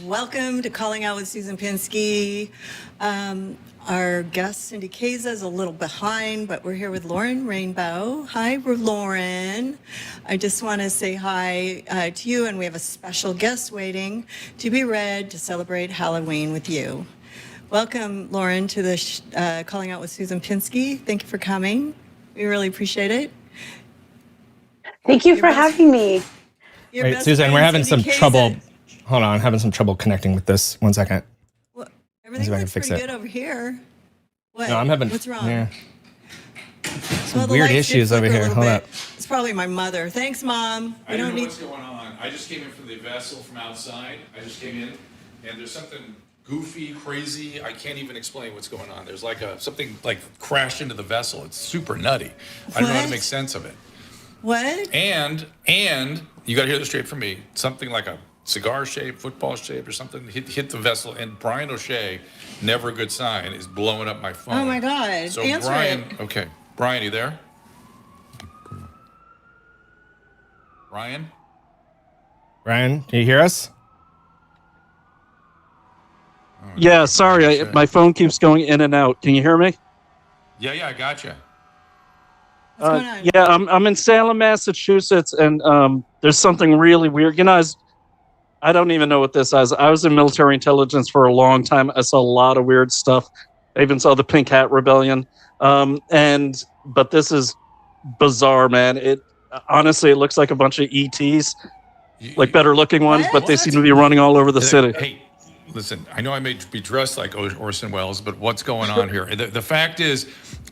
Welcome to Calling Out with Susan Pinsky. Our guest, Cindy Kaza, is a little behind, but we're here with Lauren Rainbow. Hi, we're Lauren. I just want to say hi to you, and we have a special guest waiting to be read to celebrate Halloween with you. Welcome, Lauren, to the Calling Out with Susan Pinsky. Thank you for coming. We really appreciate it. Thank you for having me. Wait, Susan, we're having some trouble. Hold on, having some trouble connecting with this. 1 second. Well, everything looks pretty good over here. What? No, I'm having. What's wrong? Yeah. Some weird issues over here. Hold up. It's probably my mother. Thanks, Mom. I don't know what's going on. I just came in from the vessel from outside. I just came in, and there's something goofy, crazy. I can't even explain what's going on. There's like something like crashed into the vessel. It's super nutty. I don't know how to make sense of it. What? And you got to hear this straight from me. Something like a cigar shape, football shape, or something hit the vessel. And Brian O'Shea, never a good sign, is blowing up my phone. Oh my God! So Answer Brian, it. okay, Brian, you there? Brian, Brian, can you hear us? Oh, yeah, sorry, my phone keeps going in and out. Can you hear me? Yeah, I gotcha. What's going on? Yeah, I'm in Salem, Massachusetts, and there's something really weird. You know, I don't even know what this is. I was in military intelligence for a long time. I saw a lot of weird stuff. I even saw the Pink Hat Rebellion. But this is bizarre, man. It honestly, it looks like a bunch of ETs, like better looking ones, but they seem to be running all over the city. Hey, listen, I know I may be dressed like Orson Welles, but what's going on here? The fact is,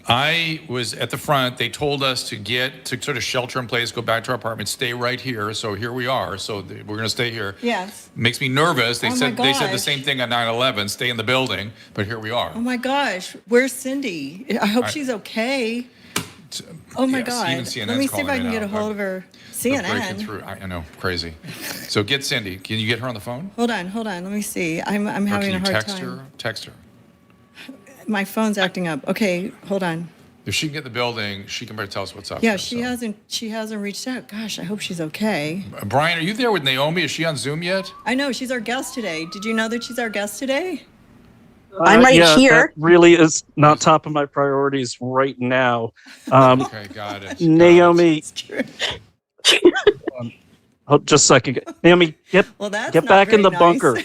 I was at the front. They told us to sort of shelter in place, go back to our apartment, stay right here. So here we are. So we're going to stay here. Yes. Makes me nervous. They Oh my said the gosh. same thing on 9/11, stay in the building, but here we are. Oh my gosh! Where's Cindy? I hope she's okay. Oh my Yes, God! even CNN's Let me see if I calling can it get a out, hold of her. They're breaking CNN. through. I know, crazy. So get Cindy. Can you get her on the phone? Hold on. Let me see. I'm Or having can a you hard text time. her? Text her. My phone's acting up. Okay, hold on. If she can get in the building, she can better tell us what's up. Yeah, there, she so. hasn't. She hasn't reached out. Gosh, I hope she's okay. Brian, are you there with Naomi? Is she on Zoom yet? I know she's our guest today. Did you know that she's our guest today? I'm right here. That really is not top of my priorities right now. Okay, got it. Naomi, It's true. just a second. Naomi, Well, that's get not back in the very bunker.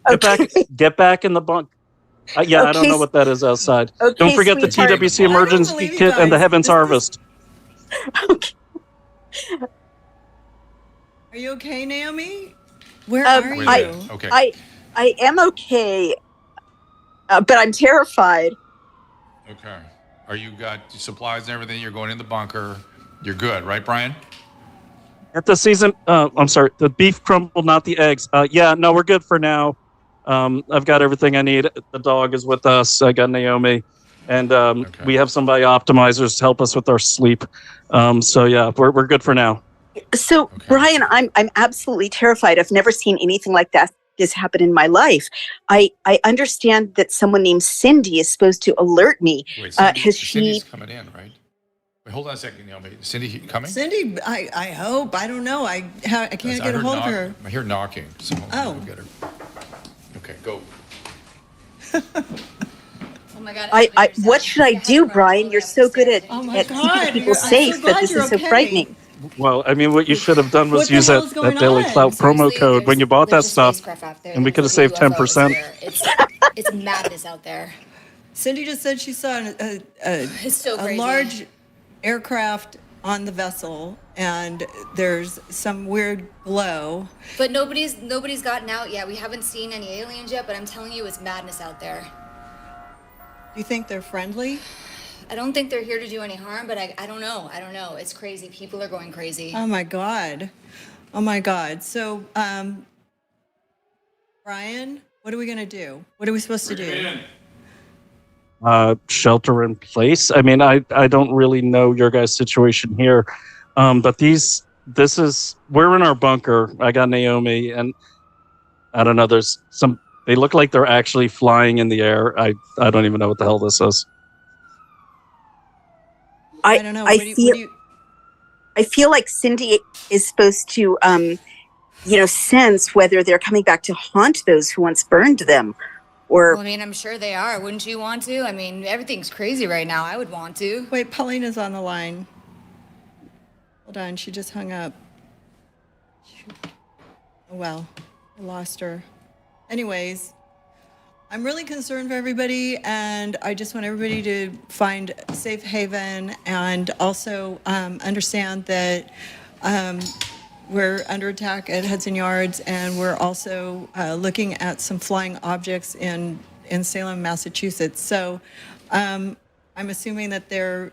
nice. Get back in the bunk. I don't Okay, know what that is outside. okay, Don't forget the sweetheart. TWC I don't emergency believe you kit and the guys. Heaven's This- Harvest. Okay. Are you okay, Naomi? Where Um, are Wait you? a minute. Okay. I am okay, but I'm terrified. Okay. Are you got supplies and everything? You're going in the bunker. You're good, right, Brian? At the season, I'm sorry, the beef crumble, not the eggs. Yeah, no, we're good for now. I've got everything I need. The dog is with us. I got Naomi, and we have somebody optimizers to help us with our sleep. So yeah, we're good for now. So, Brian, I'm absolutely terrified. I've never seen anything like this happen in my life. I understand that someone named Cindy is supposed to alert me. Wait, Cindy's coming in, right? Wait, hold on a second, Naomi. Is Cindy coming? Cindy, I hope. I don't know. I can't get a hold of her. I hear knocking. So Oh. I'll get her. Okay, go. Oh my God! what should I do, Brian? You're so good at Oh my at God! keeping people I'm so safe, glad but this you're is so okay. frightening. Well, I mean, what you should have done What was the use hell that is going Daily on? Clout promo Seriously, code when you bought that there's stuff, spacecraft out there. and we could have There's saved UFOs 10%. there. It's madness out there. Cindy just said she saw It's so a crazy. large aircraft on the vessel, and there's some weird glow. But nobody's gotten out yet. We haven't seen any aliens yet. But I'm telling you, it's madness out there. Do you think they're friendly? I don't think they're here to do any harm. But I don't know. I don't know. It's crazy. People are going crazy. Oh my God. Oh my God. So, Brian, what are we going to do? What are we supposed to do? Shelter in place. I mean, I don't really know your guys' situation here, but we're in our bunker. I got Naomi, and I don't know. There's some. They look like they're actually flying in the air. I don't even know what the hell this is. I don't know. I feel like Cindy is supposed to sense whether they're coming back to haunt those who once burned them, or Well, I mean, I'm sure they are. Wouldn't you want to? I mean, everything's crazy right now. I would want to. Wait, Paulina's on the line. Hold on, she just hung up. Oh, well, I lost her. Anyways, I'm really concerned for everybody, and I just want everybody to find a safe haven and also understand that we're under attack at Hudson Yards, and we're also looking at some flying objects in Salem, Massachusetts. So I'm assuming that they're...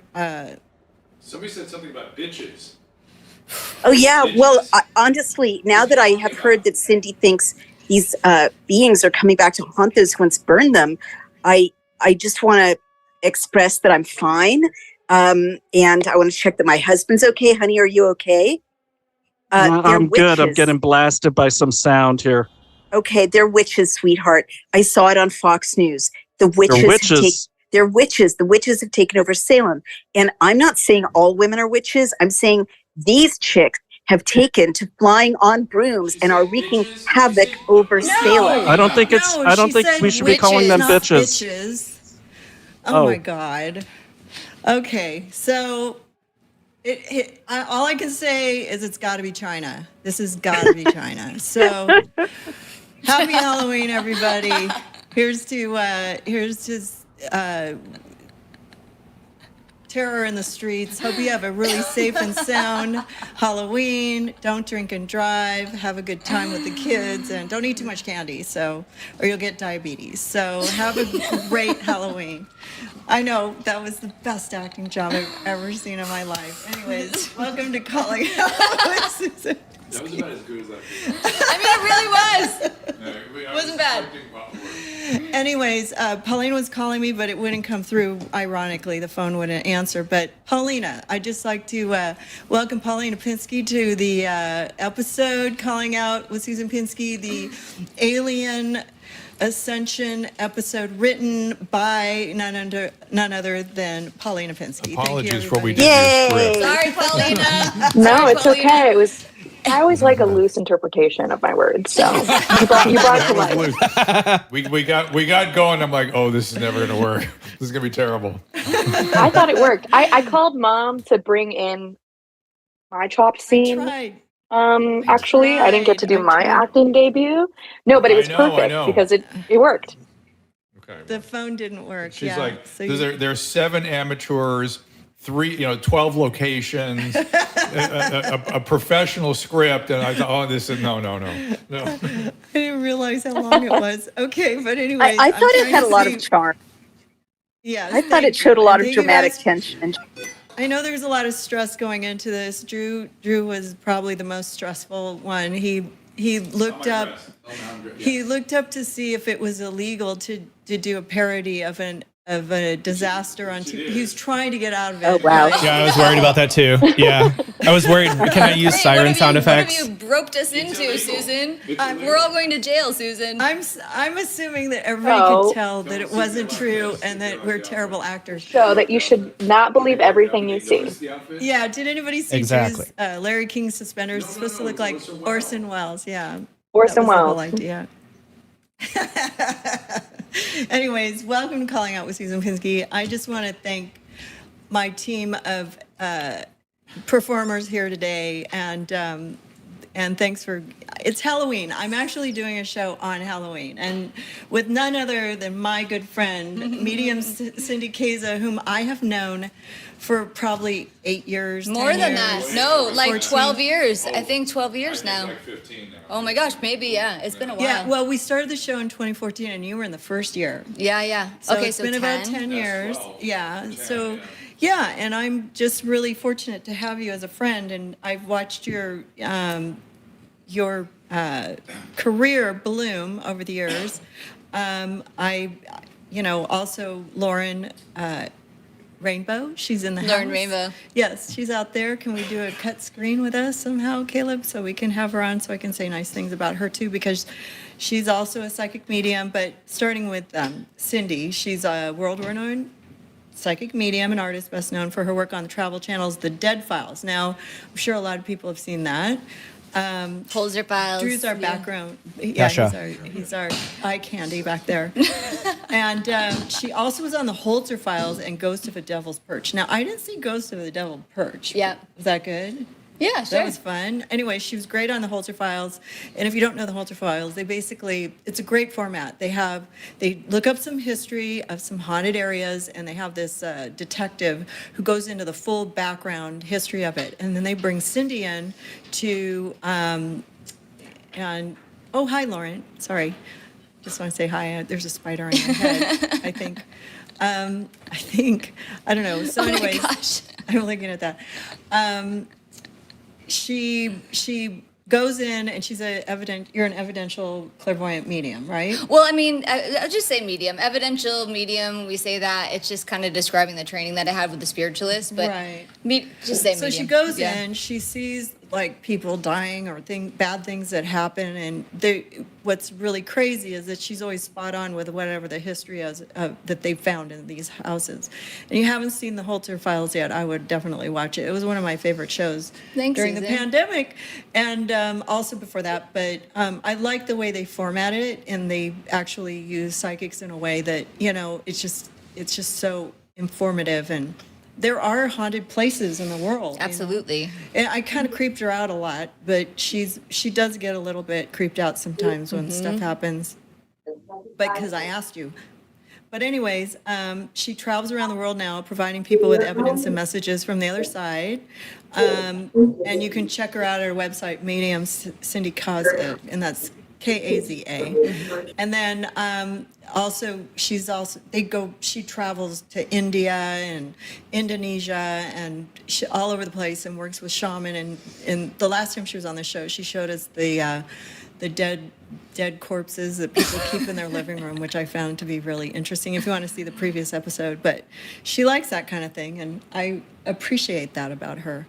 Somebody said something about bitches. oh yeah, well, honestly, now that I have heard that Cindy thinks these beings are coming back to haunt those who once burned them, I just want to express that I'm fine, and I want to check that my husband's okay. Honey, are you okay? I'm good. I'm witches. getting blasted by some sound here. Okay, they're witches, sweetheart. I saw it on Fox News. The witches. They're witches. They're witches. The witches have taken over Salem. And I'm not saying all women are witches. I'm saying these chicks have taken to flying on brooms and are wreaking havoc over Salem. I don't think it's. No, I don't she think said we should be calling them not bitches. bitches. Oh Oh. my God. Okay, so all I can say is it's got to be China. This has got to be China. So happy Halloween, everybody. Here's to terror in the streets. Hope you have a really safe and sound Halloween. Don't drink and drive. Have a good time with the kids, and don't eat too much candy, or you'll get diabetes. So have a great Halloween. I know that was the best acting job I've ever seen in my life. Anyways, welcome to Calling Out with Susan. That was about as good as I could. I mean, it really was. It Wasn't bad. Anyways, Paulina was calling me, but it wouldn't come through. Ironically, the phone wouldn't answer. But Paulina, I'd just like to welcome Paulina Pinsky to the episode Calling Out with Susan Pinsky, the Alien Ascension episode written by none other than Paulina Pinsky. Apologies Thank you, for what we everybody. did to your script. Sorry, Paulina. No, Sorry, it's Paulina. okay. I always like a loose interpretation of my words, so you brought it to life. We got going. I'm like, oh, this is never gonna work. This is gonna be terrible. I thought it worked. I called Mom to bring in my chopped scene. Tried. Actually, I didn't get to do my acting debut. No, but it was I perfect know. because it worked. Okay. The phone didn't work. She's yeah. like, So there's 7 amateurs, 12 locations, a professional script, and I thought, oh, this is no. I didn't realize how long it was. Okay, but anyway, I thought it had a lot of charm. Yeah, I thought it showed a lot of dramatic tension. I know there's a lot of stress going into this. Drew was probably the most stressful one. He looked up to see if it was illegal to do a parody of a disaster on TV. He was trying to get out of it. Oh, wow. right? Yeah, I was worried about that too. Yeah, I was worried. Can I use siren sound effects? What have you roped us into, Susan? We're all going to jail, Susan. I'm assuming that everybody No. could tell that it wasn't true and that we're terrible actors. So that you should not believe everything you see. Yeah, did anybody see Exactly. Drew's, Larry King's suspenders? It's supposed to look like Orson Welles. Yeah. Orson That was the whole Welles. idea. Anyways, welcome to Calling Out with Susan Pinsky. I just want to thank my team of performers here today, and thanks for. It's Halloween. I'm actually doing a show on Halloween, and with none other than my good friend, medium Cindy Kaza, whom I have known for probably 8 years. More 10 than years, that. No, like 14. 12 years. I think 12 years now. Like 15 now. Oh my gosh, maybe, yeah. It's been a while. Yeah, well, we started the show in 2014, and you were in the first year. Yeah. So Okay, it's so been 10. about 10 years. 12. Yeah. So, yeah, and I'm just really fortunate to have you as a friend, and I've watched your career bloom over the years. Also Lauren Rainbow, she's in the house. Lauren Rainbow. Yes, she's out there. Can we do a cut screen with us somehow, Kaleb, so we can have her on so I can say nice things about her too, because she's also a psychic medium. But starting with Cindy, she's a world-renowned psychic medium and artist, best known for her work on the travel channels, The Dead Files. Now, I'm sure a lot of people have seen that. Holzer files. Drew's our background. Yeah, Tasha. he's our eye candy back there. And she also was on the Holzer Files and Ghost of a Devil's Perch. Now, I didn't see Ghost of the Devil's Perch. Yeah. Was that good? Yeah, sure. That was fun. Anyway, she was great on the Holzer Files. And if you don't know the Holzer Files, it's a great format. They look up some history of some haunted areas, and they have this detective who goes into the full background history of it. And then they bring Cindy in to, oh, hi, Lauren. Sorry. Just want to say hi. There's a spider on your head, I think. I don't know. So anyways, gosh. I'm looking at that. She goes in and you're an evidential clairvoyant medium, right? Well, I mean, I'll just say medium. Evidential, medium, we say that. It's just kind of describing the training that I had with the spiritualist. But Right. Just say So medium. she goes Yeah. in, she sees like people dying or bad things that happen, and what's really crazy is that she's always spot on with whatever the history is that they found in these houses. And you haven't seen the Holzer Files yet, I would definitely watch it. It was one of my favorite shows during the Susan. pandemic, and also before that. But I like the way they format it, and they actually use psychics in a way that it's just so informative. And there are haunted places in the world. Absolutely. And I kind of creeped her out a lot, but she does get a little bit creeped out sometimes when stuff happens. But because I asked you. But anyways, she travels around the world now, providing people with evidence and messages from the other side. And you can check her out at her website, Medium Cindy Kaza, and that's Kaza. And then she travels to India and Indonesia and all over the place and works with shaman. And the last time she was on the show, she showed us the dead corpses that people keep in their living room, which I found to be really interesting if you want to see the previous episode. But she likes that kind of thing, and I appreciate that about her.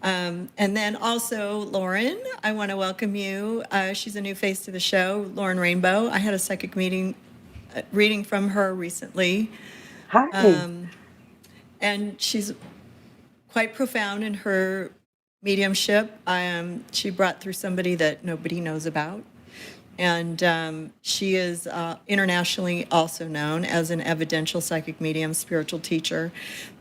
And then also, Lauren, I want to welcome you. She's a new face to the show, Lauren Rainbow. I had a psychic reading from her recently. Hi. And she's quite profound in her mediumship. She brought through somebody that nobody knows about. And she is internationally also known as an evidential psychic medium, spiritual teacher,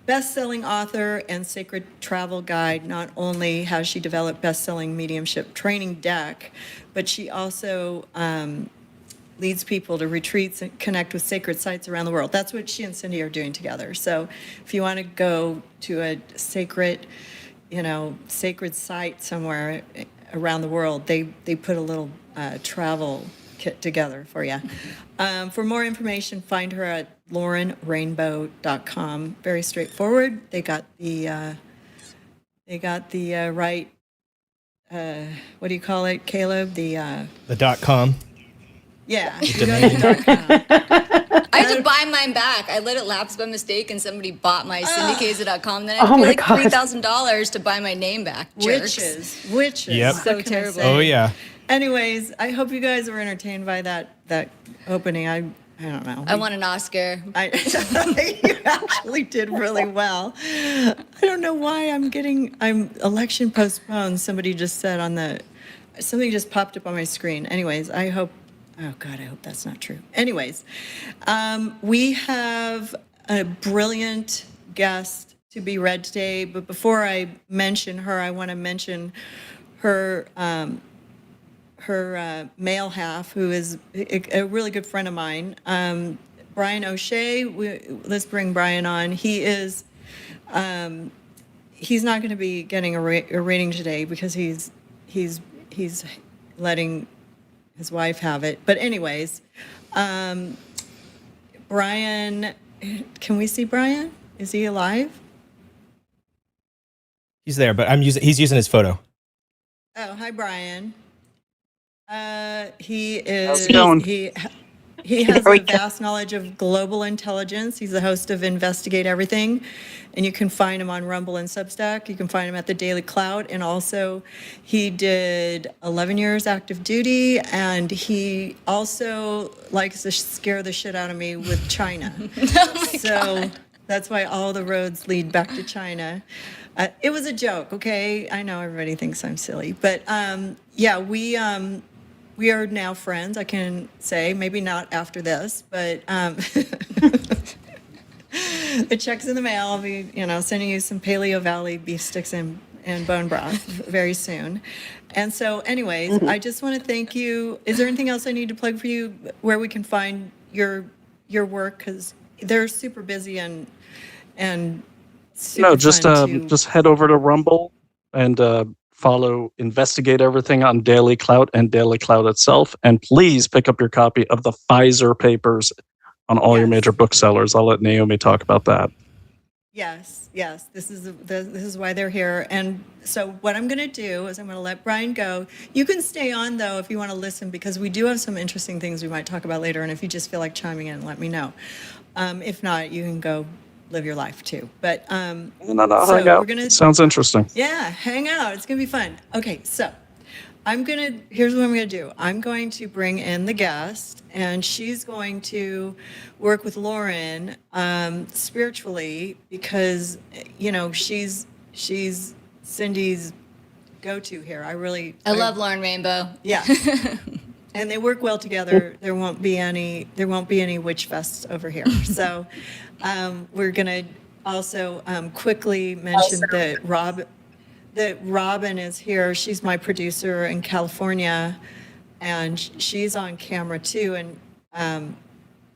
best-selling author, and sacred travel guide. Not only has she developed best-selling mediumship training deck, but she also leads people to retreats and connect with sacred sites around the world. That's what she and Cindy are doing together. So if you want to go to a sacred site somewhere around the world, they put a little travel kit together for you. For more information, find her at laurenrainbow.com. Very straightforward. They got the right, what do you call it, Kaleb? The .com. Yeah. You go to .com. I had to buy mine back. I let it lapse by mistake, and somebody bought my syndicated.com. Then I had Oh to my pay like God. $3,000 to buy my name back. Jerks. Witches. Yep. So terrible. Oh yeah. Anyways, I hope you guys were entertained by that opening. I don't know. I won an Oscar. You actually did really well. I don't know why I'm election postponed. Somebody just said something just popped up on my screen. Anyways, oh God, I hope that's not true. Anyways, we have a brilliant guest to be read today, but before I mention her, I want to mention her male half, who is a really good friend of mine, Brian O'Shea. Let's bring Brian on. He's not going to be getting a reading today because he's letting his wife have it. But anyways, Brian, can we see Brian? Is he alive? He's there, but he's using his photo. Oh, hi, Brian. He How's it going? He has There we a go. vast knowledge of global intelligence. He's the host of Investigate Everything, and you can find him on Rumble and Substack. You can find him at the Daily Cloud, and also he did 11 years active duty, and he also likes to scare the shit out of me with China. Oh my So God. That's why all the roads lead back to China. It was a joke, okay? I know everybody thinks I'm silly, but yeah, we are now friends. I can say, maybe not after this, but the check's in the mail. I'll be, sending you some Paleo Valley beef sticks and bone broth very soon. And so, anyways, I just want to thank you. Is there anything else I need to plug for you where we can find your work? Because they're super busy and super No, just fun to... just head over to Rumble and follow Investigate Everything on Daily Clout and Daily Clout itself. And please pick up your copy of the Pfizer papers on all your major booksellers. I'll let Naomi talk about that. Yes. This is why they're here. And so what I'm going to do is I'm going to let Brian go. You can stay on, though, if you want to listen, because we do have some interesting things we might talk about later. And if you just feel like chiming in, let me know. If not, you can go live your life, too. But No, so hang out. we're going to... Sounds interesting. Yeah, hang out. It's going to be fun. Okay, so here's what I'm going to do. I'm going to bring in the guest, and she's going to work with Lauren spiritually because, she's Cindy's go-to here. I love Lauren Rainbow. Yeah. And they work well together. There won't be any witch fests over here. So we're going to also quickly mention that Robin is here. She's my producer in California, and she's on camera too. And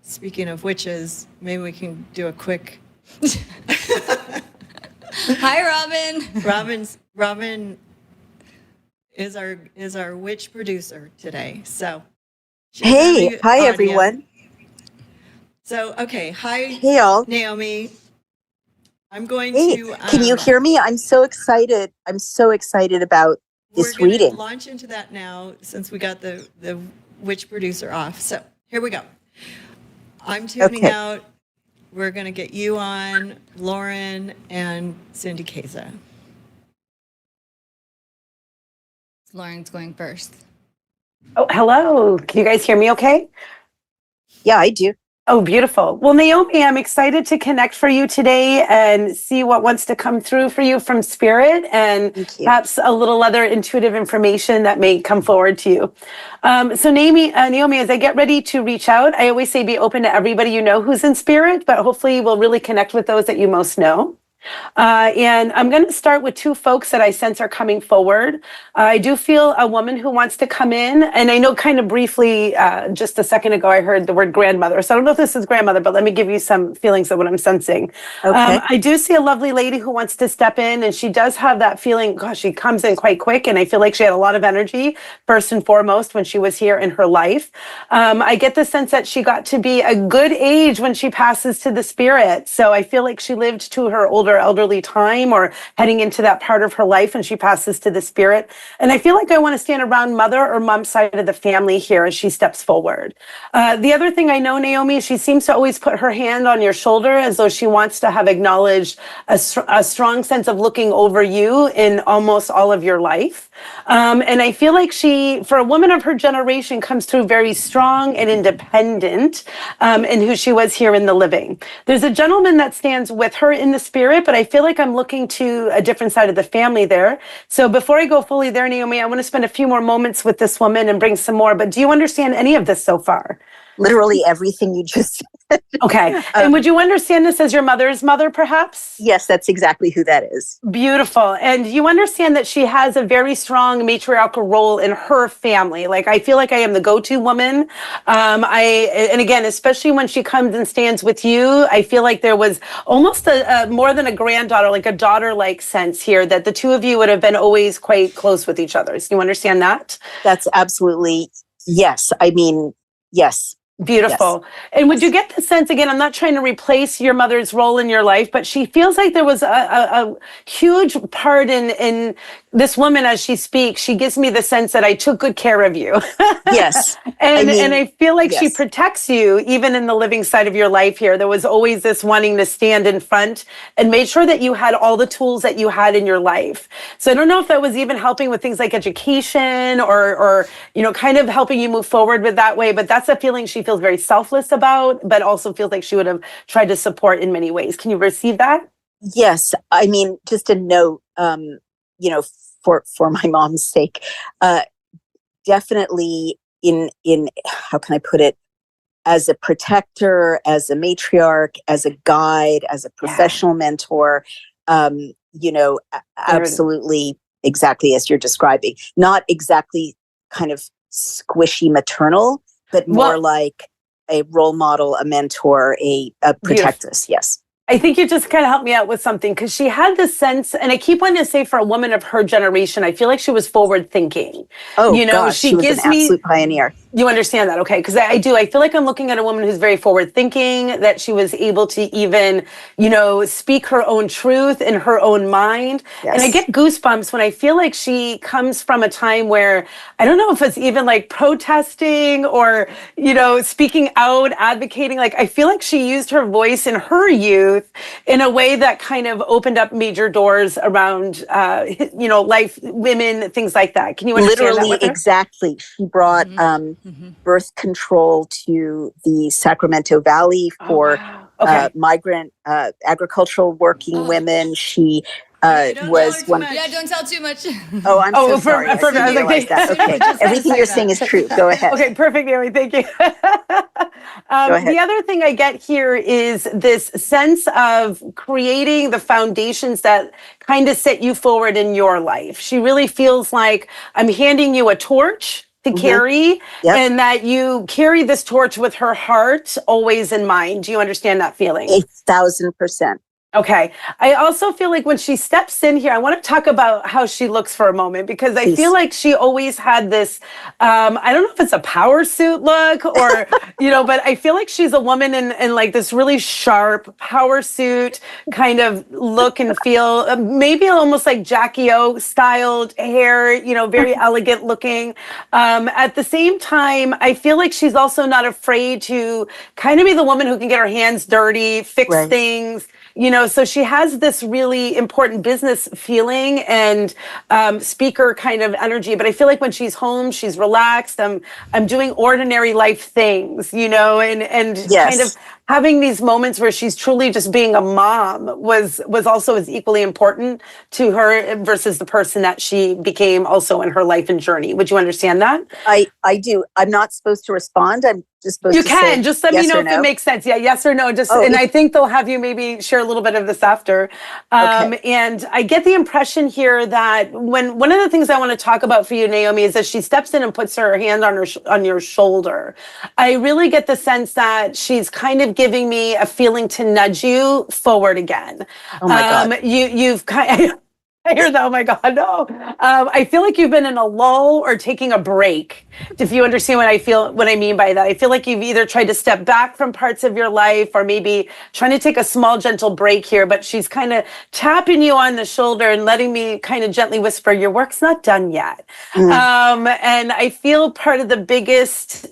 speaking of witches, maybe we can do a quick. Hi, Robin. Robin is our witch producer today. So. Hey, hi everyone. So okay, hi. Hey y'all. Naomi. I'm going Hey, to. can you hear me? I'm so excited. I'm so excited about this We're reading. going to launch into that now since we got the witch producer off. So here we go. I'm tuning out. We're going to get you on, Lauren and Cindy Kaza. Lauren's going first. Oh, hello. Can you guys hear me okay? Yeah, I do. Oh, beautiful. Well, Naomi, I'm excited to connect for you today and see what wants to come through for you from spirit and perhaps a little other intuitive information that may come forward to you. So Naomi, as I get ready to reach out, I always say be open to everybody you know who's in spirit, but hopefully we'll really connect with those that you most know. And I'm going to start with two folks that I sense are coming forward. I do feel a woman who wants to come in, and I know kind of briefly, just a second ago, I heard the word grandmother. So I don't know if this is grandmother, but let me give you some feelings of what I'm sensing. Okay. I do see a lovely lady who wants to step in, and she does have that feeling, gosh, she comes in quite quick, and I feel like she had a lot of energy, first and foremost, when she was here in her life. I get the sense that she got to be a good age when she passes to the spirit. So I feel like she lived to her elderly time or heading into that part of her life and she passes to the spirit. And I feel like I want to stand around mother or mom's side of the family here as she steps forward. The other thing I know, Naomi, she seems to always put her hand on your shoulder as though she wants to have acknowledged a strong sense of looking over you in almost all of your life. And I feel like she, for a woman of her generation, comes through very strong and independent in who she was here in the living. There's a gentleman that stands with her in the spirit, but I feel like I'm looking to a different side of the family there. So before I go fully there, Naomi, I want to spend a few more moments with this woman and bring some more. But do you understand any of this so far? Literally everything you just said. Okay. And would you understand this as your mother's mother, perhaps? Yes, that's exactly who that is. Beautiful. And you understand that she has a very strong matriarchal role in her family. Like, I feel like I am the go-to woman. And again, especially when she comes and stands with you, I feel like there was almost a more than a granddaughter, like a daughter-like sense here, that the two of you would have been always quite close with each other. So you understand that? That's absolutely, yes. I mean, yes. Beautiful. Yes. And would you get the sense, again, I'm not trying to replace your mother's role in your life, but she feels like there was a huge part in this woman as she speaks. She gives me the sense that I took good care of you. Yes. And I feel like yes. She protects you even in the living side of your life here. There was always this wanting to stand in front and made sure that you had all the tools that you had in your life. So I don't know if that was even helping with things like education or kind of helping you move forward with that way, but that's a feeling she feels feels very selfless about, but also feels like she would have tried to support in many ways. Can you receive that? Yes. I mean, just a note, for my mom's sake, definitely in how can I put it, as a protector, as a matriarch, as a guide, as a professional mentor, absolutely exactly as you're describing. Not exactly kind of squishy maternal, but more like a role model, a mentor, a protectress. Yes. I think you just kind of helped me out with something, because she had this sense, and I keep wanting to say for a woman of her generation, I feel like she was forward thinking. Oh, gosh, she was an absolute pioneer. You understand that, okay? Because I do. I feel like I'm looking at a woman who's very forward thinking, that she was able to even, speak her own truth in her own mind. Yes. And I get goosebumps when I feel like she comes from a time where, I don't know if it's even like protesting or, speaking out, advocating. Like, I feel like she used her voice in her youth in a way that kind of opened up major doors around, life, women, things like that. Can you understand Literally, that? exactly. She brought birth control to the Sacramento Valley for migrant agricultural working women. She was one. Yeah, don't tell too much. Oh, I'm so sorry. I didn't realize that. Okay, everything you're saying is true. Go ahead. Okay, perfect, Naomi. Thank you. Go ahead. The other thing I get here is this sense of creating the foundations that kind of set you forward in your life. She really feels like I'm handing you a torch to carry, and that you carry this torch with her heart always in mind. Do you understand that feeling? 1,000%. Okay. I also feel like when she steps in here, I want to talk about how she looks for a moment, because I feel like she always had this, I don't know if it's a power suit look or, but I feel like she's a woman in like this really sharp power suit kind of look and feel, maybe almost like Jackie O styled hair, very elegant looking. At the same time, I feel like she's also not afraid to kind of be the woman who can get her hands dirty, fix things. So she has this really important business feeling and speaker kind of energy. But I feel like when she's home, she's relaxed. I'm doing ordinary life things, and kind of having these moments where she's truly just being a mom was also as equally important to her versus the person that she became also in her life and journey. Would you understand that? I do. I'm not supposed to respond. I'm just supposed to say You can. Just let me know if it makes sense. Yeah, yes or no. And I think they'll have you maybe share a little bit of this after. And I get the impression here that one of the things I want to talk about for you, Naomi, is that she steps in and puts her hand on your shoulder. I really get the sense that she's kind of giving me a feeling to nudge you forward again. Oh my God. You've kind of, I hear that. Oh my God, no. I feel like you've been in a lull or taking a break. If you understand what I mean by that. I feel like you've either tried to step back from parts of your life or maybe trying to take a small, gentle break here, but she's kind of tapping you on the shoulder and letting me kind of gently whisper, your work's not done yet. And I feel part of the biggest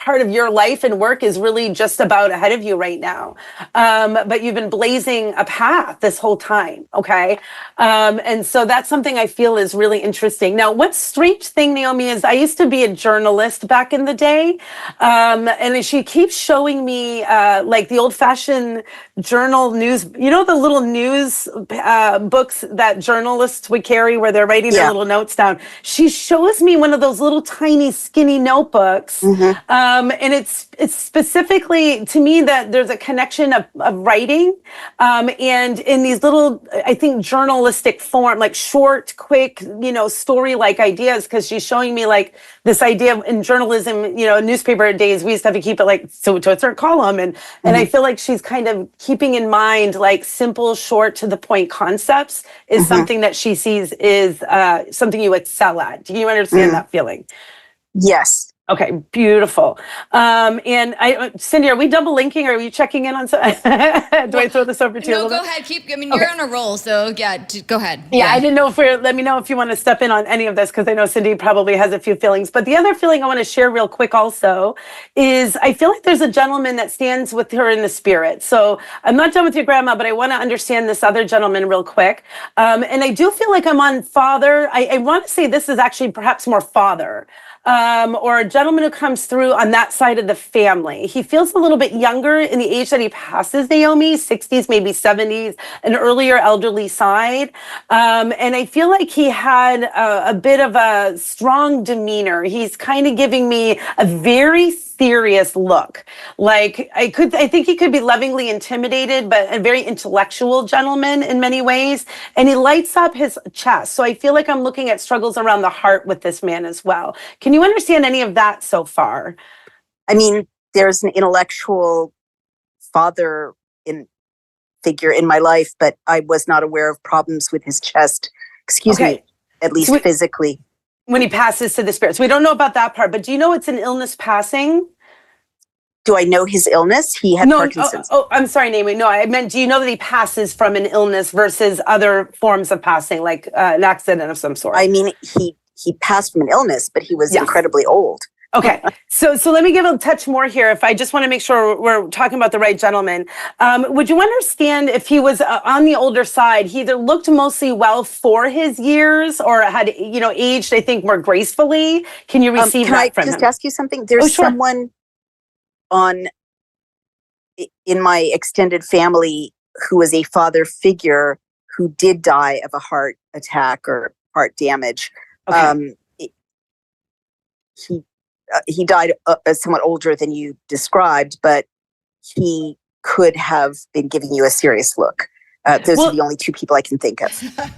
part of your life and work is really just about ahead of you right now. But you've been blazing a path this whole time. Okay. And so that's something I feel is really interesting. Now, what's strange thing, Naomi, is I used to be a journalist back in the day. And she keeps showing me like the old fashioned journal news, the little news books that journalists would carry where they're writing their little notes down. She shows me one of those little tiny skinny notebooks. And it's specifically to me that there's a connection of writing and in these little, I think, journalistic form, like short, quick, story-like ideas, because she's showing me like this idea in journalism, newspaper days, we used to have to keep it like to a certain column. And I feel like she's kind of keeping in mind like simple, short, to the point concepts is something that she sees is something you excel at. Do you understand that feeling? Yes. Okay, beautiful. And Cindy, are we double linking? Or are you checking in on do I throw this over to you? No, go ahead. You're on a roll, so go ahead. Yeah, I didn't know let me know if you want to step in on any of this, because I know Cindy probably has a few feelings. But the other feeling I want to share real quick also is I feel like there's a gentleman that stands with her in the spirit. So I'm not done with your grandma, but I want to understand this other gentleman real quick. And I do feel like I'm on father. I want to say this is actually perhaps more father. or a gentleman who comes through on that side of the family. He feels a little bit younger in the age that he passes Naomi, 60s, maybe 70s, an earlier elderly side. And I feel like he had a bit of a strong demeanor. He's kind of giving me a very serious look. Like I think he could be lovingly intimidated, but a very intellectual gentleman in many ways. And he lights up his chest. So I feel like I'm looking at struggles around the heart with this man as well. Can you understand any of that so far? I mean, there's an intellectual father figure in my life, but I was not aware of problems with his chest. Excuse me, at least physically. When he passes to the spirits. We don't know about that part, but do you know it's an illness passing? Do I know his illness? He had Parkinson's. I'm sorry, Naomi. No, I meant, do you know that he passes from an illness versus other forms of passing, like an accident of some sort? I mean, he passed from an illness, but he was incredibly old. Okay, so let me give a touch more here. If I just want to make sure we're talking about the right gentleman, would you understand if he was on the older side? He either looked mostly well for his years, or had aged, I think, more gracefully. Can you receive that from him? Can I just ask you something? There's someone in my extended family who is a father figure who did die of a heart attack or heart damage. Okay. He died somewhat older than you described, but he could have been giving you a serious look. Those are the only two people I can think of.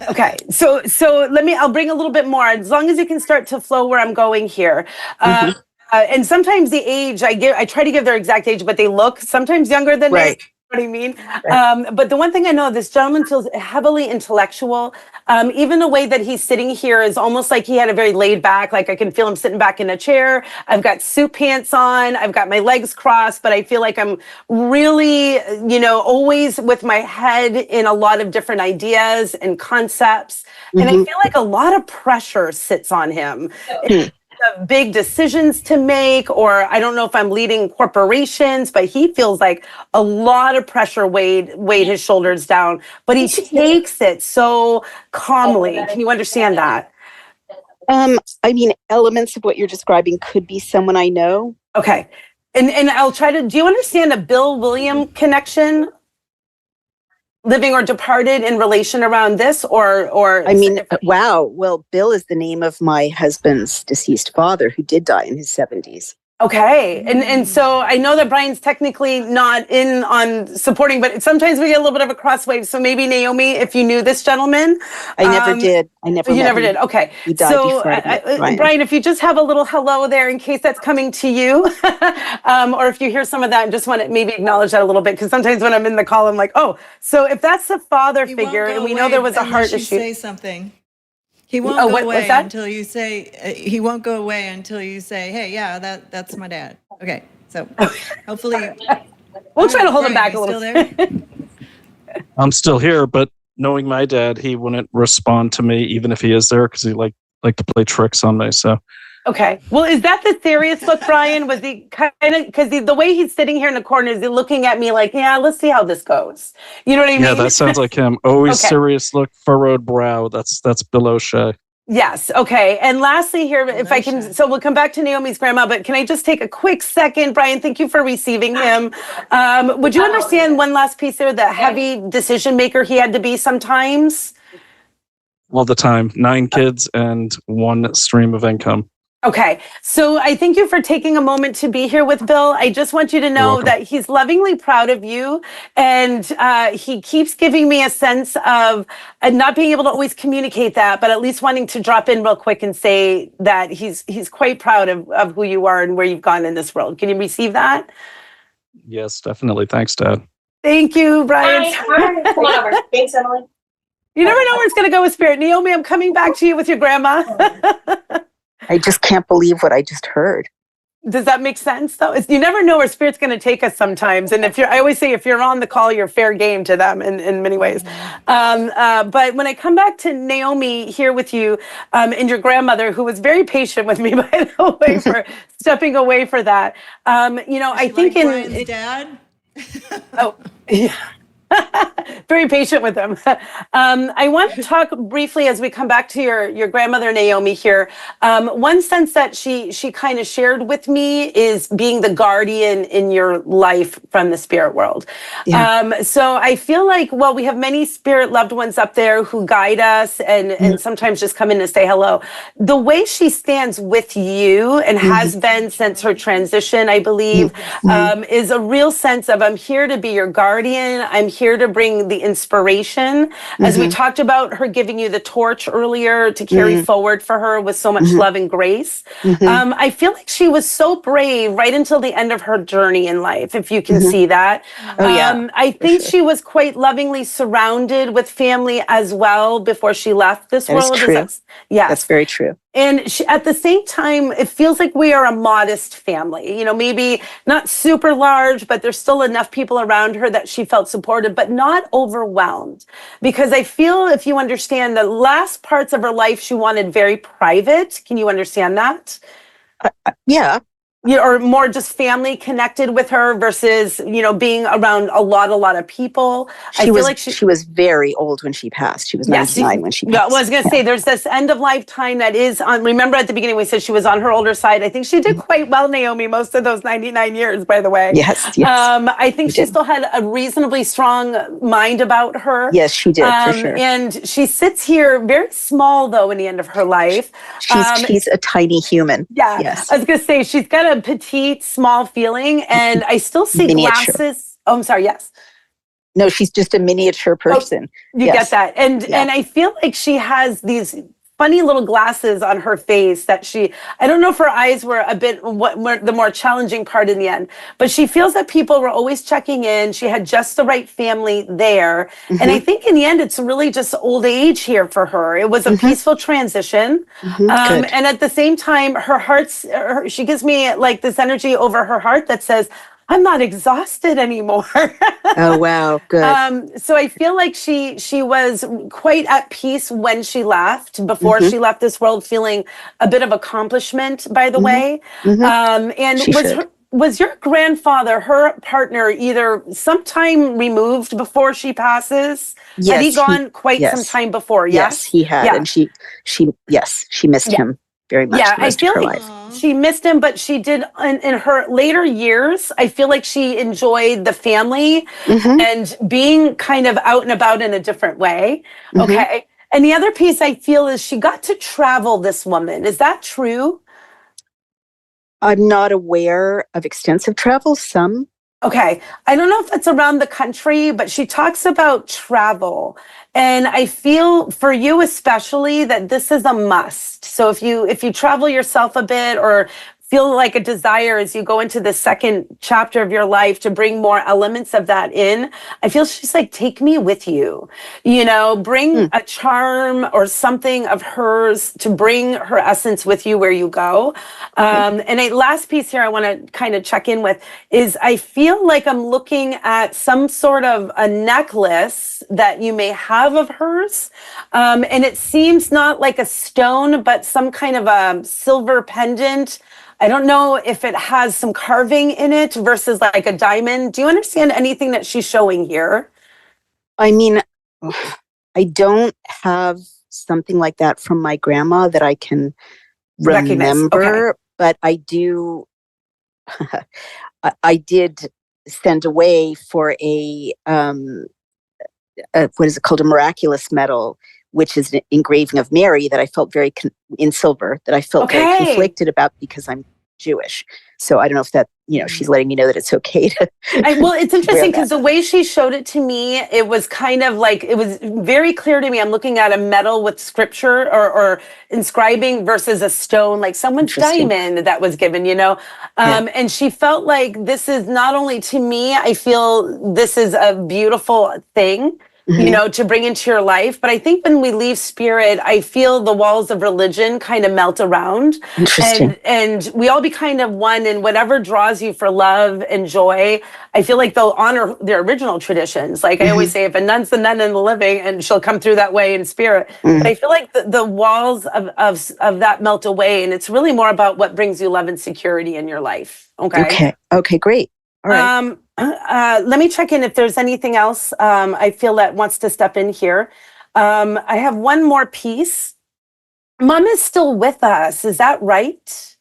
Okay, so I'll bring a little bit more, as long as you can start to flow where I'm going here. And sometimes the age I try to give their exact age, but they look sometimes younger than they. You know what I mean? Right. But the one thing I know, this gentleman feels heavily intellectual. Even the way that he's sitting here is almost like he had a very laid back, like I can feel him sitting back in a chair. I've got suit pants on. I've got my legs crossed, but I feel like I'm really, always with my head in a lot of different ideas and concepts. And I feel like a lot of pressure sits on him. Big decisions to make, or I don't know if I'm leading corporations, but he feels like a lot of pressure weighed his shoulders down, but he takes it so calmly. Can you understand that? I mean, elements of what you're describing could be someone I know. Okay. And I'll try to, do you understand a Bill William connection? Living or departed in relation around this, or I mean, wow. Well, Bill is the name of my husband's deceased father, who did die in his 70s. Okay, and so I know that Brian's technically not in on supporting, but sometimes we get a little bit of a crosswave. So maybe Naomi, if you knew this gentleman, I never did. I never. You never did. Okay, he died before I met Brian, if you just have a little hello there in case that's coming to you, or if you hear some of that and just want to maybe acknowledge that a little bit, because sometimes when I'm in the call, I'm like, oh, so if that's the father figure, and we know there was a heart issue. Say something. He won't go away until you say, he won't go away until you say, hey, yeah, that's my dad. Okay, so hopefully. We'll try to hold him back a little. Still there? I'm still here, but knowing my dad, he wouldn't respond to me even if he is there, because he like to play tricks on me. So. Okay. Well, is that the serious look, Brian? Was he kind of, because the way he's sitting here in the corner, is he looking at me like, yeah, let's see how this goes. You know what I mean? Yeah, that sounds like him. Always serious look, furrowed brow. That's Bill O'Shea. Yes. Okay. And lastly here, if I can, so we'll come back to Naomi's grandma, but can I just take a quick second? Brian, thank you for receiving him. Would you understand one last piece there, the heavy decision maker he had to be sometimes? All the time. 9 kids and 1 stream of income. Okay, so I thank you for taking a moment to be here with Bill. I just want you to know that he's lovingly proud of you, and he keeps giving me a sense of not being able to always communicate that, but at least wanting to drop in real quick and say that he's quite proud of who you are and where you've gone in this world. Can you receive that? Yes, definitely. Thanks, Dad. Thank you, Brian. Hi. Come on over. Thanks, Emily. You never know where it's going to go with Spirit. Naomi, I'm coming back to you with your grandma. I just can't believe what I just heard. Does that make sense, though? You never know where Spirit's going to take us sometimes. And I always say, if you're on the call, you're fair game to them in many ways. But when I come back to Naomi here with you and your grandmother, who was very patient with me, by the way, for stepping away for that. I think Brian's dad. Oh, yeah. Very patient with them. I want to talk briefly as we come back to your grandmother Naomi here. One sense that she kind of shared with me is being the guardian in your life from the spirit world. Yeah. So I feel like, well, we have many spirit loved ones up there who guide us and sometimes just come in to say hello. The way she stands with you and has been since her transition, I believe, is a real sense of, I'm here to be your guardian. I'm here to bring the inspiration. As we talked about her giving you the torch earlier to carry forward for her with so much love and grace. I feel like she was so brave right until the end of her journey in life, if you can see that. I think she was quite lovingly surrounded with family as well before she left this world. Is true. Yes. That's very true. And at the same time, it feels like we are a modest family, you know, maybe not super large, but there's still enough people around her that she felt supported, but not overwhelmed. Because I feel, if you understand, the last parts of her life, she wanted very private. Can you understand that? Yeah. Or more just family connected with her versus, you know, being around a lot of people. She was very old when she passed. She was 99 when she passed. Yeah, well, I was going to say, there's this end of lifetime that is on. Remember at the beginning we said she was on her older side. I think she did quite well, Naomi, most of those 99 years, by the way. Yes. I think she still had a reasonably strong mind about her. Yes, she did, for sure. And she sits here very small, though, in the end of her life. She's a tiny human. Yeah, yes. I was going to say, she's got a petite, small feeling, and I still see Miniature. glasses. Oh, I'm sorry, yes. No, she's just a miniature person. You get that. And I feel like she has these funny little glasses on her face that I don't know if her eyes were a bit the more challenging part in the end, but she feels that people were always checking in. She had just the right family there. And I think in the end, it's really just old age here for her. It was a peaceful transition. And at the same time, she gives me like this energy over her heart that says, I'm not exhausted anymore. Oh, wow. Good. So I feel like she was quite at peace when she left, before she left this world, feeling a bit of accomplishment, by the way. And was your grandfather, her partner, either sometime removed before she passes? Yes. Had he gone quite some time before? Yes, he had. Yeah. And she missed him very much. Yeah, the rest I feel of her like life. she missed him, but she did in her later years. I feel like she enjoyed the family and being kind of out and about in a different way. Okay. And the other piece I feel is she got to travel, this woman. Is that true? I'm not aware of extensive travel. Some. Okay. I don't know if it's around the country, but she talks about travel. And I feel for you especially that this is a must. So if you travel yourself a bit or feel like a desire as you go into the second chapter of your life to bring more elements of that in, I feel she's like, take me with you, you know, bring a charm or something of hers to bring her essence with you where you go. And a last piece here I want to kind of check in with is I feel like I'm looking at some sort of a necklace that you may have of hers. And it seems not like a stone, but some kind of a silver pendant. I don't know if it has some carving in it versus like a diamond. Do you understand anything that she's showing here? I mean, I don't have something like that from my grandma that I can remember, but I do. I did send away for a what is it called? A miraculous medal, which is an engraving of Mary that I felt in silver, that I felt very conflicted about because I'm Jewish. So I don't know if that, she's letting me know that it's okay to. Well, it's interesting because the way she showed it to me, it was kind of like, it was very clear to me. I'm looking at a medal with scripture or inscribing versus a stone, like someone's diamond that was given, and she felt like this is not only to me, I feel this is a beautiful thing. To bring into your life. But I think when we leave spirit, I feel the walls of religion kind of melt around. Interesting. And we all be kind of one, and whatever draws you for love and joy, I feel like they'll honor their original traditions. Like I always say, if a nun's the nun in the living, and she'll come through that way in spirit. But I feel like the walls of that melt away, and it's really more about what brings you love and security in your life. Okay, great. All right. Let me check in if there's anything else I feel that wants to step in here. I have one more piece. Mom is still with us. Is that right?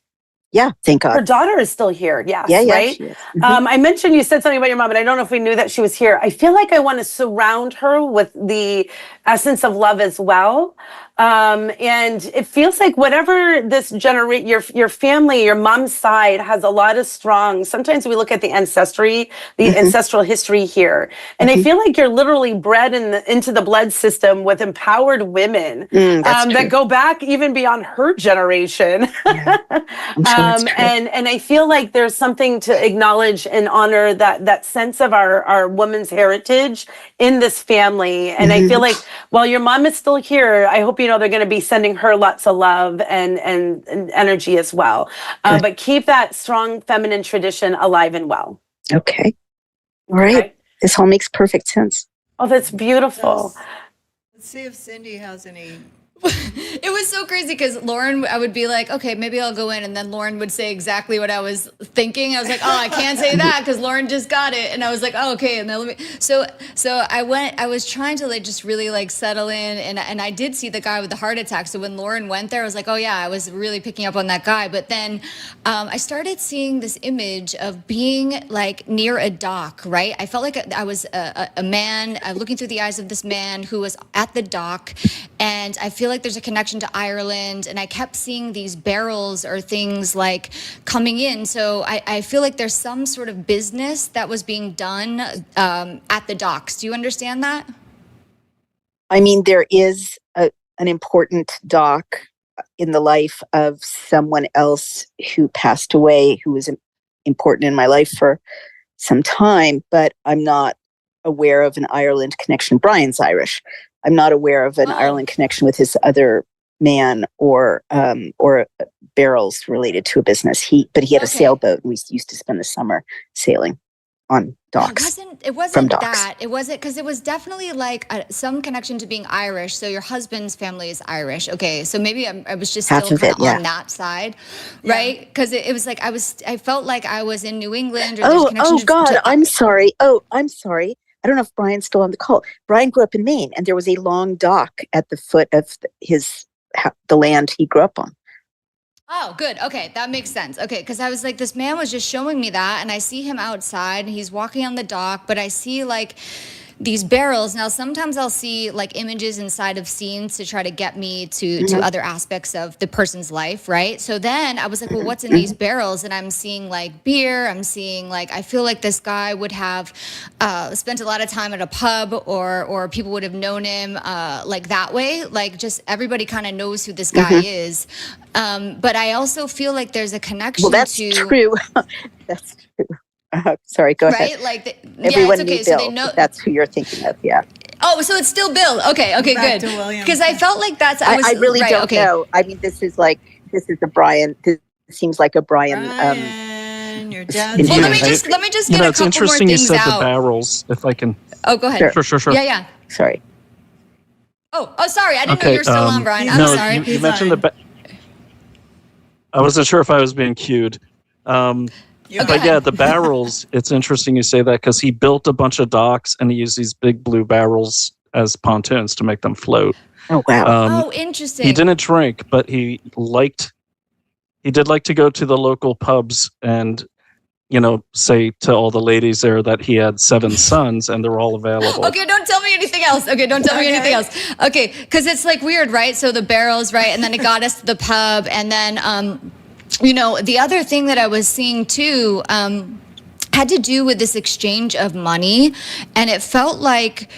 Yeah, thank God. Her daughter is still here. Yes, Yeah, right? she is. I mentioned you said something about your mom, and I don't know if we knew that she was here. I feel like I want to surround her with the essence of love as well. And it feels like whatever this your family, your mom's side has a lot of strong. Sometimes we look at the ancestral history here, and I feel like you're literally bred into the blood system with empowered women that go back even beyond her generation. Yeah. I'm sure that's true. And I feel like there's something to acknowledge and honor that sense of our woman's heritage in this family. And I feel like while your mom is still here, I hope you know they're going to be sending her lots of love and energy as well. But keep that strong feminine tradition alive and well. Okay. All right. Okay. This all makes perfect sense. Oh, that's beautiful. Let's see if Cindy has any. It was so crazy because Lauren, I would be like, okay, maybe I'll go in. And then Lauren would say exactly what I was thinking. I was like, oh, I can't say that because Lauren just got it. And I was like, oh, okay. And then let me, so I was trying to like, just really like settle in. And I did see the guy with the heart attack. So when Lauren went there, I was like, oh yeah, I was really picking up on that guy. But then I started seeing this image of being like near a dock, right? I felt like I was a man looking through the eyes of this man who was at the dock. And I feel like there's a connection to Ireland, and I kept seeing these barrels or things like coming in. So I feel like there's some sort of business that was being done at the docks. Do you understand that? I mean, there is an important dock in the life of someone else who passed away, who was important in my life for some time, but I'm not aware of an Ireland connection. Brian's Irish. I'm not aware of an Ireland connection with his other man or barrels related to a business. But he had a sailboat, and we used to spend the summer sailing on docks. It wasn't that. It wasn't, because it was definitely like some connection to being Irish. So your husband's family is Irish. Okay, so maybe I was just still kind of on that side, right? Because it was like I felt like I was in New England. Or I'm sorry. I'm sorry. I don't know if Brian's still on the call. Brian grew up in Maine, and there was a long dock at the foot of the land he grew up on. Oh, good. Okay, that makes sense. Okay, because I was like, this man was just showing me that, and I see him outside, and he's walking on the dock, but I see like these barrels. Now, sometimes I'll see like images inside of scenes to try to get me to other aspects of the person's life, right? So then I was like, well, what's in these barrels? And I'm seeing like beer. I'm seeing like, I feel like this guy would have spent a lot of time at a pub, or people would have known him like that way. Like just everybody kind of knows who this guy is. But I also feel like there's a connection to... Well, that's true. That's true. Sorry, go ahead. Right? Like everyone it's okay. knew So Bill. they know That's who you're thinking of. Yeah. Oh, so it's still Bill. Okay, good. Because I felt like that's. I really don't know. I mean, this is a Brian. This seems like a Brian. Your dad. Well, let me just get a couple more it's interesting things you said out. The barrels. If I can. Oh, go ahead. Sure. Yeah. Sorry. Oh, sorry. I didn't know you were still on, Brian. I'm sorry. You mentioned I wasn't sure if I was being cued. But yeah, the barrels, it's interesting you say that, because he built a bunch of docks and he used these big blue barrels as pontoons to make them float. Oh, wow. Interesting. He didn't drink, but he did like to go to the local pubs and, say to all the ladies there that he had 7 sons and they're all available. Okay, don't tell me anything else. Okay, don't tell me anything else. Okay, because it's like weird, right? So the barrels, right? And then it got us to the pub, and then... the other thing that I was seeing too had to do with this exchange of money, and it felt like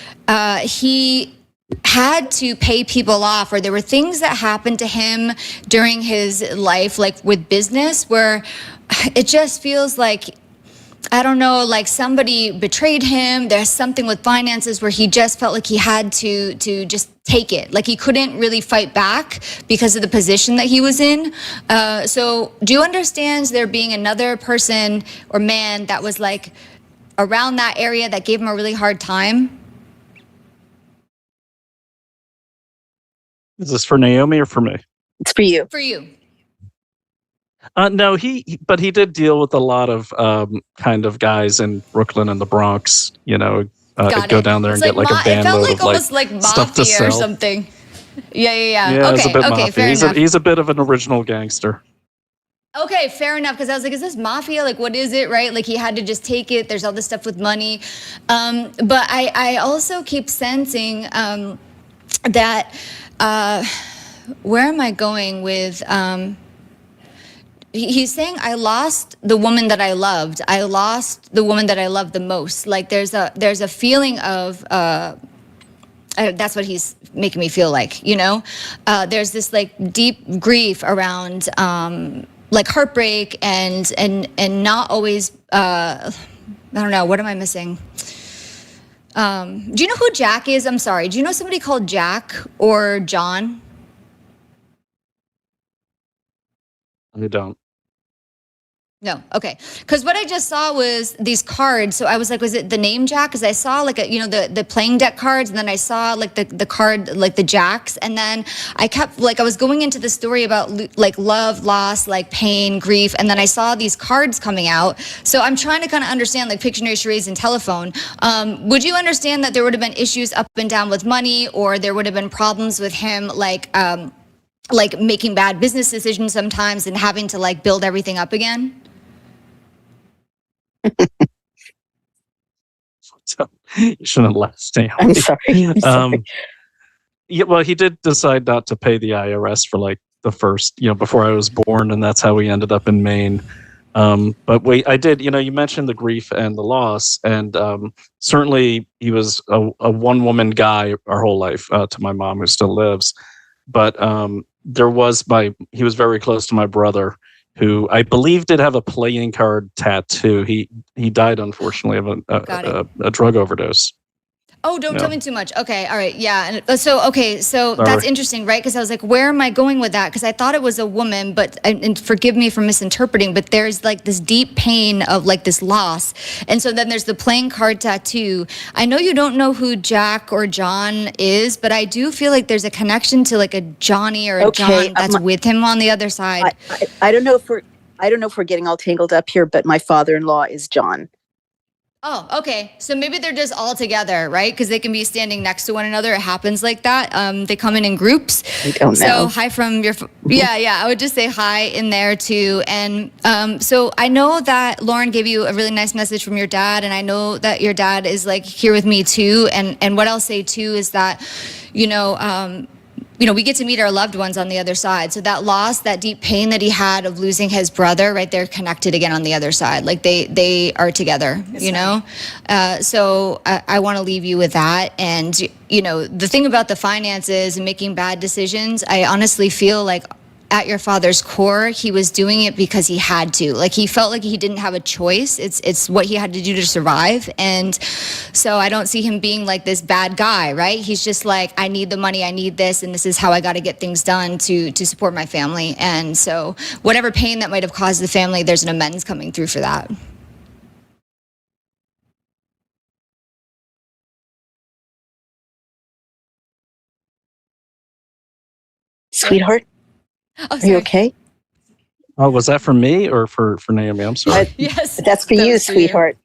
he had to pay people off, or there were things that happened to him during his life, like with business, where it just feels like, I don't know, like somebody betrayed him. There's something with finances where he just felt like he had to just take it. Like he couldn't really fight back because of the position that he was in. So do you understand there being another person or man that was like around that area that gave him a really hard time? Is this for Naomi or for me? It's for you. For you. No, but he did deal with a lot of kind of guys in Brooklyn and the Bronx. Go down there and get like a van It felt load like of almost like stuff to mafia sell. or something. Yeah. Yeah, it's a bit mafia. Fair enough. He's a bit of an original gangster. Okay, fair enough. Because I was like, is this mafia? Like, what is it, right? Like, he had to just take it. There's all this stuff with money. But I also keep sensing that, where am I going with, he's saying, I lost the woman that I loved. I lost the woman that I loved the most. Like, there's a feeling of, that's what he's making me feel like, there's this like deep grief around, like heartbreak and not always, I don't know, what am I missing? Do you know who Jack is? I'm sorry. Do you know somebody called Jack or John? I don't. No. Okay. Because what I just saw was these cards. So I was like, was it the name Jack? Because I saw like the playing deck cards, and then I saw like the card, like the jacks, and then I kept like I was going into the story about like love, loss, like pain, grief, and then I saw these cards coming out. So I'm trying to kind of understand like Pictionary, charades, and telephone. Would you understand that there would have been issues up and down with money, or there would have been problems with him, like making bad business decisions sometimes and having to like build everything up again? So you shouldn't laugh, Naomi. I'm sorry. Yeah, well, he did decide not to pay the IRS for like the first, before I was born, and that's how we ended up in Maine. But wait, I did, you mentioned the grief and the loss, and certainly he was a one-woman guy our whole life, to my mom, who still lives. But he was very close to my brother, who I believe did have a playing card tattoo. He died, unfortunately, of a drug overdose. Oh, don't tell me too much. Okay, all right, yeah. And so that's interesting, right? Because I was like, where am I going with that? Because I thought it was a woman, but and forgive me for misinterpreting, but there's like this deep pain of like this loss, and so then there's the playing card tattoo. I know you don't know who Jack or John is, but I do feel like there's a connection to like a Johnny or a John that's with him on the other side. I don't know if we're getting all tangled up here, but my father-in-law is John. Oh, okay. So maybe they're just all together, right? Because they can be standing next to one another. It happens like that. They come in groups. I don't know. So hi from your, yeah. I would just say hi in there too. And so I know that Lauren gave you a really nice message from your dad, and I know that your dad is like here with me too. And what I'll say too is that, we get to meet our loved ones on the other side. So that loss, that deep pain that he had of losing his brother, right, they're connected again on the other side. Like they are together, So I want to leave you with that. And, the thing about the finances and making bad decisions, I honestly feel like at your father's core, he was doing it because he had to. Like he felt like he didn't have a choice. It's what he had to do to survive. And so I don't see him being like this bad guy, right? He's just like, I need the money, I need this, and this is how I got to get things done to support my family. And so whatever pain that might have caused the family, there's an amends coming through for that. Sweetheart? Oh, Are you okay? Oh, was that for me or for Naomi? I'm sorry. Yes. That's for you, sweetheart.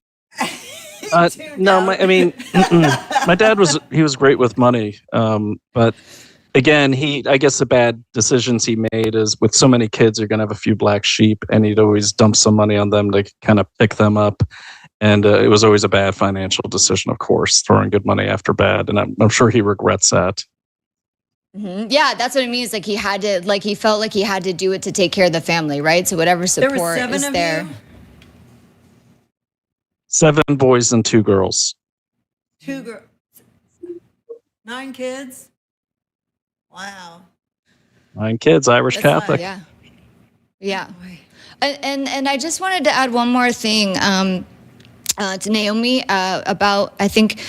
No, my dad was great with money. But again, I guess the bad decisions he made is with so many kids, you're going to have a few black sheep, and he'd always dump some money on them to kind of pick them up. And it was always a bad financial decision, of course, throwing good money after bad. And I'm sure he regrets that. Mm-hmm. Yeah, that's what it means. Like he felt like he had to do it to take care of the family, right? So whatever support There were 7 is of there. you? 7 boys and 2 girls. 2 girls. 9 kids? Wow. 9 kids, Irish That's Catholic. yeah. And I just wanted to add one more thing to Naomi about, I think,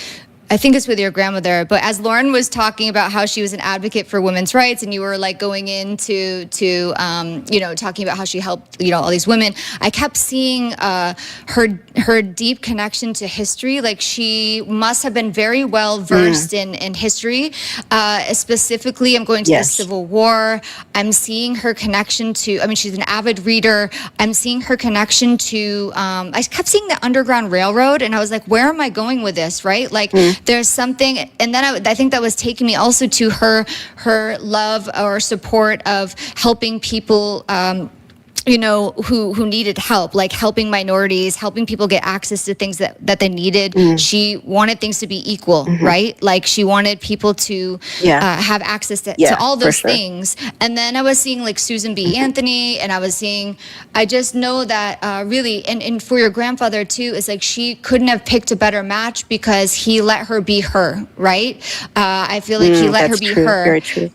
I think it's with your grandmother, but as Lauren was talking about how she was an advocate for women's rights, and you were like going into talking about how she helped all these women, I kept seeing her deep connection to history. Like she must have been very well versed in history. Specifically, I'm going to the Civil War. I'm seeing her connection to. I mean, she's an avid reader. I'm seeing her connection to. I kept seeing the Underground Railroad, and I was like, where am I going with this? Right, like. There's something, and then I think that was taking me also to her love or support of helping people, who needed help, like helping minorities, helping people get access to things that they needed. She wanted things to be equal, right? Like she wanted people to have access to all those things. And then I was seeing like Susan B. Anthony, and I just know that really, and for your grandfather too, it's like she couldn't have picked a better match because he let her be her, right? I feel like he let her be her. Very true.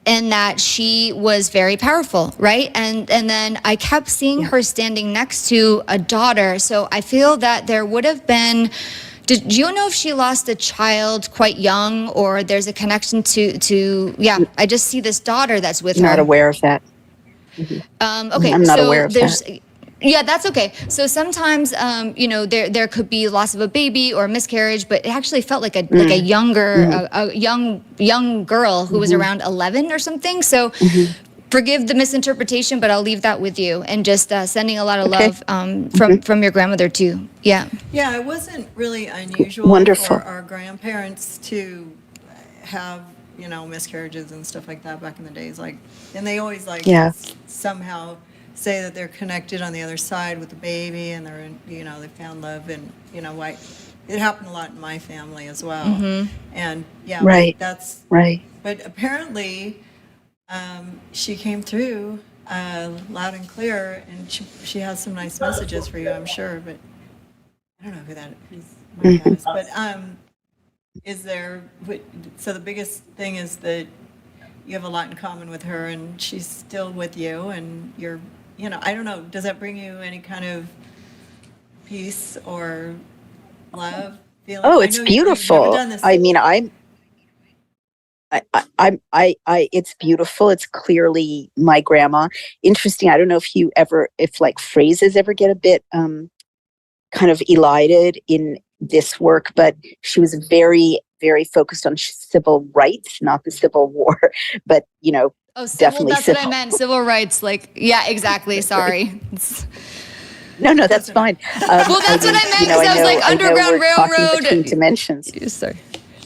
And that she was very powerful, right? And then I kept seeing her standing next to a daughter. So I feel that there would have been. Do you know if she lost a child quite young, or there's a connection to? I just see this daughter that's with her. Not aware of that. Okay, I'm not aware of that. Yeah, that's okay. So sometimes, there could be loss of a baby or a miscarriage, but it actually felt like a younger, a young girl who was around 11 or something. So forgive the misinterpretation, but I'll leave that with you, and just sending a lot of love from your grandmother too. Yeah. Yeah, it wasn't really unusual Wonderful. for our grandparents to have miscarriages and stuff like that back in the days. Like, and they always somehow say that they're connected on the other side with the baby, and they're they found love, and it happened a lot in my family as well. And that's right. But apparently, she came through loud and clear, and she has some nice messages for you, I'm sure. But I don't know who that is. My gosh. But is there? So the biggest thing is that you have a lot in common with her, and she's still with you, and you're. I don't know. Does that bring you any kind of peace or love? Feeling? Oh, it's beautiful. I mean, it's beautiful. It's clearly my grandma. Interesting. I don't know if like phrases ever get a bit kind of elided in this work, but she was very, very focused on civil rights, not the Civil War, but Oh, definitely that's what I meant. Civil rights, yeah, exactly. Sorry. No, that's fine. Well, that's what I meant, because I was like Underground Railroad. Between dimensions. Sorry.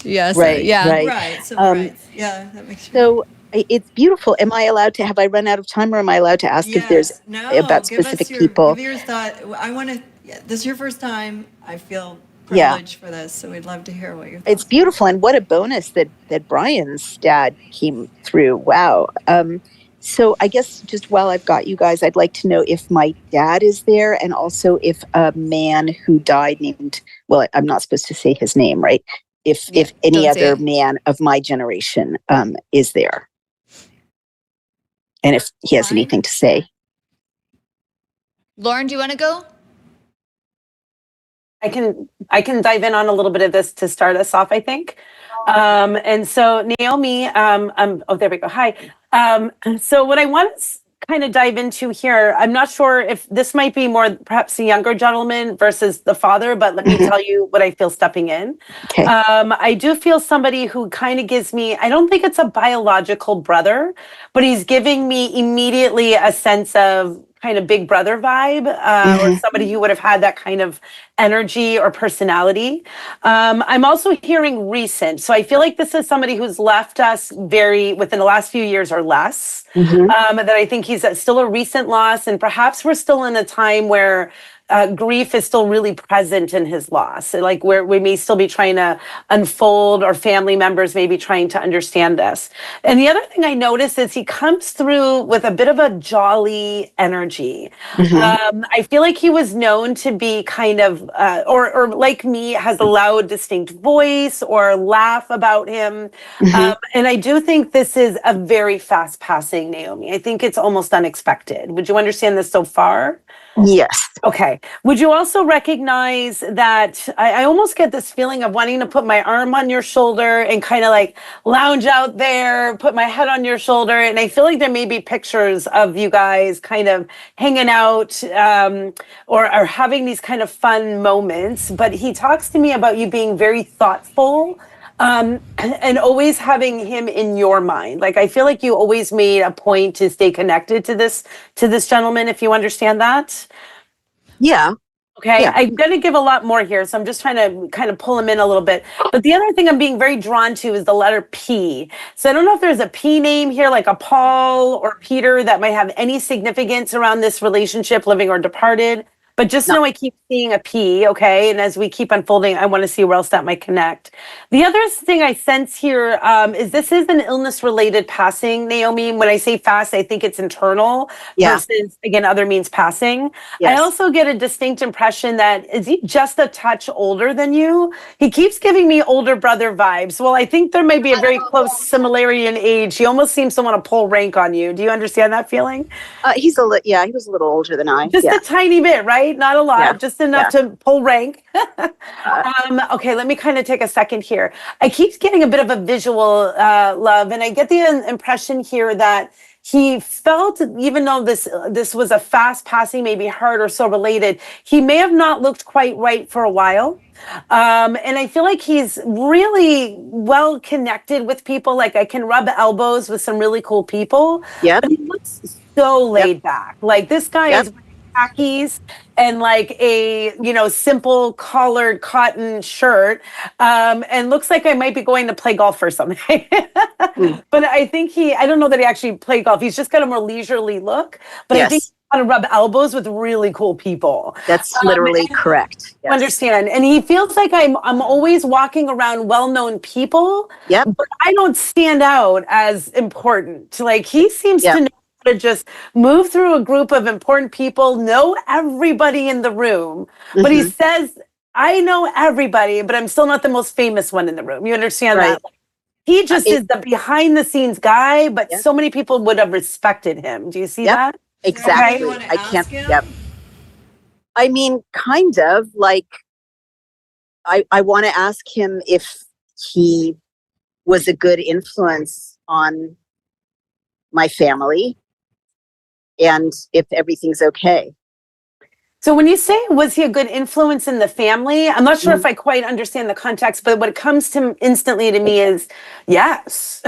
Yes. Right. Yeah. Right. Civil rights. Yeah, that makes sense. So it's beautiful. Am I allowed to? Have I run out of time, or am I allowed to ask if there's about specific people? Give your thought. I want to. This is your first time. I feel privileged for this, so we'd love to hear what your thoughts. It's beautiful, and what a bonus that Brian's dad came through. Wow. So I guess just while I've got you guys, I'd like to know if my dad is there, and also if a man who died named, well, I'm not supposed to say his name, right? If any other man of my generation is there, and if he has anything to say. Lauren, do you want to go? I can dive in on a little bit of this to start us off, I think. And so Naomi, there we go. Hi. So what I want to kind of dive into here, I'm not sure if this might be more perhaps a younger gentleman versus the father, but let me tell you what I feel stepping in. Okay. I do feel somebody who kind of gives me, I don't think it's a biological brother, but he's giving me immediately a sense of kind of big brother vibe, or somebody who would have had that kind of energy or personality. I'm also hearing recent. So I feel like this is somebody who's left us within the last few years or less, that I think he's still a recent loss. And perhaps we're still in a time where grief is still really present in his loss. Like where we may still be trying to unfold, or family members may be trying to understand this. And the other thing I notice is he comes through with a bit of a jolly energy. I feel like he was known to be kind of, or like me, has a loud, distinct voice or laugh about him. And I do think this is a very fast passing Naomi. I think it's almost unexpected. Would you understand this so far? Yes. Okay. Okay. Would you also recognize that I almost get this feeling of wanting to put my arm on your shoulder and kind of like lounge out there, put my head on your shoulder. And I feel like there may be pictures of you guys kind of hanging out or having these kind of fun moments. But he talks to me about you being very thoughtful. And always having him in your mind. Like, I feel like you always made a point to stay connected to this gentleman, if you understand that. Yeah. Okay. Yeah. I'm going to give a lot more here. So I'm just trying to kind of pull him in a little bit. But the other thing I'm being very drawn to is the letter P. So I don't know if there's a P name here, like a Paul or Peter, that might have any significance around this relationship, living or departed. But just know I keep seeing a P, okay? And as we keep unfolding, I want to see where else that might connect. The other thing I sense here is this is an illness-related passing, Naomi. When I say fast, I think it's internal versus, again, other means passing. Yes. I also get a distinct impression that, is he just a touch older than you? He keeps giving me older brother vibes. Well, I think there may be a very close similarity in age. He almost seems to want to pull rank on you. Do you understand that feeling? He was a little older than I. Just a tiny bit, right? Not a lot, just enough to pull rank. Okay, let me kind of take a second here. I keep getting a bit of a visual love, and I get the impression here that he felt, even though this was a fast passing, maybe heart or so related, he may have not looked quite right for a while. And I feel like he's really well connected with people. Like, I can rub elbows with some really cool people. Yeah. But he looks so laid back. Like, this guy is khakis and like a simple collared cotton shirt, and looks like I might be going to play golf or something. But I think I don't know that he actually played golf. He's just got a more leisurely look, but I think how to rub elbows with really cool people. That's literally correct. Yes. Understand. And he feels like I'm always walking around well-known people. Yep. But I don't stand out as important. Like, he seems to know to just move through a group of important people, know everybody in the room. But he says, I know everybody, but I'm still not the most famous one in the room. You understand that? He just is the behind the scenes guy, but so many people would have respected him. Do you see that? Exactly. Okay. I can't. I mean, kind of like, I want to ask him if he was a good influence on my family and if everything's okay. So when you say, was he a good influence in the family? I'm not sure if I quite understand the context, but what comes to instantly to me is yes.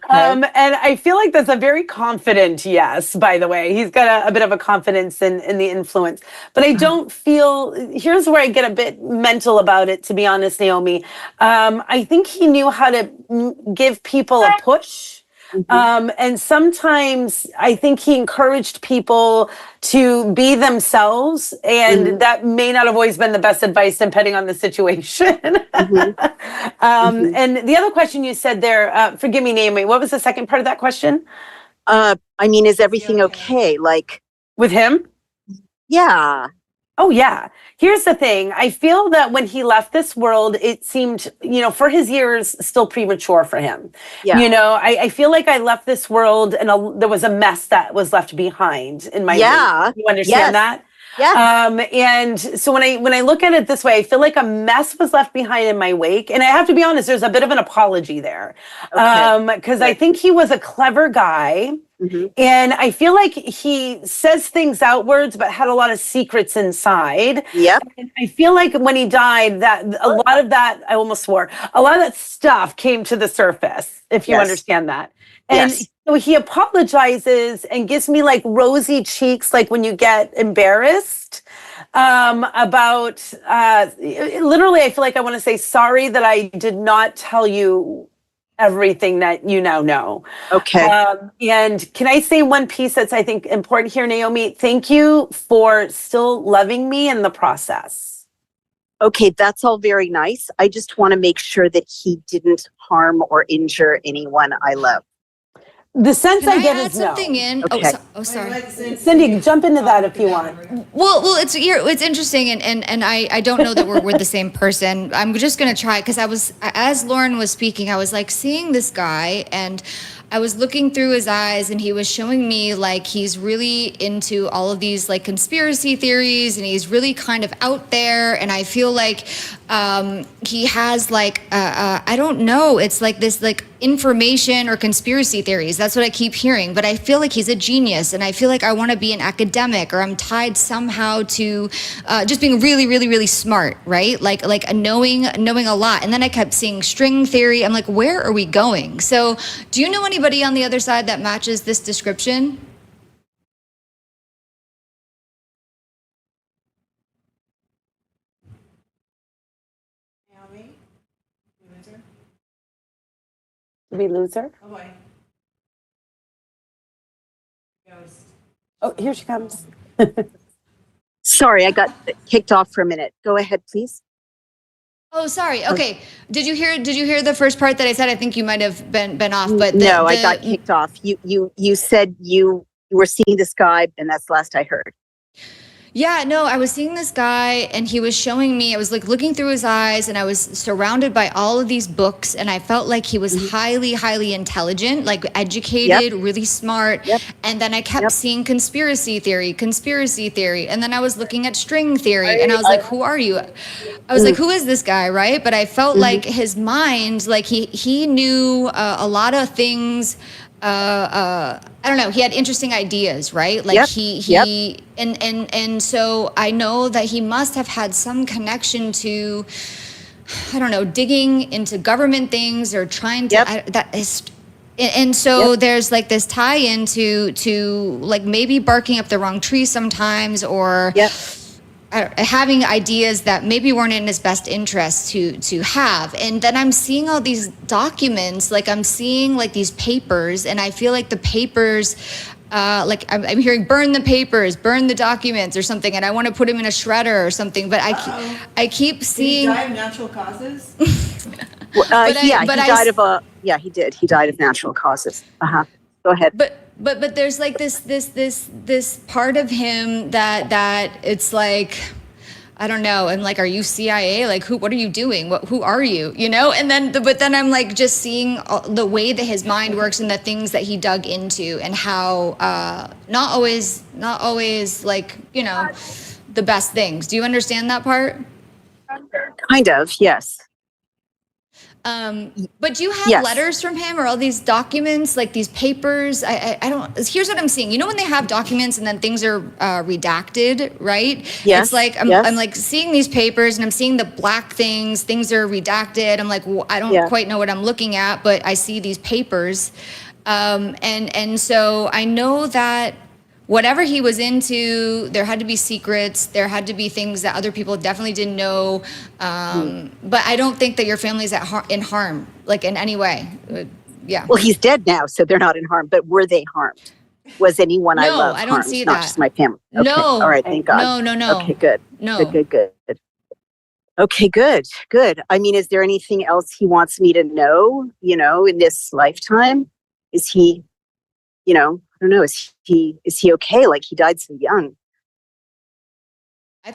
And I feel like that's a very confident yes, by the way. He's got a bit of a confidence in the influence. But I don't feel, here's where I get a bit mental about it, to be honest, Naomi. I think he knew how to give people a push. And sometimes I think he encouraged people to be themselves, and that may not have always been the best advice depending on the situation. And the other question you said there, forgive me, Naomi, what was the second part of that question? I mean, is everything okay? Like, with him? Yeah. Oh, yeah. Here's the thing. I feel that when he left this world, it seemed, for his years, still premature for him. Yeah. I feel like I left this world and there was a mess that was left behind in my life. You understand that? Yeah. And so when I look at it this way, I feel like a mess was left behind in my wake. And I have to be honest, there's a bit of an apology there. Because I think he was a clever guy. And I feel like he says things outwards, but had a lot of secrets inside. Yep. And I feel like when he died, that a lot of that, I almost swore, a lot of that stuff came to the surface, if you understand that. And so he apologizes and gives me like rosy cheeks, like when you get embarrassed about, literally, I feel like I want to say sorry that I did not tell you everything that you now know. Okay. And can I say one piece that's, I think, important here, Naomi? Thank you for still loving me in the process. Okay, that's all very nice. I just want to make sure that he didn't harm or injure anyone I love. The sense Can I get add is no. something in? Okay. Sorry. Cindy, jump into that if you want. Well, it's interesting, and I don't know that we're the same person. I'm just gonna try, because as Lauren was speaking, I was like seeing this guy, and I was looking through his eyes, and he was showing me like he's really into all of these like conspiracy theories, and he's really kind of out there. And I feel like he has like I don't know, it's like this like information or conspiracy theories. That's what I keep hearing. But I feel like he's a genius, and I feel like I want to be an academic, or I'm tied somehow to just being really, really, really smart, right? Like knowing a lot. And then I kept seeing string theory. I'm like, where are we going? So do you know anybody on the other side that matches this description? Naomi? You lose her? Did we lose her? Oh boy. Ghost. Oh, here she comes. Sorry, I got kicked off for a minute. Go ahead, please. Oh, sorry. Okay. Did you hear the first part that I said? I think you might have been off, but No, I got kicked off. You said you were seeing this guy, and that's the last I heard. Yeah, no, I was seeing this guy, and he was showing me, I was like looking through his eyes, and I was surrounded by all of these books, and I felt like he was highly, highly intelligent, like educated, really smart. And then I kept seeing conspiracy theory. And then I was looking at string theory, and I was like, who are you? I was like, who is this guy, right? But I felt like his mind, like he knew a lot of things. I don't know. He had interesting ideas, right? Like and so I know that he must have had some connection to, I don't know, digging into government things or trying to, and so there's like this tie-in to like maybe barking up the wrong tree sometimes, or having ideas that maybe weren't in his best interest to have. And then I'm seeing all these documents, like I'm seeing like these papers, and I feel like the papers, like I'm hearing burn the papers, burn the documents or something, and I want to put him in a shredder or something, but I keep seeing. Did he die of natural causes? He did. He died of natural causes. Go ahead. But there's like this part of him that it's like, I don't know. I'm like, are you CIA? Like, what are you doing? Who are you? You know? And then, but then I'm like just seeing the way that his mind works and the things that he dug into, and how not always like, you know, the best things. Do you understand that part? Kind of, yes. But do you have letters from him, or all these documents, like these papers? I don't, here's what I'm seeing. You know, when they have documents and then things are redacted, right? Yes. It's like, I'm like seeing these papers, and I'm seeing the black things are redacted. I'm like, well, I don't quite know what I'm looking at, but I see these papers. And so I know that whatever he was into, there had to be secrets. There had to be things that other people definitely didn't know. But I don't think that your family's in harm, like in any way. Yeah. Well, he's dead now, so they're not in harm. But were they harmed? Was anyone I love I don't harmed? see Not that. just my family. Okay. No. All right. Thank God. No. Okay. Good. No. Good. Okay. Good. I mean, is there anything else he wants me to know? You know, in this lifetime, is he? You know, I don't know. Is he okay? Like, he died so young. I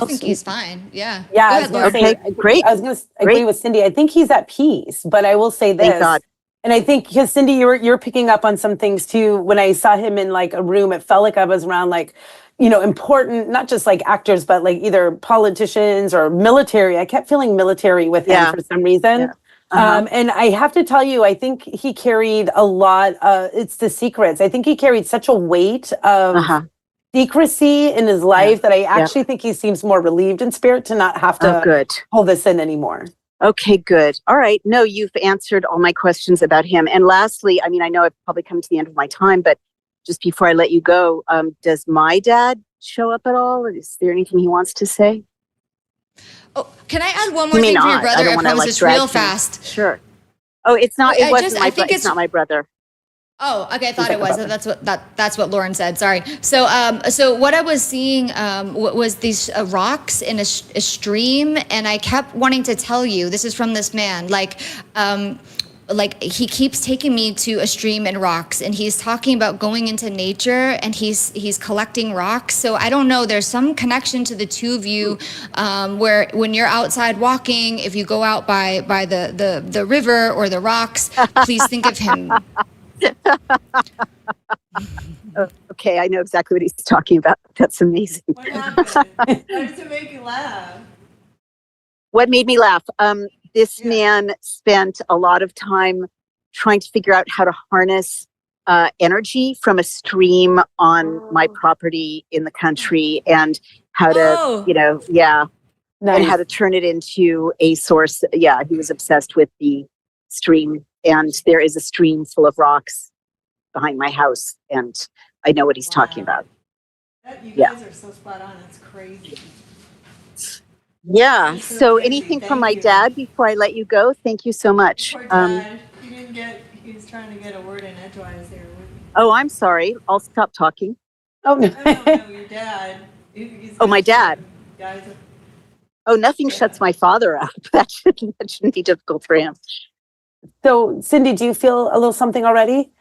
think he's fine. Yeah. Yeah. Go ahead, Laura. Okay. Great. I was going to agree with Cindy. I think he's at peace, but I will say this. Thank God. And I think, because Cindy, you're picking up on some things too. When I saw him in like a room, it felt like I was around like, you know, important, not just like actors, but like either politicians or military. I kept feeling military with him for some reason. Yeah. And I have to tell you, I think he carried a lot. It's the secrets. I think he carried such a weight of secrecy in his life that I actually think he seems more relieved in spirit to not have to hold this in anymore. Okay, good. All right. No, you've answered all my questions about him. And lastly, I mean, I know I've probably come to the end of my time, but just before I let you go, does my dad show up at all? Is there anything he wants to say? Oh, can I add one more thing for your brother? I promise it's real fast. Sure. Oh, it's not. It wasn't my brother. It's not my brother. Oh, okay. I thought it was. That's what Lauren said. Sorry. So what I was seeing was these rocks in a stream, and I kept wanting to tell you. This is from this man. Like he keeps taking me to a stream and rocks, and he's talking about going into nature, and he's collecting rocks. So I don't know, there's some connection to the two of you, where when you're outside walking, if you go out by the river or the rocks, please think of him. Okay, I know exactly what he's talking about. That's amazing. What happened? Why does it make you laugh? What made me laugh? This Yeah. man spent a lot of time trying to figure out how to harness energy from a stream on my property in the country, and how to, Oh. and how to turn it into a source. Yeah, he was obsessed with the stream, and there is a stream full of rocks behind my house, and I know what he's talking about. You Yeah. guys are so spot on. It's crazy. Yeah. That's so So crazy. anything from Thank my you. dad before I let you go? Thank you so much. Poor dad. He was trying to get a word in edgewise there. Oh, I'm sorry. I'll stop talking. Oh, no. No, your dad. Oh, my dad. Guys, Oh, nothing shuts my father up. That shouldn't be difficult for him. So, Cindy, do you feel a little something already?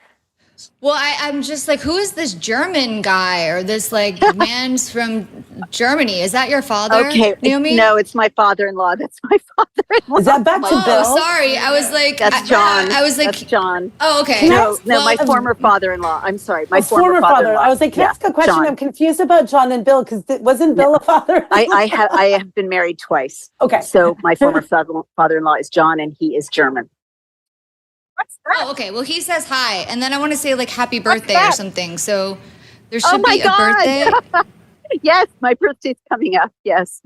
Well, I'm just like, who is this German guy or this like man's from Germany? Is that your father, Okay. Naomi? No, it's my father-in-law. That's my father-in-law. Is that back to Oh, Bill? sorry. I was like, That's John. I was like, That's John. oh, okay. No, Well, my former father-in-law. I'm sorry. My Oh, former father. father-in-law. I was like, can I Yeah, ask a question? John. I'm confused about John and Bill because wasn't Bill a father? I have been married twice. Okay. So my former father-in-law is John, and he is German. oh, okay. Well, he says hi, and then I want to say like happy birthday or something. So there should Oh my be a God. birthday. Yes, my birthday's coming up. Yes.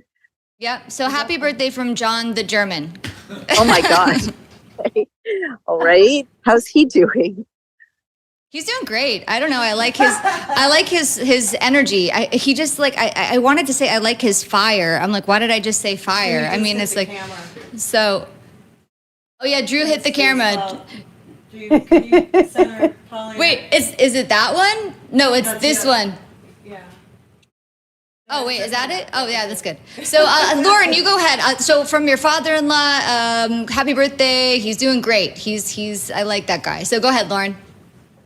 Yep. So happy birthday from John the German. Oh my God. All right. How's he doing? He's doing great. I don't know. I like his energy. He just like I wanted to say I like his fire. I'm like, why did I just say fire? I mean, it's like so. Oh yeah, Drew hit the camera. Drew, can you center Paulina? Wait, is it that one? No, it's this one. Yeah. Oh wait, is that it? Oh yeah, that's good. So Lauren, you go ahead. So from your father-in-law, happy birthday. He's doing great. He's I like that guy. So go ahead, Lauren.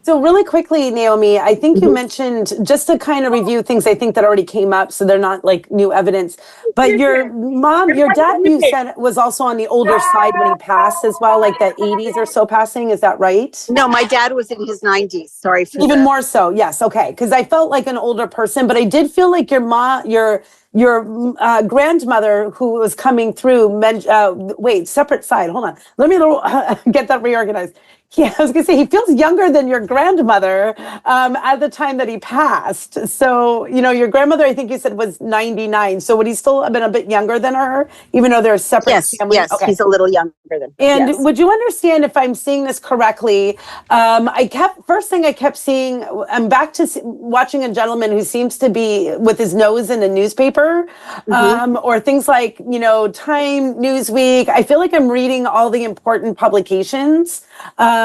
So really quickly, Naomi, I think you mentioned, just to kind of review things I think that already came up, so they're not like new evidence, but your dad, you said, was also on the older side when he passed as well, like the 80s or so passing. Is that right? No, my dad was in his 90s. Sorry for Even that. more so. Yes. Okay. Because I felt like an older person, but I did feel like your grandmother who was coming through, wait, separate side. Hold on. Let me get that reorganized. Yeah, I was going to say, he feels younger than your grandmother at the time that he passed. So, your grandmother, I think you said, was 99. So would he still have been a bit younger than her, even though they're separate families? Yes, Okay. he's a little younger than her. And yes. would you understand if I'm seeing this correctly? First thing I kept seeing, I'm back to watching a gentleman who seems to be with his nose in a newspaper, or things like, Time, Newsweek. I feel like I'm reading all the important publications.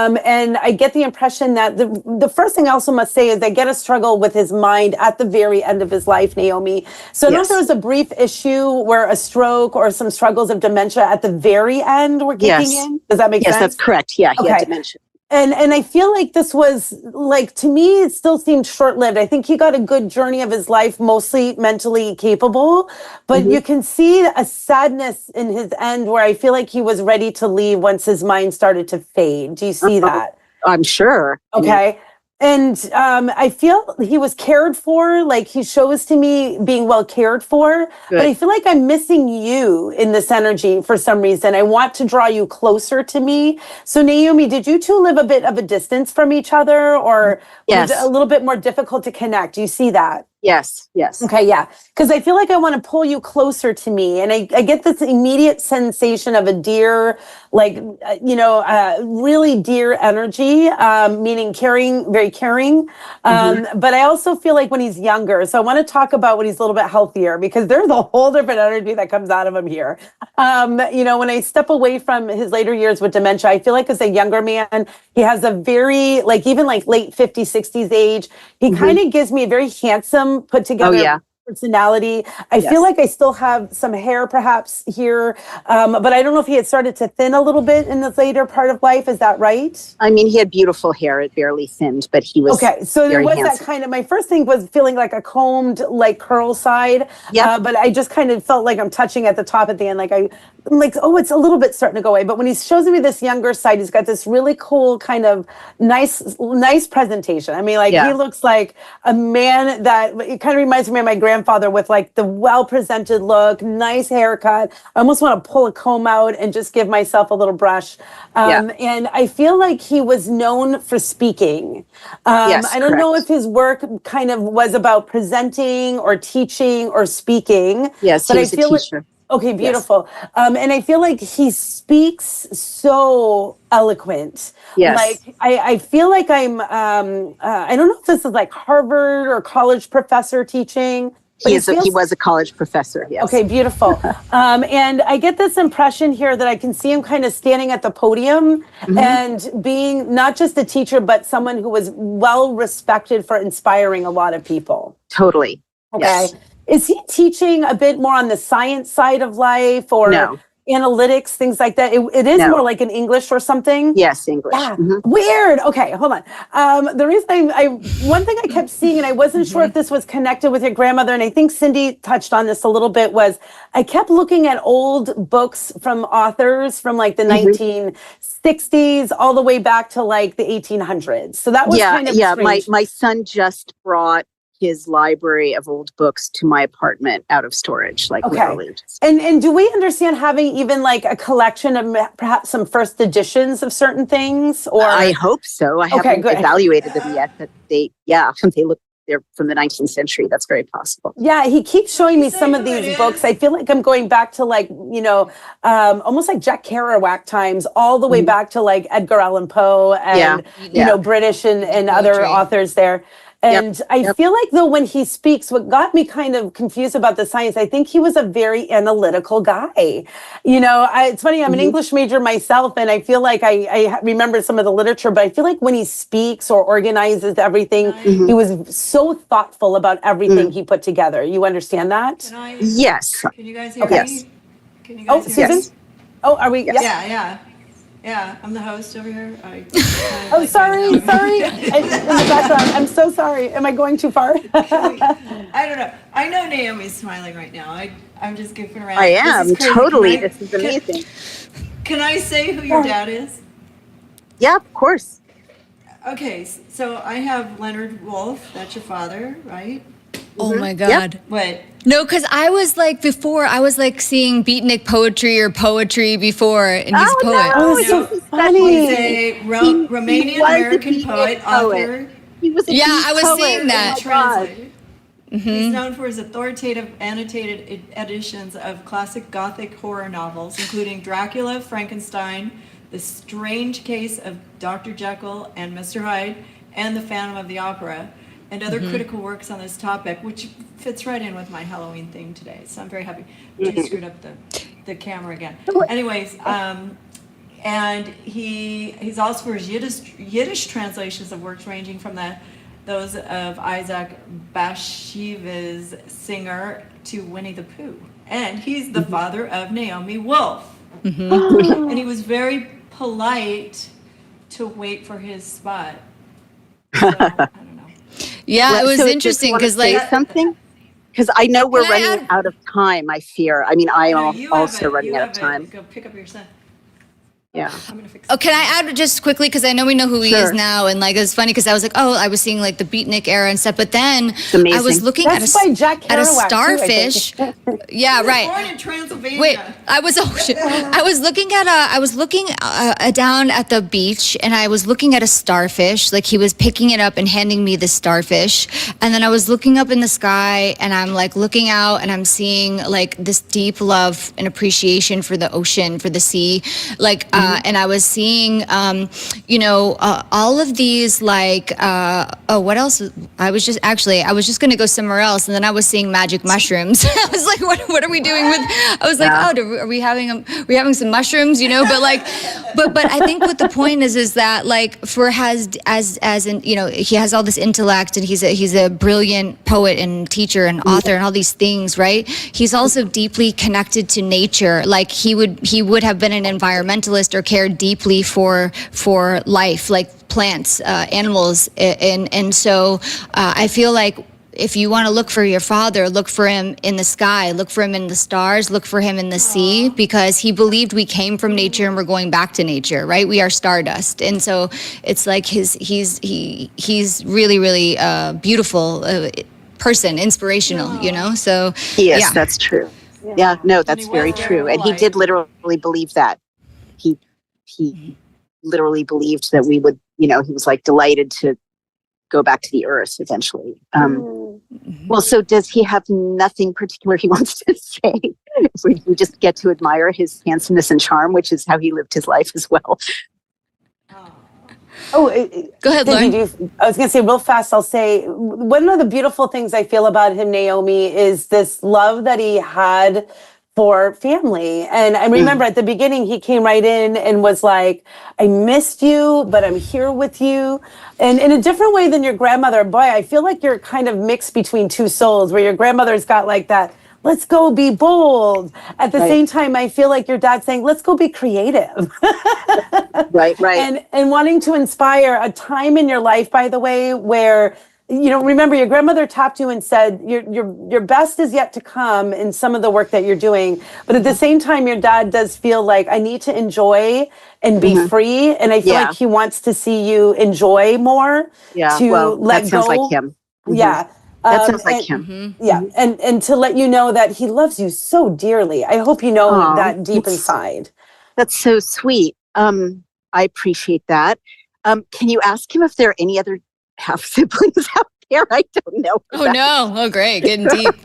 And I get the impression that the first thing I also must say is I get a struggle with his mind at the very end of his life, Naomi. So I know there was a brief issue where a stroke or some struggles of dementia at the very end were kicking in. Does that make sense? Yes, that's correct. Yeah, he had dementia. And I feel like this was, like, to me, it still seemed short-lived. I think he got a good journey of his life, mostly mentally capable, but you can see a sadness in his end where I feel like he was ready to leave once his mind started to fade. Do you see that? I'm sure. Okay. And I feel he was cared for, like he shows to me being well cared for, but I feel like I'm missing you in this energy for some reason. I want to draw you closer to me. So Naomi, did you two live a bit of a distance from each other, or was it a little bit more difficult to connect? Do you see that? Yes. Okay, yeah. Because I feel like I want to pull you closer to me. And I get this immediate sensation of a dear, like, really dear energy, meaning caring, very caring. But I also feel like when he's younger, so I want to talk about when he's a little bit healthier, because there's a whole different energy that comes out of him here. When I step away from his later years with dementia, I feel like as a younger man, he has a very, like, even like late 50s, 60s age. He kind of gives me a very handsome, put together personality. I feel like I still have some hair perhaps here, but I don't know if he had started to thin a little bit in the later part of life. Is that right? I mean, he had beautiful hair. It barely thinned, but he was okay. So there very was handsome. that kind of, my first thing was feeling like a combed, like curl side. Yeah. But I just kind of felt like I'm touching at the top at the end. I'm like, oh, it's a little bit starting to go away. But when he shows me this younger side, he's got this really cool kind of nice presentation. I mean, like he looks like a man that, it kind of reminds me of my grandfather with like the well-presented look, nice haircut. I almost want to pull a comb out and just give myself a little brush. And I feel like he was known for speaking. I don't know if his work kind of was about presenting or teaching or speaking. Yes, but he was a teacher. Okay, beautiful. Yes. And I feel like he speaks so eloquent. Yes. Like I feel like I'm I don't know if this is like Harvard or college professor teaching. He was a college professor, yes. Okay, beautiful. And I get this impression here that I can see him kind of standing at the podium and being not just a teacher, but someone who was well respected for inspiring a lot of people. Totally. Okay. Yes. Is he teaching a bit more on the science side of life or analytics, things like that? It is more like in English or something? Yes, English. Yeah. Weird. Okay, hold on. The reason one thing I kept seeing, and I wasn't sure if this was connected with your grandmother, and I think Cindy touched on this a little bit, was I kept looking at old books from authors from like the 1960s all the way back to like the 1800s. So that was kind of strange. My son just brought his library of old books to my apartment out of storage, like literally. And do we understand having even like a collection of perhaps some first editions of certain things? Or I hope so. I haven't evaluated them yet, but they look, they're from the 19th century. That's very possible. Yeah, he keeps showing me some of these books. I feel like I'm going back to like, almost like Jack Kerouac times, all the way back to like Edgar Allan Poe and, British and other authors there. And I feel like, though, when he speaks, what got me kind of confused about the science, I think he was a very analytical guy. It's funny, I'm an English major myself, and I feel like I remember some of the literature, but I feel like when he speaks or organizes everything, he was so thoughtful about everything he put together. You understand that? Yes. Can you guys hear me? Can you guys hear me? Oh, are we? Yes. Yeah, I'm the host over here. Sorry. In the background. I'm so sorry. Am I going too far? I don't know. I know Naomi's smiling right now. I'm just goofing around. I am, totally. This is amazing. Can I say who your dad is? Yeah, of course. Okay, so I have Leonard Wolf. That's your father, right? Oh my God. Yep. What? No, because I was like seeing beatnik poetry before, and he's a poet. No, Oh, so funny. He's a Romanian-American poet, author. He was a I was poet. seeing that. Translator. He's known for his authoritative annotated editions of classic Gothic horror novels, including Dracula, Frankenstein, The Strange Case of Dr. Jekyll and Mr. Hyde, and The Phantom of the Opera, and other critical works on this topic, which fits right in with my Halloween theme today. So I'm very happy. You screwed up the camera again. Anyways, and he's also for his Yiddish translations of works ranging from those of Isaac Bashevis Singer to Winnie the Pooh. And he's the father of Naomi Wolf. And he was very polite to wait for his spot. So, I don't know. Yeah, it was interesting because something. Because I know we're running out of time. I fear. I mean, I am also running out of time. Go pick up your son. Yeah. I'm gonna fix Oh, can I add just quickly, because I know we know who he is now, and like it's funny because I was like, I was seeing like the beatnik era and stuff, but then I was looking at a starfish. Yeah, right. Born in Transylvania. Wait, I was looking down at the beach, and I was looking at a starfish. Like he was picking it up and handing me the starfish, and then I was looking up in the sky, and I'm like looking out, and I'm seeing like this deep love and appreciation for the ocean, for the sea, like. and I was seeing, all of these what else? I was just going to go somewhere else, and then I was seeing magic mushrooms. I was like, what are we doing with? I was like, are we having some mushrooms? But I think what the point is that he has all this intellect, and he's a brilliant poet and teacher and author and all these things, right? He's also deeply connected to nature. Like he would have been an environmentalist or cared deeply for life, like plants, animals, and so I feel like if you want to look for your father, look for him in the sky, look for him in the stars, look for him in the sea, because he believed we came from nature and we're going back to nature, right? We are stardust. And so it's like he's really, really beautiful person, inspirational, so. Yes, that's true. Yeah, no, that's very true. And he did literally believe that. He literally believed that we would, he was like delighted to go back to the earth eventually. Well, so does he have nothing particular he wants to say? We just get to admire his handsomeness and charm, which is how he lived his life as well. Go ahead, Lauren. I was going to say real fast, I'll say one of the beautiful things I feel about him, Naomi, is this love that he had for family. And I remember at the beginning, he came right in and was like, I missed you, but I'm here with you. And in a different way than your grandmother. Boy, I feel like you're kind of mixed between two souls, where your grandmother's got like that, let's go be bold. At the same time, I feel like your dad's saying, let's go be creative. Right. And wanting to inspire a time in your life, by the way, where, remember your grandmother tapped you and said, your best is yet to come in some of the work that you're doing. But at the same time, your dad does feel like I need to enjoy and be free. And I feel like he wants to see you enjoy more. Yeah. To let that sounds go. like him. Yeah. That sounds like him. Yeah. And to let you know that he loves you so dearly. I hope you know that deep inside. That's so sweet. I appreciate that. Can you ask him if there are any other half siblings out there? I don't know. Oh no! Oh great, getting deep.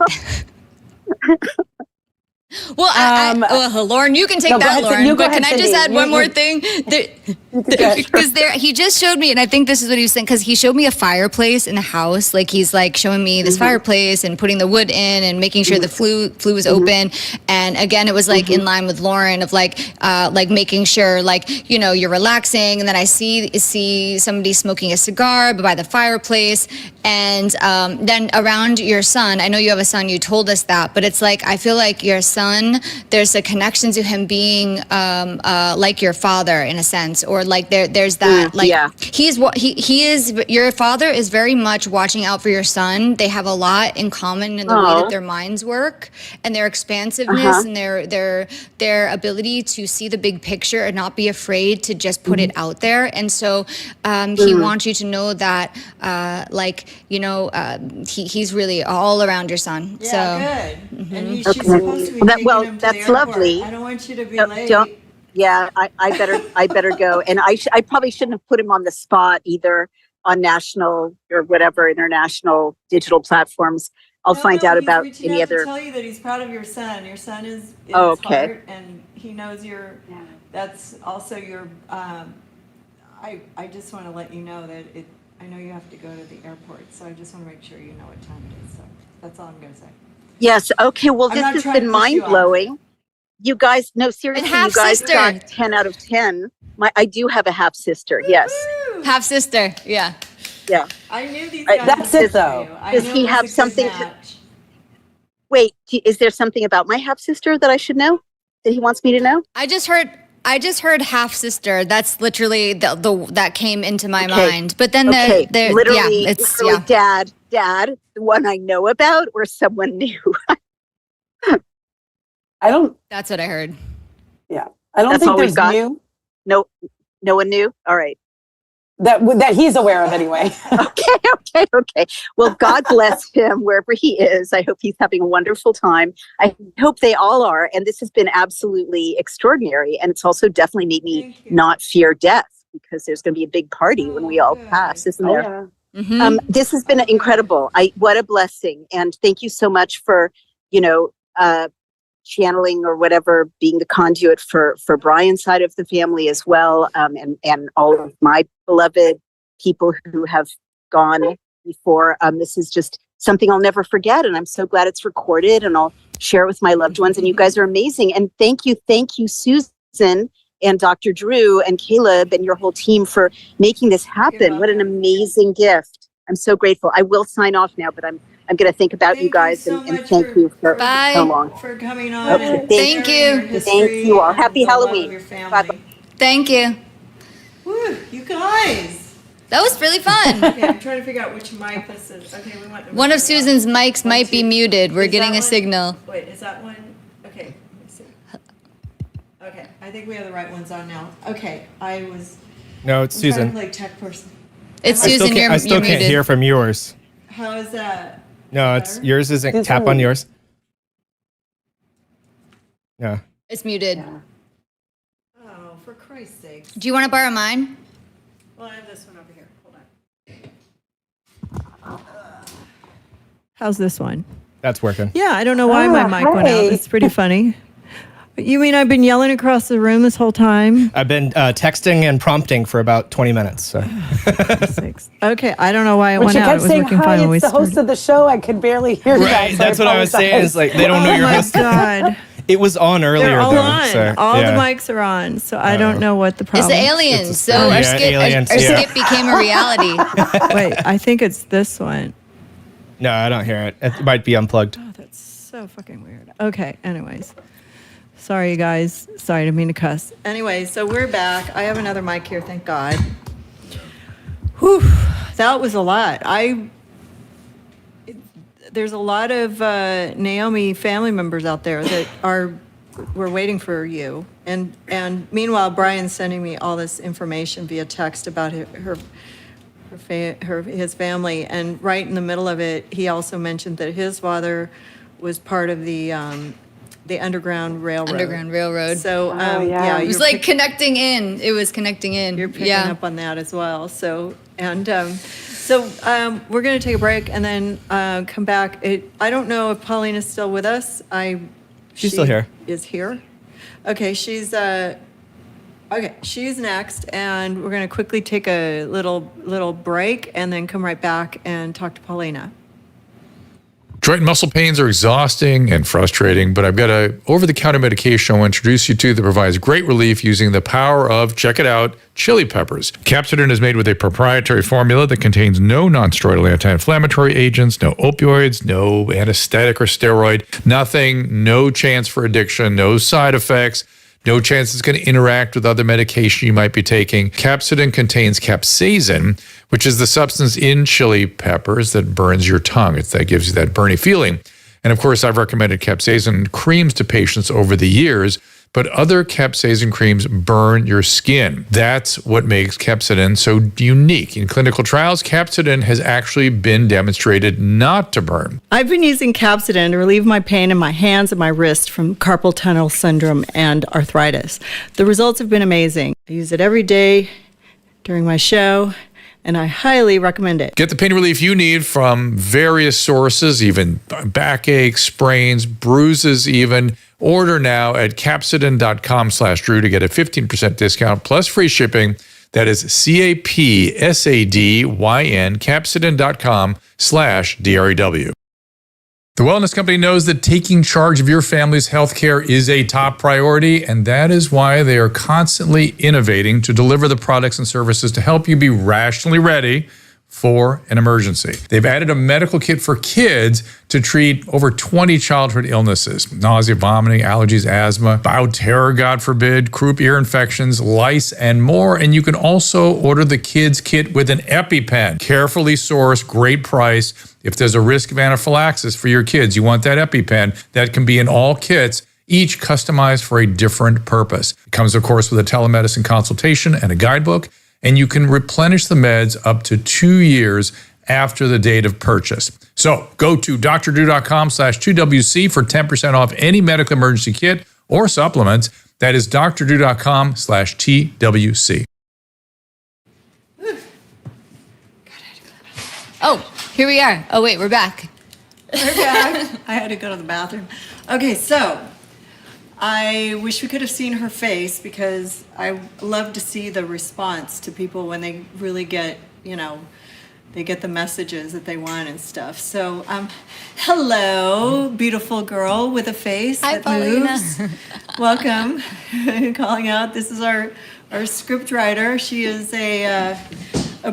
Well, Lauren, you can take that, Lauren. But can I just add one more thing? Because he just showed me, and I think this is what he was saying, because he showed me a fireplace in the house. Like he's like showing me this fireplace and putting the wood in and making sure the flue was open. And again, it was like in line with Lauren of like making sure you're relaxing. And then I see somebody smoking a cigar by the fireplace. And then around your son, I know you have a son, you told us that, but it's like, I feel like your son, there's a connection to him being like your father in a sense, or like there's that, he is, your father is very much watching out for your son. They have a lot in common in the way that their minds work and their expansiveness and their ability to see the big picture and not be afraid to just put it out there. And so he wants you to know that he's really all around your son. Yeah, so good. And she's supposed to be taking him to the that's airport. lovely. I don't want you to be late. I better go. And I probably shouldn't have put him on the spot either on national or whatever international digital platforms. I'll find out about any other. To tell you that he's proud of your son. Your son is in his heart, and he knows you're. That's also your. I just want to let you know that it. I know you have to go to the airport, so I just want to make sure you know what time it is. So that's all I'm going to say. Yes. Okay. Well, this has been mind blowing. You guys, no, seriously, you guys got 10 out of 10. I do have a half sister. Yes. Half sister. Yeah. Yeah. I knew these guys. That's it, though. Does he have something? Wait, is there something about my half sister that I should know? That he wants me to know? I just heard half sister. That's literally that came into my mind. But then literally it's dad, the one I know about, or someone new. That's what I heard. Yeah, I don't think there's new. No one knew. All right. That he's aware of anyway. Okay. Well, God bless him wherever he is. I hope he's having a wonderful time. I hope they all are. And this has been absolutely extraordinary. And it's also definitely made me not fear death, because there's going to be a big party when we all pass, isn't there? Yeah. Mm-hmm. This has been incredible. What a blessing. And thank you so much for, channeling or whatever, being the conduit for Brian's side of the family as well, and all of my beloved people who have gone before. This is just something I'll never forget, and I'm so glad it's recorded, and I'll share it with my loved ones. And you guys are amazing, and thank you, Susan and Dr. Drew and Kaleb and your whole team for making this happen. What an amazing gift! I'm so grateful. I will sign off now, but I'm going to think about you guys and thank you for so long. For coming on. Okay, and thank sharing you. your Thank history you all. and Happy the love of Halloween. your family. Bye-bye. Thank you. Woo, you guys. That was really fun. Okay, I'm trying to figure out which mic this is. Okay, we want One of Susan's mics might be muted. We're Is getting that a one? signal. Wait, is that one? Okay, let me see. Okay, I think we have the right ones on now. Okay, No, it's I'm trying Susan. to play tech person. It's I still Susan. can't, I still You're can't muted. hear from yours. How is that? No, it's Better? yours isn't. Susan. Tap on yours. Yeah. It's muted. Oh, for Christ's sake. Do you want to borrow mine? Well, I have this one over here. Hold on. How's this one? That's working. Yeah, I don't know why my mic went out. hi. It's pretty funny. You mean I've been yelling across the room this whole time? I've been texting and prompting for about 20 minutes. So. Okay, I don't know why it When went she out. It kept was saying, working hi, fine when we it's the host started. of the show, I could barely hear Right, that. that's what I was saying. It's like they don't know Oh your my host. God. It was on earlier They're all though. on. So, All yeah. the mics are on, so I don't know what the It's problem the is. aliens. So Yeah, our skip, aliens, our yeah. skip became a reality. Wait, I think it's this one. No, I don't hear it. It might be unplugged. Oh, that's so fucking weird. Okay, anyways. Sorry, you guys. Sorry, I didn't mean to cuss. Anyway, so we're back. I have another mic here, thank God. Whew, that was a lot. There's a lot of Naomi family members out there that we're waiting for you. And meanwhile, Brian's sending me all this information via text about his family. And right in the middle of it, he also mentioned that his father was part of the Underground Railroad. Underground Railroad. So, yeah. It was like connecting in. It was connecting in. you're picking yeah. up on that as well. So, we're going to take a break and then come back. I don't know if Paulina's still with us. She's still here. Is here. Okay, she's next, and we're going to quickly take a little break and then come right back and talk to Paulina. Joint and muscle pains are exhausting and frustrating, but I've got a over-the-counter medication I want to introduce you to that provides great relief using the power of, check it out, chili peppers. Capsidin is made with a proprietary formula that contains no non-steroidal anti-inflammatory agents, no opioids, no anesthetic or steroid, nothing, no chance for addiction, no side effects. No chance it's going to interact with other medication you might be taking. Capsidin contains capsaicin, which is the substance in chili peppers that burns your tongue. That gives you that burny feeling. And of course, I've recommended capsaicin creams to patients over the years, but other capsaicin creams burn your skin. That's what makes capsidin so unique. In clinical trials, capsidin has actually been demonstrated not to burn. I've been using Capsidin to relieve my pain in my hands and my wrist from carpal tunnel syndrome and arthritis. The results have been amazing. I use it every day during my show, and I highly recommend it. Get the pain relief you need from various sources, even backache, sprains, bruises even. Order now at capsidin.com/Drew to get a 15% discount plus free shipping. That is CAPSADYN, capsidin.com/DREW. The Wellness Company knows that taking charge of your family's healthcare is a top priority, and that is why they are constantly innovating to deliver the products and services to help you be rationally ready for an emergency. They've added a medical kit for kids to treat over 20 childhood illnesses: nausea, vomiting, allergies, asthma, bioterror, God forbid, croup ear infections, lice, and more. And you can also order the kids kit with an EpiPen. Carefully sourced, great price. If there's a risk of anaphylaxis for your kids, you want that EpiPen. That can be in all kits, each customized for a different purpose. It comes, of course, with a telemedicine consultation and a guidebook, and you can replenish the meds up to 2 years after the date of purchase. So go to drdrew.com/2WC for 10% off any medical emergency kit or supplements. That is drdrew.com/TWC. Oh, here we are. Oh, wait, we're back. We're back. I had to go to the bathroom. Okay, so I wish we could have seen her face because I love to see the response to people when they really get, they get the messages that they want and stuff. So, hello, beautiful girl with a face Hi, that Paulina. moves. Welcome. Calling out. This is our script writer. She is a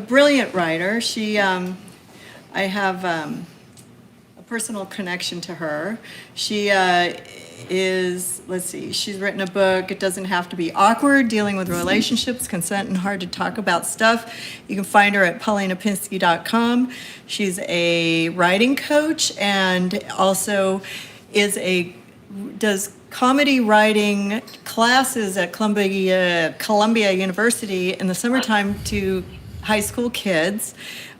brilliant writer. I have a personal connection to her. She she's written a book, It Doesn't Have to Be Awkward, Dealing with Relationships, Consent, and Hard to Talk About Stuff. You can find her at paulinapinsky.com. She's a writing coach and also does comedy writing classes at Columbia University in the summertime to high school kids.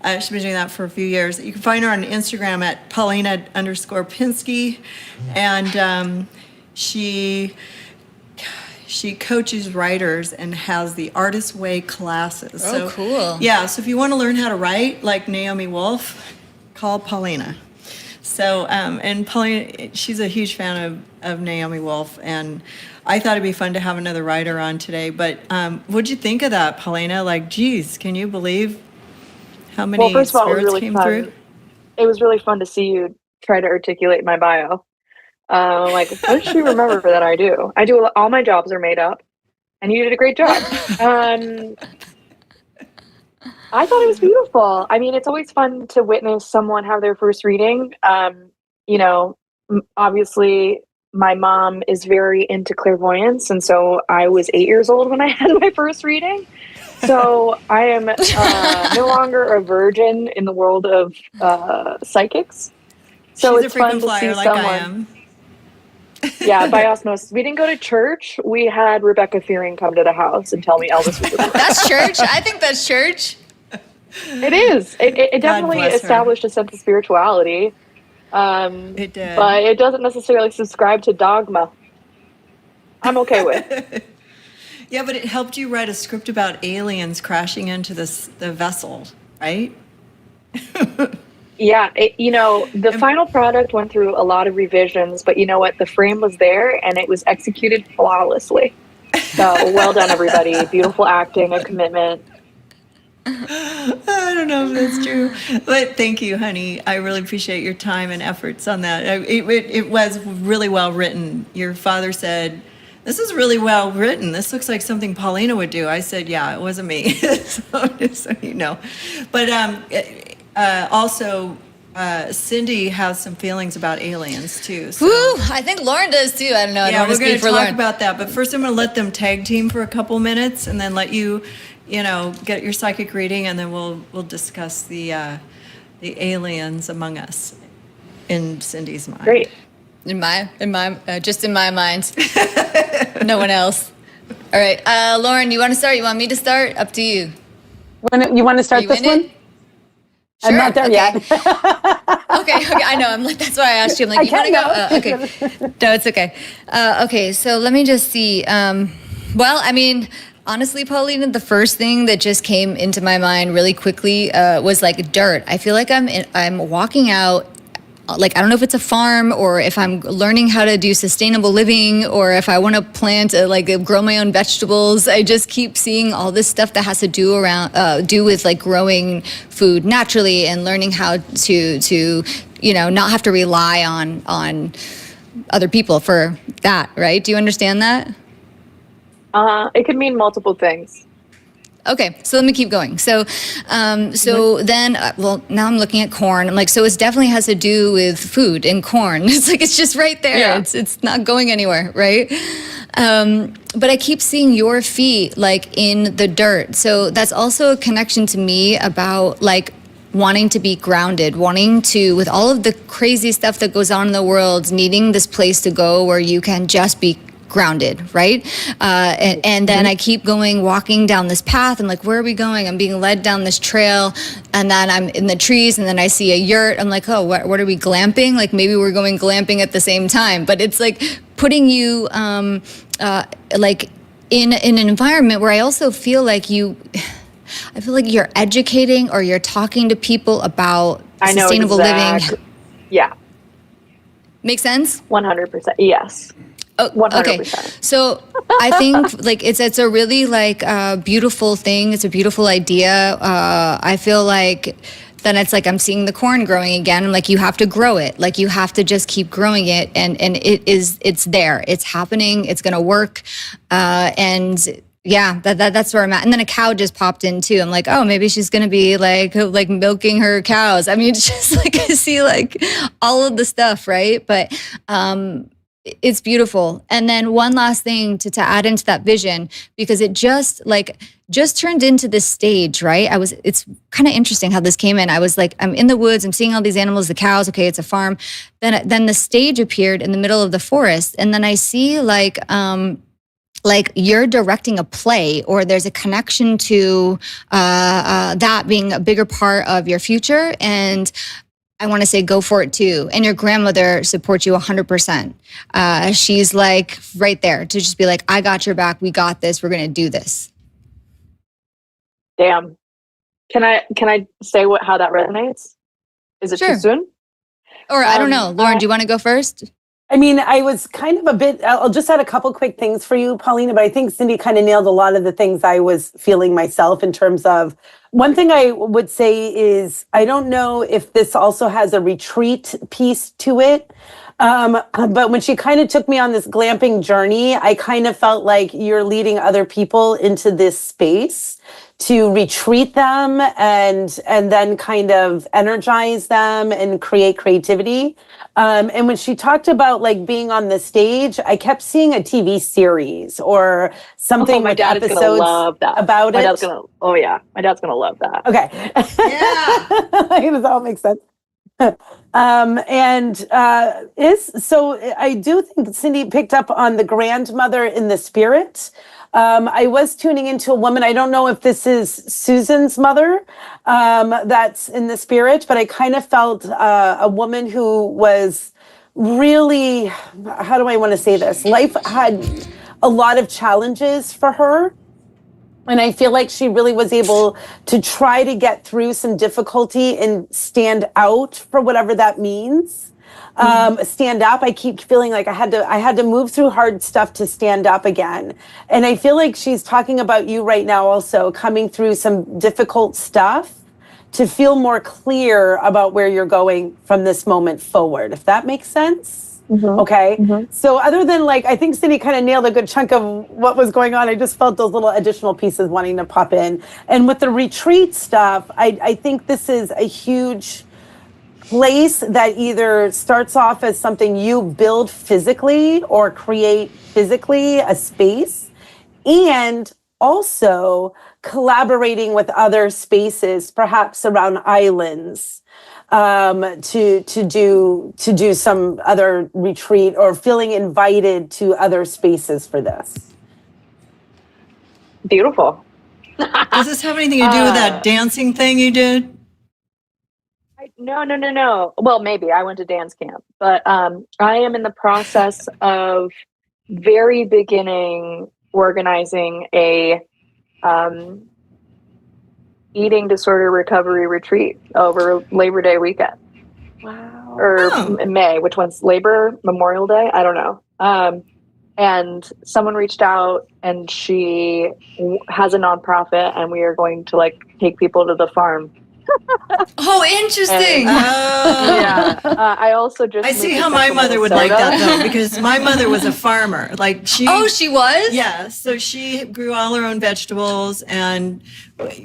She's been doing that for a few years. You can find her on Instagram at Paulina_Pinsky. And she coaches writers and has the Artist Way classes. Oh, cool. Yeah, so if you want to learn how to write like Naomi Wolf, call Paulina. So, and Paulina, she's a huge fan of Naomi Wolf. And I thought it'd be fun to have another writer on today. But what'd you think of that, Paulina? Like, geez, can you believe how many Well, first of all, it was spirits really came fun. through? It was really fun to see you try to articulate my bio. Like, what does she remember that I do? All my jobs are made up, and you did a great job. I thought it was beautiful. I mean, it's always fun to witness someone have their first reading. Obviously, my mom is very into clairvoyance, and so I was 8 years old when I had my first reading. So I am no longer a virgin in the world of psychics. So She's it's a fun frequent to flyer see like someone. I am. Yeah, by osmosis. We didn't go to church. We had Rebecca Fearing come to the house and tell me Elvis was a That's church. I think that's church. It is. It definitely bless her. established a sense of spirituality. It did. But it doesn't necessarily subscribe to dogma. I'm okay with. Yeah, but it helped you write a script about aliens crashing into the vessel, right? Yeah, the final product went through a lot of revisions, but you know what? The frame was there and it was executed flawlessly. So well done, everybody. Beautiful acting and commitment. I don't know if that's true, but thank you, honey. I really appreciate your time and efforts on that. It was really well written. Your father said, "This is really well written. This looks like something Paulina would do." I said, "Yeah, it wasn't me." So just so you know. But also, Cindy has some feelings about aliens too. So. Woo! I think Lauren does too. I don't know. I don't Yeah, want we're to going speak to for talk Lauren. about that. But first, I'm going to let them tag team for a couple minutes, and then let you, get your psychic reading, and then we'll discuss the aliens among us in Cindy's mind. Great. In my mind. No one else. All right, Lauren, you want to start? You want me to start? Up to you. You want to Are start you this in one? it? I'm Sure, not there okay. yet. Okay, I know. I'm like, that's why I asked you. I'm like, you want to go? Okay. No, it's okay. Okay, so let me just see. Well, I mean, honestly, Paulina, the first thing that just came into my mind really quickly was like dirt. I feel like I'm walking out. Like, I don't know if it's a farm or if I'm learning how to do sustainable living or if I want to plant, grow my own vegetables. I just keep seeing all this stuff that has to do with like growing food naturally and learning how to not have to rely on other people for that, right? Do you understand that? It could mean multiple things. Okay, so let me keep going. So then, now I'm looking at corn. I'm like, so it definitely has to do with food and corn. It's like, it's just right there. Yeah. It's not going anywhere, right? But I keep seeing your feet like in the dirt. So that's also a connection to me about like wanting to be grounded, wanting to, with all of the crazy stuff that goes on in the world, needing this place to go where you can just be grounded, right? And then I keep walking down this path. I'm like, where are we going? I'm being led down this trail, and then I'm in the trees, and then I see a yurt. I'm like, oh, what are we glamping? Like maybe we're going glamping at the same time. But it's like putting you like in an environment where I also feel like you're educating or you're talking to people about sustainable living. Yeah, Make sense? 100%. Yes. Oh, okay. 100%. So I think like it's a really like beautiful thing. It's a beautiful idea. I feel like then it's like I'm seeing the corn growing again. I'm like, you have to grow it. Like you have to just keep growing it, and it's there. It's happening. It's gonna work, and yeah, that's where I'm at. And then a cow just popped in too. I'm like, oh, maybe she's gonna be like milking her cows. I mean, it's just like I see like all of the stuff, right? But it's beautiful. And then one last thing to add into that vision, because it just turned into this stage, right? It's kind of interesting how this came in. I was like, I'm in the woods, I'm seeing all these animals, the cows, okay, it's a farm. Then the stage appeared in the middle of the forest. And then I see like you're directing a play, or there's a connection to that being a bigger part of your future. And I want to say go for it too. And your grandmother supports you 100%. She's like right there to just be like, I got your back. We got this. We're going to do this. Damn. Can I say how that resonates? Is it Sure. too soon? Or I don't know. Lauren, do you want to go first? I mean, I was kind of a bit, I'll just add a couple quick things for you, Paulina, but I think Cindy kind of nailed a lot of the things I was feeling myself in terms of, one thing I would say is, I don't know if this also has a retreat piece to it. But when she kind of took me on this glamping journey, I kind of felt like you're leading other people into this space to retreat them and then kind of energize them and create creativity. And when she talked about like being on the stage, I kept seeing a TV series or something my with dad is gonna episodes love that. about My it. dad's gonna, oh yeah, my dad's gonna love that. Okay. Yeah. Does that all make sense? So I do think Cindy picked up on the grandmother in the spirit. I was tuning into a woman. I don't know if this is Susan's mother that's in the spirit, but I kind of felt a woman who was really, how do I want to say this? Life had a lot of challenges for her. And I feel like she really was able to try to get through some difficulty and stand out for whatever that means. Stand up. I keep feeling like I had to move through hard stuff to stand up again. And I feel like she's talking about you right now also, coming through some difficult stuff to feel more clear about where you're going from this moment forward, if that makes sense. Mm-hmm. Okay. Mm-hmm. So other than like, I think Cindy kind of nailed a good chunk of what was going on. I just felt those little additional pieces wanting to pop in. And with the retreat stuff, I think this is a huge place that either starts off as something you build physically or create physically, a space, and also collaborating with other spaces, perhaps around islands, to do some other retreat or feeling invited to other spaces for this. Beautiful. Does this have anything to do with that dancing thing you did? No. Well, maybe I went to dance camp, but I am in the process of very beginning organizing a eating disorder recovery retreat over Labor Day weekend. Wow. Or May, which one's Memorial Day? I don't know. And someone reached out and she has a nonprofit and we are going to like take people to the farm. Oh, interesting. Yeah. I also just. I see how my mother would like that though, because my mother was a farmer. Like she. Oh, she was? Yeah. So she grew all her own vegetables, and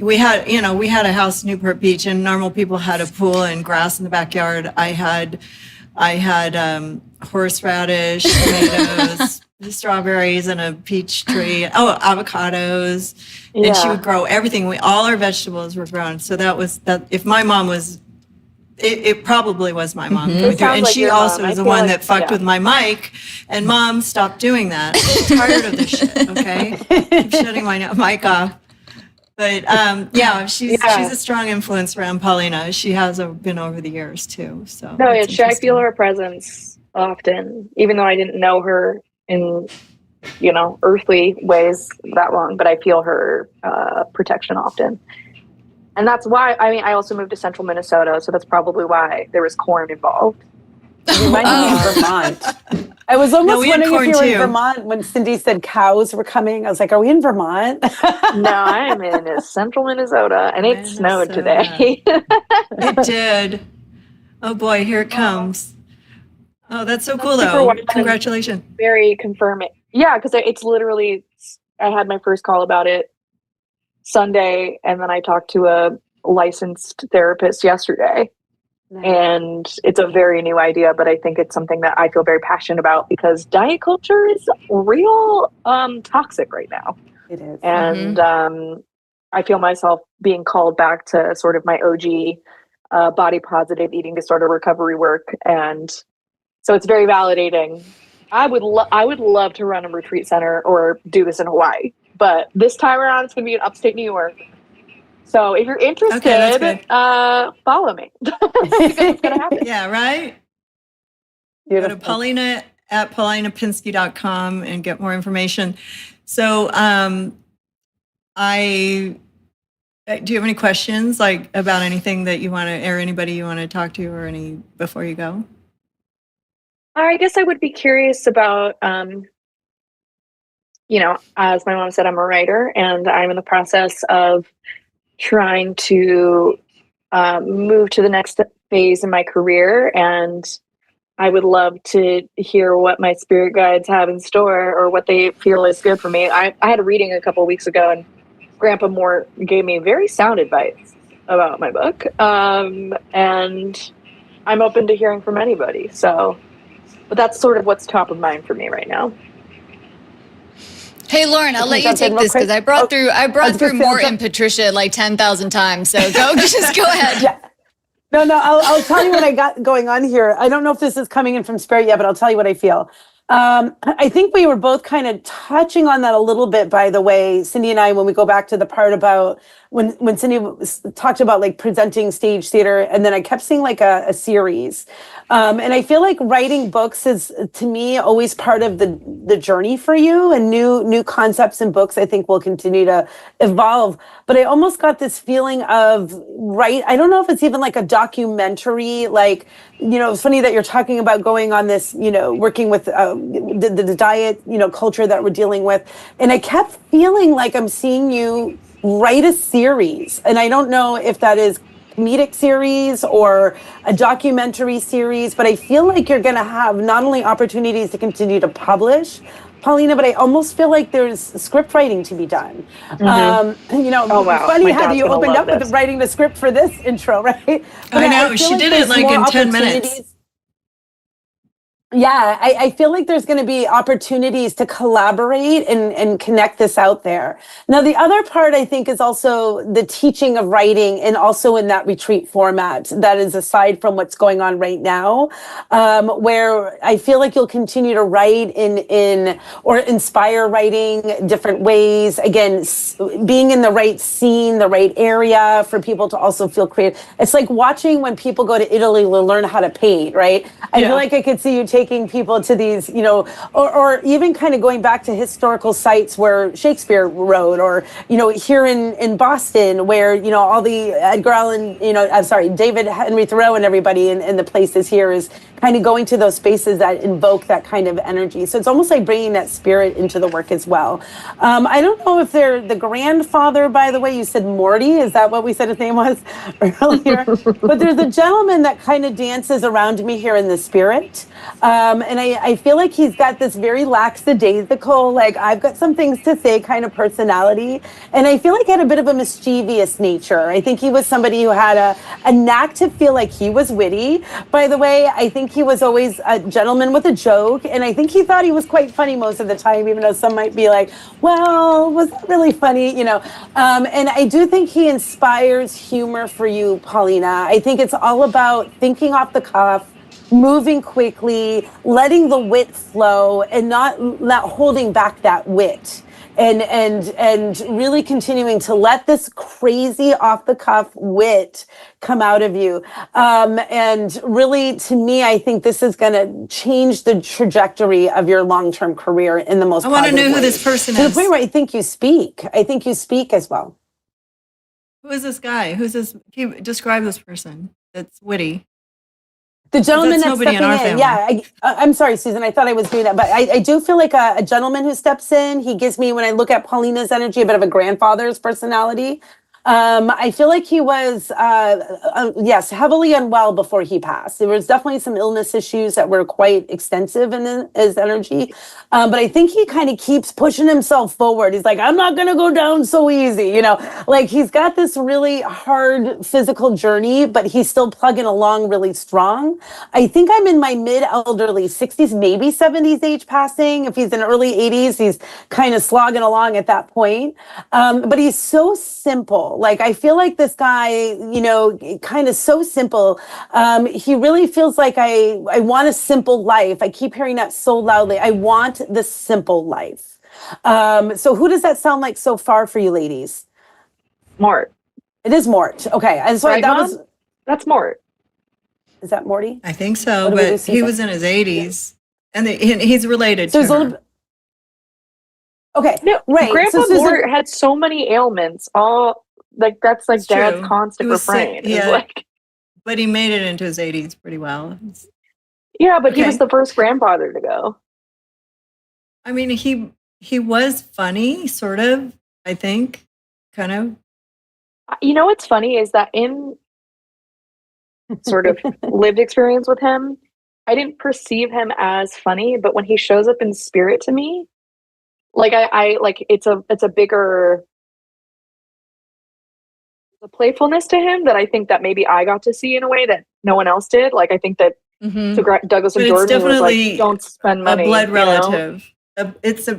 we had a house in Newport Beach, and normal people had a pool and grass in the backyard. I had horseradish, tomatoes, strawberries, and a peach tree. Oh, avocados. Yeah. And she would grow everything. All our vegetables were grown. So that was that. If my mom was, it probably was my mom. Mm-hmm. And like she also was the one that fucked with my mic. And Mom, stop doing that. I'm tired of this shit. Okay, keep shutting my mic off. But she's a strong influence around Paulina. She has been over the years too. So I feel her presence often, even though I didn't know her in earthly ways that long, but I feel her protection often. And that's why, I also moved to central Minnesota, so that's probably why there was corn involved. You might be in Vermont. I was almost we had wondering if corn you were in too. Vermont when Cindy said cows were coming. I was like, are we in Vermont? No, I am in central Minnesota, and it snowed today. It did. Oh boy, here it comes. Oh, that's so cool Super though. wild. Congratulations. Very confirming. Yeah, because it's literally, I had my first call about it Sunday, and then I talked to a licensed therapist yesterday. And it's a very new idea, but I think it's something that I feel very passionate about because diet culture is real toxic right now. It is. And I feel myself being called back to sort of my OG body positive eating disorder recovery work. And so it's very validating. I would love to run a retreat center or do this in Hawaii, but this time around it's going to be in upstate New York. So if you're interested, follow me. It's gonna happen. Yeah, right? Beautiful. Go to Paulina at paulinapinsky.com and get more information. So do you have any questions like about anything that you want to, or anybody you want to talk to or any before you go? I guess I would be curious about, as my mom said, I'm a writer and I'm in the process of trying to move to the next phase in my career. And I would love to hear what my spirit guides have in store or what they feel is good for me. I had a reading a couple of weeks ago and Grandpa Moore gave me very sound advice about my book. And I'm open to hearing from anybody. But that's sort of what's top of mind for me right now. Hey, Lauren, I'll let you take this because I brought through Mort and Patricia like 10,000 times. So just go ahead. Yeah. No, I'll tell you what I got going on here. I don't know if this is coming in from spirit yet, but I'll tell you what I feel. I think we were both kind of touching on that a little bit, by the way, Cindy and I, when we go back to the part about when Cindy talked about like presenting stage theater, and then I kept seeing like a series. And I feel like writing books is, to me, always part of the journey for you, and new concepts and books I think will continue to evolve. But I almost got this feeling of, I don't know if it's even like a documentary, like, it's funny that you're talking about going on this, working with the diet, culture that we're dealing with. And I kept feeling like I'm seeing you write a series. And I don't know if that is comedic series or a documentary series, but I feel like you're going to have not only opportunities to continue to publish, Paulina, but I almost feel like there's script writing to be done. Oh, wow. Funny how you opened up with writing the script for this intro, right? But I know, she did it like in 10 minutes. Yeah, I feel like there's going to be opportunities to collaborate and connect this out there. Now, the other part, I think, is also the teaching of writing, and also in that retreat format that is aside from what's going on right now, where I feel like you'll continue to write or inspire writing different ways. Again, being in the right scene, the right area for people to also feel creative. It's like watching when people go to Italy to learn how to paint, right? I feel like I could see you taking people to these, or even kind of going back to historical sites where Shakespeare wrote, or, here in Boston where, all the Edgar Allan, David Henry Thoreau and everybody in the places here is kind of going to those spaces that invoke that kind of energy. So it's almost like bringing that spirit into the work as well. I don't know if they're the grandfather, by the way, you said Morty, is that what we said his name was earlier? But there's a gentleman that kind of dances around me here in the spirit. And I feel like he's got this very lackadaisical, like, I've got some things to say kind of personality. And I feel like he had a bit of a mischievous nature. I think he was somebody who had a knack to feel like he was witty. By the way, I think he was always a gentleman with a joke. And I think he thought he was quite funny most of the time, even though some might be like, well, was that really funny? And I do think he inspires humor for you, Paulina. I think it's all about thinking off the cuff, moving quickly, letting the wit flow, and not holding back that wit, and really continuing to let this crazy off the cuff wit come out of you. And really, to me, I think this is going to change the trajectory of your long-term career in the most positive I want to know way. who this person To is. the point where I think you speak. I think you speak as well. Who is this guy? Who's this? Can you describe this person that's witty? The gentleman That's that's nobody in stepping our in. family. Yeah, I'm sorry, Susan. I thought I was doing that, but I do feel like a gentleman who steps in. He gives me, when I look at Paulina's energy, a bit of a grandfather's personality. I feel like he was, yes, heavily unwell before he passed. There was definitely some illness issues that were quite extensive in his energy. But I think he kind of keeps pushing himself forward. He's like, I'm not going to go down so easy. You know, like he's got this really hard physical journey, but he's still plugging along really strong. I think I'm in my mid-elderly 60s, maybe 70s age passing. If he's in early 80s, he's kind of slogging along at that point. But he's so simple. Like, I feel like this guy, you know, kind of so simple. He really feels like I want a simple life. I keep hearing that so loudly. I want the simple life. So who does that sound like so far for you ladies? Mort. It is Mort. Okay. And so Right, Mom? That's Mort. Is that Morty? I think so, What do we do, but he Susan? was in his 80s, and he's related So to he's a her. little bit. Okay. No, Right. Grandpa So Susan, Mort had so many ailments. All like that's like It's Dad's true. constant He was refrain. sick, Is yeah. like, But he made it into his 80s pretty well. yeah, but he was Okay. the first grandfather to go. I mean, he was funny, sort of, I think, kind of. You know what's funny is that in sort of lived experience with him, I didn't perceive him as funny, but when he shows up in spirit to me, like I like it's a bigger the playfulness to him that I think that maybe I got to see in a way that no one else did. Like I think that to Douglas and But it's Jordan was definitely like, don't spend money. a blood you know? relative.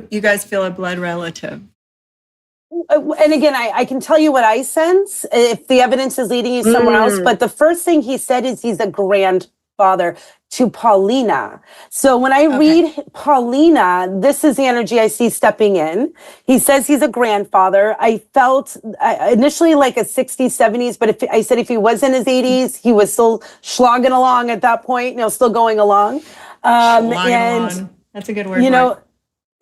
You guys feel a blood relative. and again, I can tell you what I sense if the evidence is leading you somewhere else. But the first thing he said is he's a grandfather to Paulina. So when I read Paulina, this is the energy I see stepping in. He says he's a grandfather. I felt initially like a 60s, 70s, but if he was in his 80s, he was still slogging along at that point, you know, still going along. Slogging along. That's a good word. You know,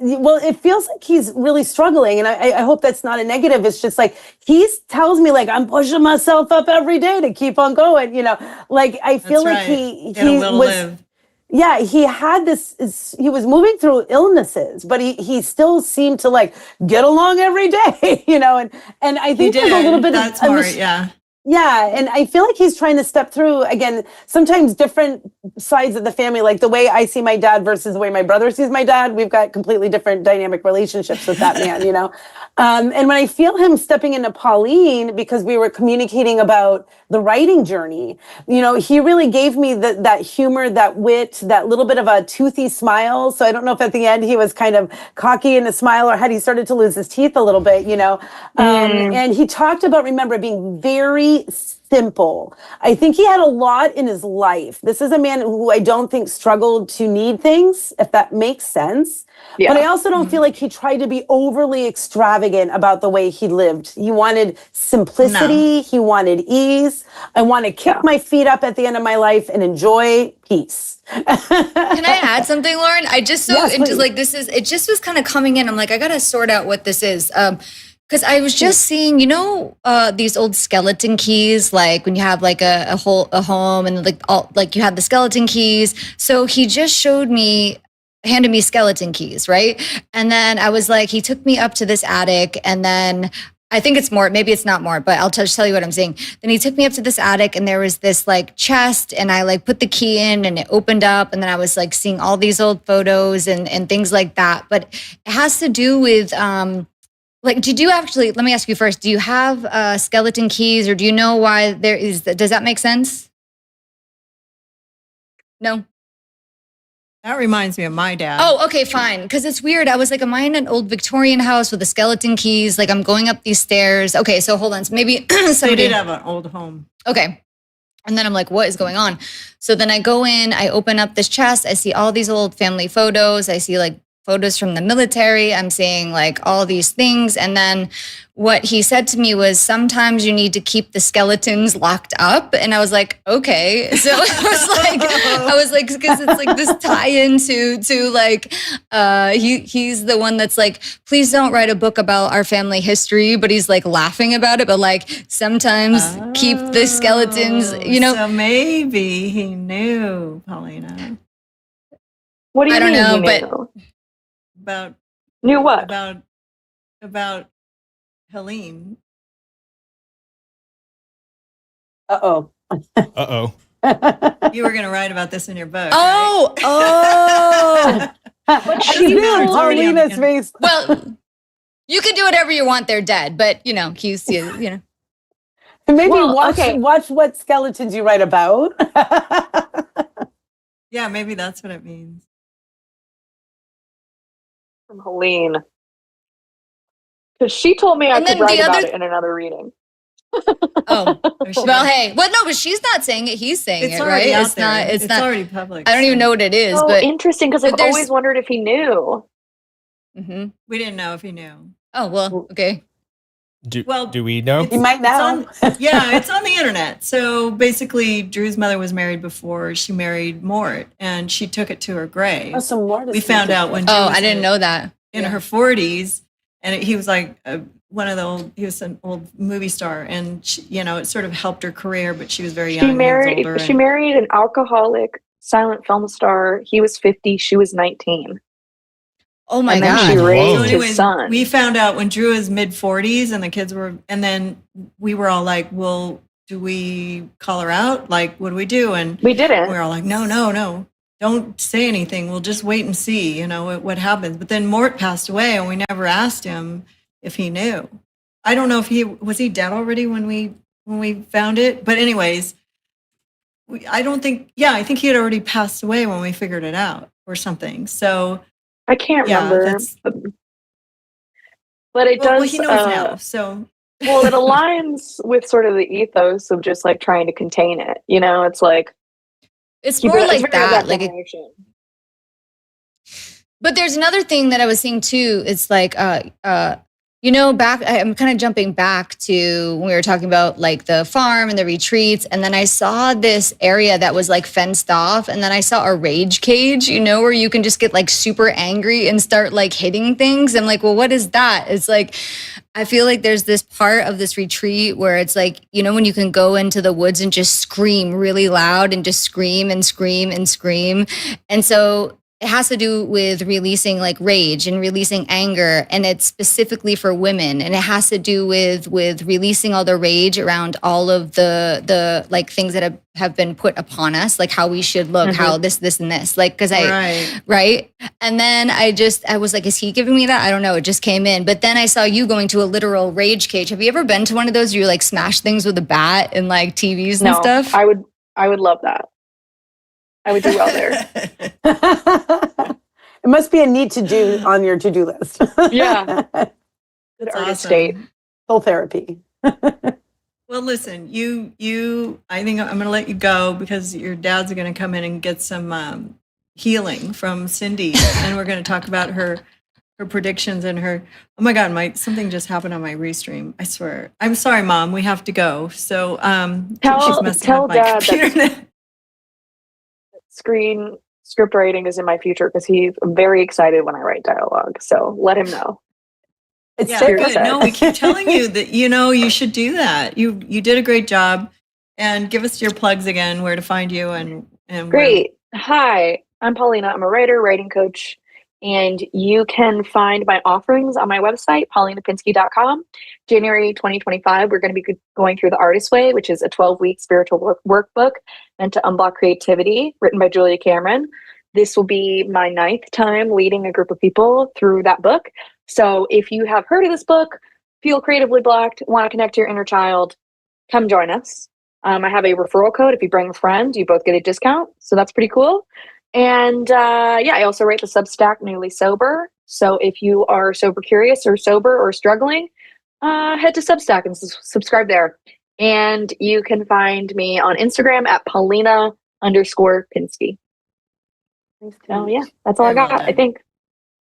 well, it feels like he's really struggling, and I hope that's not a negative. It's just like he tells me, like I'm pushing myself up every day to keep on going. You know, like I feel like he will was. live. Yeah, he had this. He was moving through illnesses, but he still seemed to like get along every day. You know, and I think there's a little bit That's of smart. Yeah. yeah, and I feel like he's trying to step through, again, sometimes different sides of the family, like the way I see my dad versus the way my brother sees my dad. We've got completely different dynamic relationships with that man, you know? And when I feel him stepping into Pauline, because we were communicating about the writing journey, you know, he really gave me that humor, that wit, that little bit of a toothy smile. So I don't know if at the end he was kind of cocky in a smile or had he started to lose his teeth a little bit, you know? And he talked about, remember, being very simple. I think he had a lot in his life. This is a man who I don't think struggled to need things, if that makes sense. Yeah. But I also don't feel like he tried to be overly extravagant about the way he lived. He wanted simplicity. No. He wanted ease. I want to kick my feet up at the end of my life and enjoy peace. Can I add something, Lauren? I just Yes, it just please. like this is it just was kind of coming in. I'm like, I gotta sort out what this is. Because I was just seeing, you know, these old skeleton keys, like when you have like a home and like you have the skeleton keys. So he just handed me skeleton keys, right? And then I was like, he took me up to this attic, and then I think it's Mort, maybe it's not Mort, but I'll just tell you what I'm saying. Then he took me up to this attic, and there was this like chest, and I like put the key in, and it opened up, and then I was like seeing all these old photos and things like that. But it has to do with like, did you actually, let me ask you first, do you have skeleton keys, or do you know why there is, does that make sense? No? That reminds me of my dad. Oh, okay, fine. Because it's weird. I was like, am I in an old Victorian house with the skeleton keys? Like I'm going up these stairs. Okay, so hold on. So maybe They somebody did have an old home. Okay. And then I'm like, what is going on? So then I go in, I open up this chest. I see all these old family photos. I see like photos from the military. I'm seeing like all these things. And then what he said to me was, sometimes you need to keep the skeletons locked up. And I was like, okay. So I was like, because it's like this tie-in to like, he's the one that's like, please don't write a book about our family history, but he's like laughing about it. But like, sometimes keep the skeletons, you know. So maybe he knew, Paulina. What do you I don't mean? know, He but knew? About Knew what? about Helene. Uh-oh. Uh-oh. You were going to write about this in your book. oh, Right? oh. I knew Paulina's face. Well, you can do whatever you want. They're dead, but you know, he's, you know. Maybe Well, watch okay. what skeletons you write about. Yeah, maybe that's what it means. From Helene. Because she told me I And could then write the about other- it in another reading. Oh, Or she- well, hey, well, no, but she's not saying it. He's saying it's it, already right? out It's there. not. It's not. already public. I don't even so know what it is, Oh, but interesting, because but I've there's- always wondered if he knew. Mhm. We didn't know if he knew. Oh well, okay. Do we know? You might know. Yeah, it's on the internet. So basically, Drew's mother was married before she married Mort, and she took it to her grave. Oh, some more. We found out when Drew Oh, was I didn't know that. in her 40s, and he was like one of the old. He was an old movie star, and she, you know, it sort of helped her career. But she was very young. She he was married. older, She and- married an alcoholic silent film star. He was 50. She was 19. Oh my And then god. she raised Whoa. So his anyways, son. we found out when Drew was mid 40s and the kids were, and then we were all like, well, do we call her out? Like, what do we do? And We didn't. we were all like, no, don't say anything. We'll just wait and see, you know, what happens. But then Mort passed away and we never asked him if he knew. I don't know if was he dead already when we found it? But anyways, I think he had already passed away when we figured it out or something. So I can't yeah, remember. that's, But it well, does. he knows now. So Well, it aligns with sort of the ethos of just like trying to contain it. You know, it's like It's keep more it- it's like very of that. Like, generation. but there's another thing that I was seeing too. It's like, you know, I'm kind of jumping back to when we were talking about like the farm and the retreats. And then I saw this area that was like fenced off. And then I saw a rage cage, you know, where you can just get like super angry and start like hitting things. I'm like, well, what is that? It's like, I feel like there's this part of this retreat where it's like, you know, when you can go into the woods and just scream really loud and just scream and scream and scream. And so it has to do with releasing like rage and releasing anger, and it's specifically for women, and it has to do with releasing all the rage around all of the like things that have been put upon us, like how we should look, how this and this, like because right. And then I was like, is he giving me that? I don't know. It just came in, but then I saw you going to a literal rage cage. Have you ever been to one of those where you like smash things with a bat and like TVs and stuff? I would love that. I would do well there. It must be a need to do on your to-do list. Yeah. That's Artist awesome. state. Full therapy. Well, listen, I think I'm going to let you go because your dad's going to come in and get some healing from Cindy, and we're going to talk about her predictions and her. Oh my God, something just happened on my restream. I swear. I'm sorry, Mom. We have to go. So she's messing tell with my Dad computer. Screen script writing is in my future because he's very excited when I write dialogue. So let him know. It's Yeah, serious. good. No, we keep telling you that you should do that. You did a great job, and give us your plugs again, where to find you and Great. Hi, I'm Paulina. I'm a writer, writing coach, and you can find my offerings on my website, paulinapinsky.com. January 2025, we're going to be going through The Artist Way, which is a 12-week spiritual workbook meant to unblock creativity, written by Julia Cameron. This will be my 9th time leading a group of people through that book. So if you have heard of this book, feel creatively blocked, want to connect to your inner child, come join us. I have a referral code. If you bring a friend, you both get a discount. So that's pretty cool. And I also write the Substack Newly Sober. So if you are sober curious or sober or struggling, head to Substack and subscribe there. And you can find me on Instagram at Paulina_Pinsky. So yeah, that's all I Very well got, I done. think.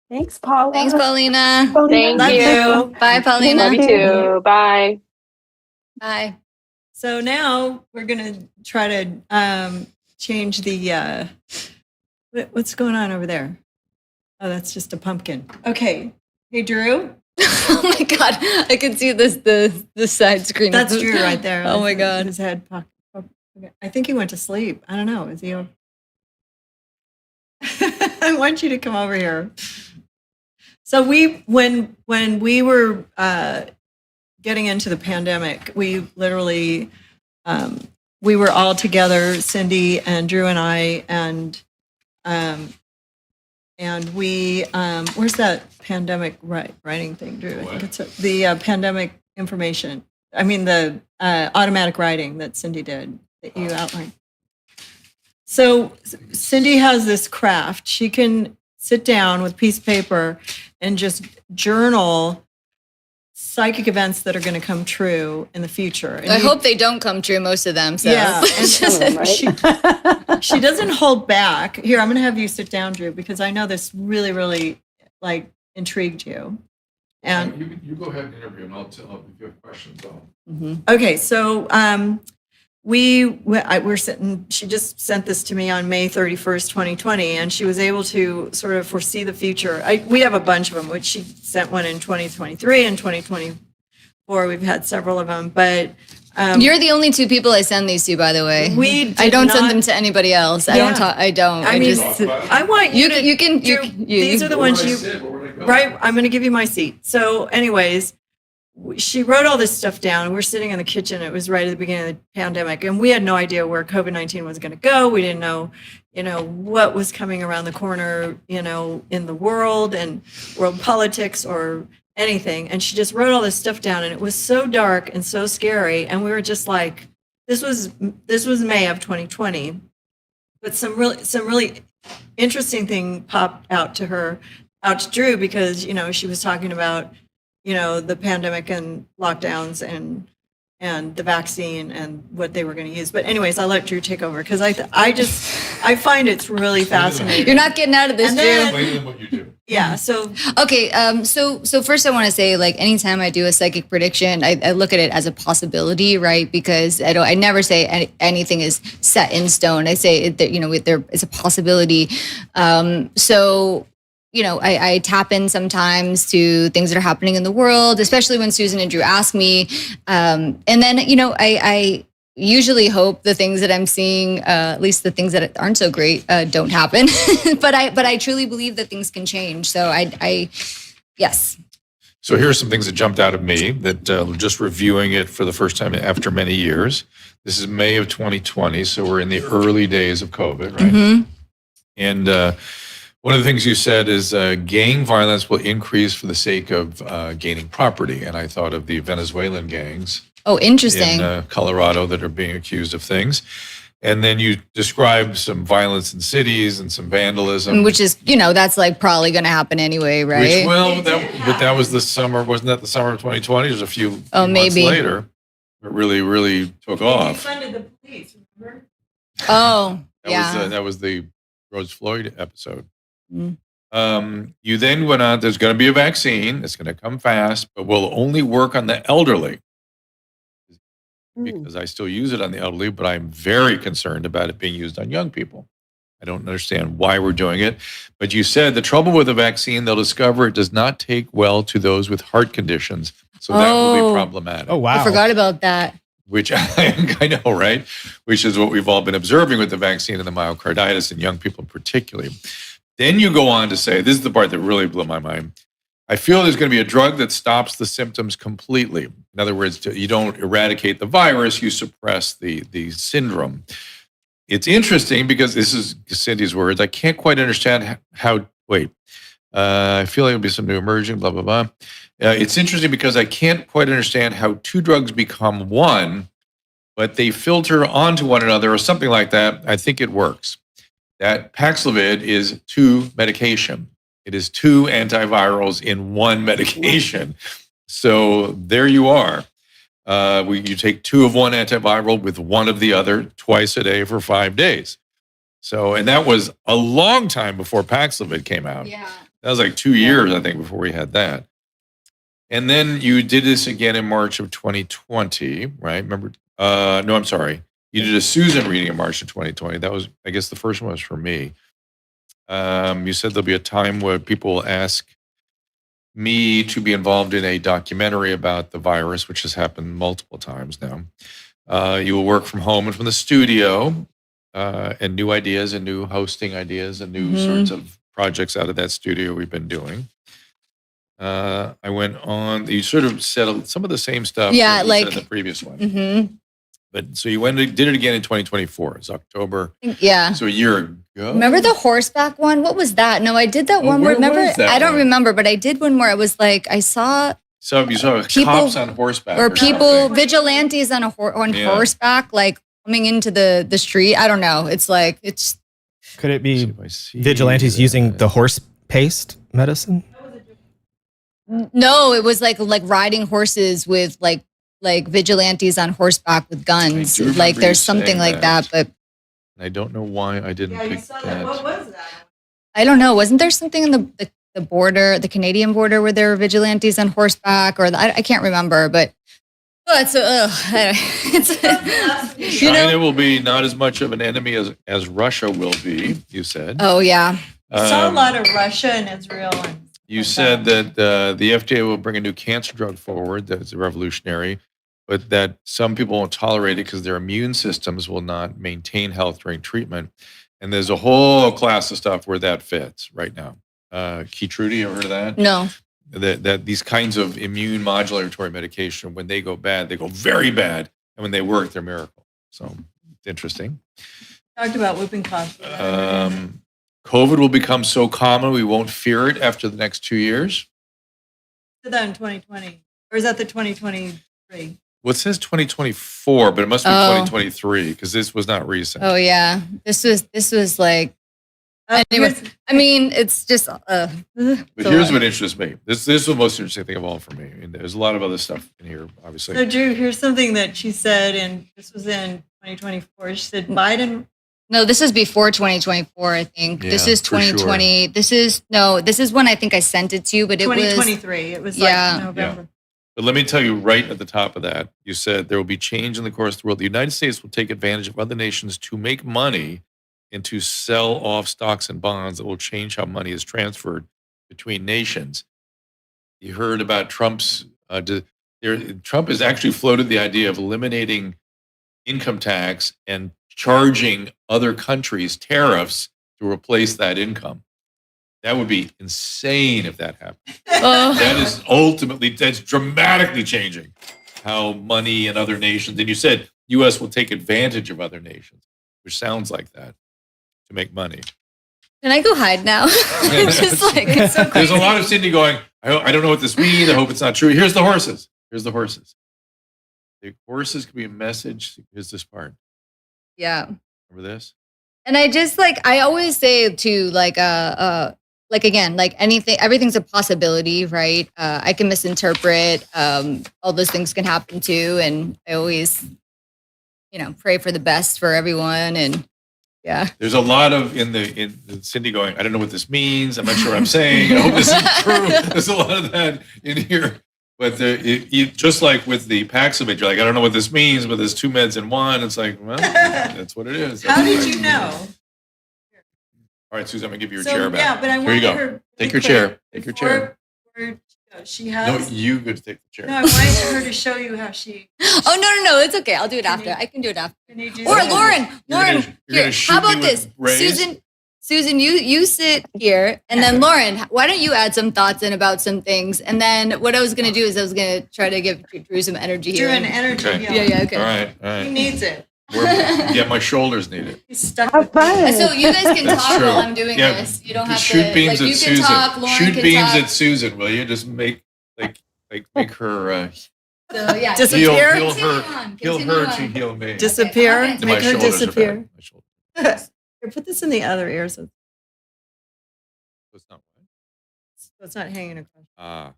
Thanks, Paula. Thanks, Paulina. Thank Love you. you. Bye, Paulina. Love you too. Bye. Bye. So now we're going to try to change the, what's going on over there? Oh, that's just a pumpkin. Okay. Hey, Drew. Oh my God. I can see the side screen. That's Drew right there. Oh my God. His head. Okay. I think he went to sleep. I don't know. Is he? I want you to come over here. So when we were getting into the pandemic, we literally we were all together, Cindy and Drew and I, and we where's that pandemic writing thing, Drew? I think it's the pandemic information. I mean the automatic writing that Cindy did that you outlined. So Cindy has this craft. She can sit down with a piece of paper and just journal psychic events that are going to come true in the future. And I hope they don't come true, most of them. So. Yeah. And she doesn't hold back. Here, I'm going to have you sit down, Drew, because I know this really, really like intrigued you. And you go ahead and interview, and I'll tell if you have questions. okay, so we're sitting. She just sent this to me on May 31st, 2020, and she was able to sort of foresee the future. We have a bunch of them, which she sent one in 2023 and 2024. We've had several of them, but You're the only two people I send these to, by the way. I don't send them to anybody else. I don't talk. I don't. I mean, I want you to. You can. These are the ones you. Right. I'm going to give you my seat. So, anyways, she wrote all this stuff down. We're sitting in the kitchen. It was right at the beginning of the pandemic, and we had no idea where COVID-19 was going to go. We didn't know, what was coming around the corner, in the world and world politics or anything. And she just wrote all this stuff down, and it was so dark and so scary. And we were just like, this was May of 2020, but some really interesting thing popped out to Drew, because, she was talking about, the pandemic and lockdowns and the vaccine and what they were going to use. But anyways, I'll let Drew take over, because I find it's really fascinating. You're not getting out of this, Drew. Explain them what you do. Yeah. So okay. So first, I want to say, like, anytime I do a psychic prediction, I look at it as a possibility, right? Because I never say anything is set in stone. I say that there is a possibility. I tap in sometimes to things that are happening in the world, especially when Susan and Drew ask me. And then, I usually hope the things that I'm seeing, at least the things that aren't so great, don't happen. but I truly believe that things can change. So yes. So here are some things that jumped out at me that just reviewing it for the first time after many years. This is May of 2020, so we're in the early days of COVID, right? Mm-hmm. And one of the things you said is gang violence will increase for the sake of gaining property. And I thought of the Venezuelan gangs. Oh, interesting. In Colorado that are being accused of things. And then you described some violence in cities and some vandalism. Which is, that's like probably going to happen anyway, right? But that was the summer. Wasn't that the summer of 2020? It was a few months later. It really, really took off. You funded the police, remember? Oh, yeah. That was the Rose Floyd episode. Mm. You then went on, there's going to be a vaccine. It's going to come fast, but will only work on the elderly. Because I still use it on the elderly, but I'm very concerned about it being used on young people. I don't understand why we're doing it. But you said the trouble with the vaccine, they'll discover it does not take well to those with heart conditions. So that will be problematic. Oh, wow. I forgot about that. Which I know, right? Which is what we've all been observing with the vaccine and the myocarditis in young people particularly. Then you go on to say, this is the part that really blew my mind. I feel there's going to be a drug that stops the symptoms completely. In other words, you don't eradicate the virus, you suppress the syndrome. It's interesting because this is Cindy's words. I can't quite understand how, I feel like it'll be some new emerging, blah, blah, blah. It's interesting because I can't quite understand how two drugs become one, but they filter onto one another or something like that. I think it works. That Paxlovid is 2 medication. It is 2 antivirals in 1 medication. So there you are. You take 2 of one antiviral with 1 of the other twice a day for 5 days. So, and that was a long time before Paxlovid came out. Yeah. That was like 2 years, I think, before we had that. And then you did this again in March of 2020, right? Remember? No, I'm sorry. You did a Susan reading in March of 2020. That was, I guess the first one was for me. You said there'll be a time where people will ask me to be involved in a documentary about the virus, which has happened multiple times now. You will work from home and from the studio, and new ideas and new hosting ideas and new sorts of projects out of that studio we've been doing. I went on, you sort of said some of the same stuff that you said in the previous one. But so you did it again in 2024. It's October. Yeah. So a year ago. Remember the horseback one? What was that? No, I did that one where, remember? I don't remember, but I did one where I was like, I saw. So you saw people, cops on horseback. Or people, vigilantes on horseback, like coming into the street. I don't know. It's like, it's. Could it be vigilantes using the horse paste medicine? No, it was like riding horses with like vigilantes on horseback with guns. Like there's something like that, but I don't know why I didn't pick that. What was that? I don't know. Wasn't there something in the border, the Canadian border, where there were vigilantes on horseback, or I can't remember, but it's China will be not as much of an enemy as Russia will be. You said. Oh yeah. I saw a lot of Russia and Israel. You said that the FDA will bring a new cancer drug forward that's revolutionary, but that some people won't tolerate it because their immune systems will not maintain health during treatment. And there's a whole class of stuff where that fits right now. Keytruda, you ever heard of that? No. That these kinds of immune modulatory medication, when they go bad, they go very bad. And when they work, they're miracle. So it's interesting. Talked about whooping cough. COVID will become so common we won't fear it after the next 2 years. Did that in 2020, or is that the 2023? Well, it says 2024, but it must be 2023 because this was not recent. Oh yeah, this was like. Anyway, I mean, it's just. But here's what interests me. This is the most interesting thing of all for me. And there's a lot of other stuff in here, obviously. So Drew, here's something that she said, and this was in 2024. She said Biden. No, this is before 2024, I think. Yeah, this is 2020. Sure. This is when I think I sent it to you, but it was 2023. It was like November. Yeah. But let me tell you right at the top of that, you said there will be change in the course of the world. The United States will take advantage of other nations to make money and to sell off stocks and bonds that will change how money is transferred between nations. You heard about Trump's, Trump has actually floated the idea of eliminating income tax and charging other countries tariffs to replace that income. That would be insane if that happened. That's dramatically changing how money in other nations, and you said U.S. will take advantage of other nations, which sounds like that, to make money. Can I go hide now? It's just like, it's so crazy. There's a lot of Sydney going, I don't know what this means. I hope it's not true. Here's the horses. The horses could be a message. Here's this part. Yeah. Remember this? And I just I always say to again, like anything, everything's a possibility, right? I can misinterpret. All those things can happen too. And I always, pray for the best for everyone. And yeah. There's a lot of in Cindy going, I don't know what this means. I'm not sure what I'm saying. I hope this is true. There's a lot of that in here. But just like with the Paxlovid, you're like, I don't know what this means, but there's two meds in one. It's like, well, that's what it is. How did you know? All right, Susan, I'm going to give you your chair back. Yeah, but I Here you go. her. Take your chair. Take your chair. She has. No, you go to take the chair. No, I wanted her to show you how she. Oh, no. It's okay. I'll do it after. I can do it after. Can you do or that? Lauren, here, how about this? Susan, you sit here, and then Lauren, why don't you add some thoughts in about some things? And then what I was going to do is I was going to try to give Drew some energy here. Drew an energy. Okay. Yeah, okay. All right. He needs it. My shoulders need it. He's stuck. Have fun. So you guys can That's talk true. while I'm doing this. You don't have shoot to. beams You at can Susan. talk. Lauren Shoot can beams talk. at Susan, will you? Just make her So yeah, Disappear? heal her Continue on. to heal me. Disappear. Okay. My Make her shoulders are disappear. bad. My shoulders. Here, put this in the other ear so It's not it's not hanging across.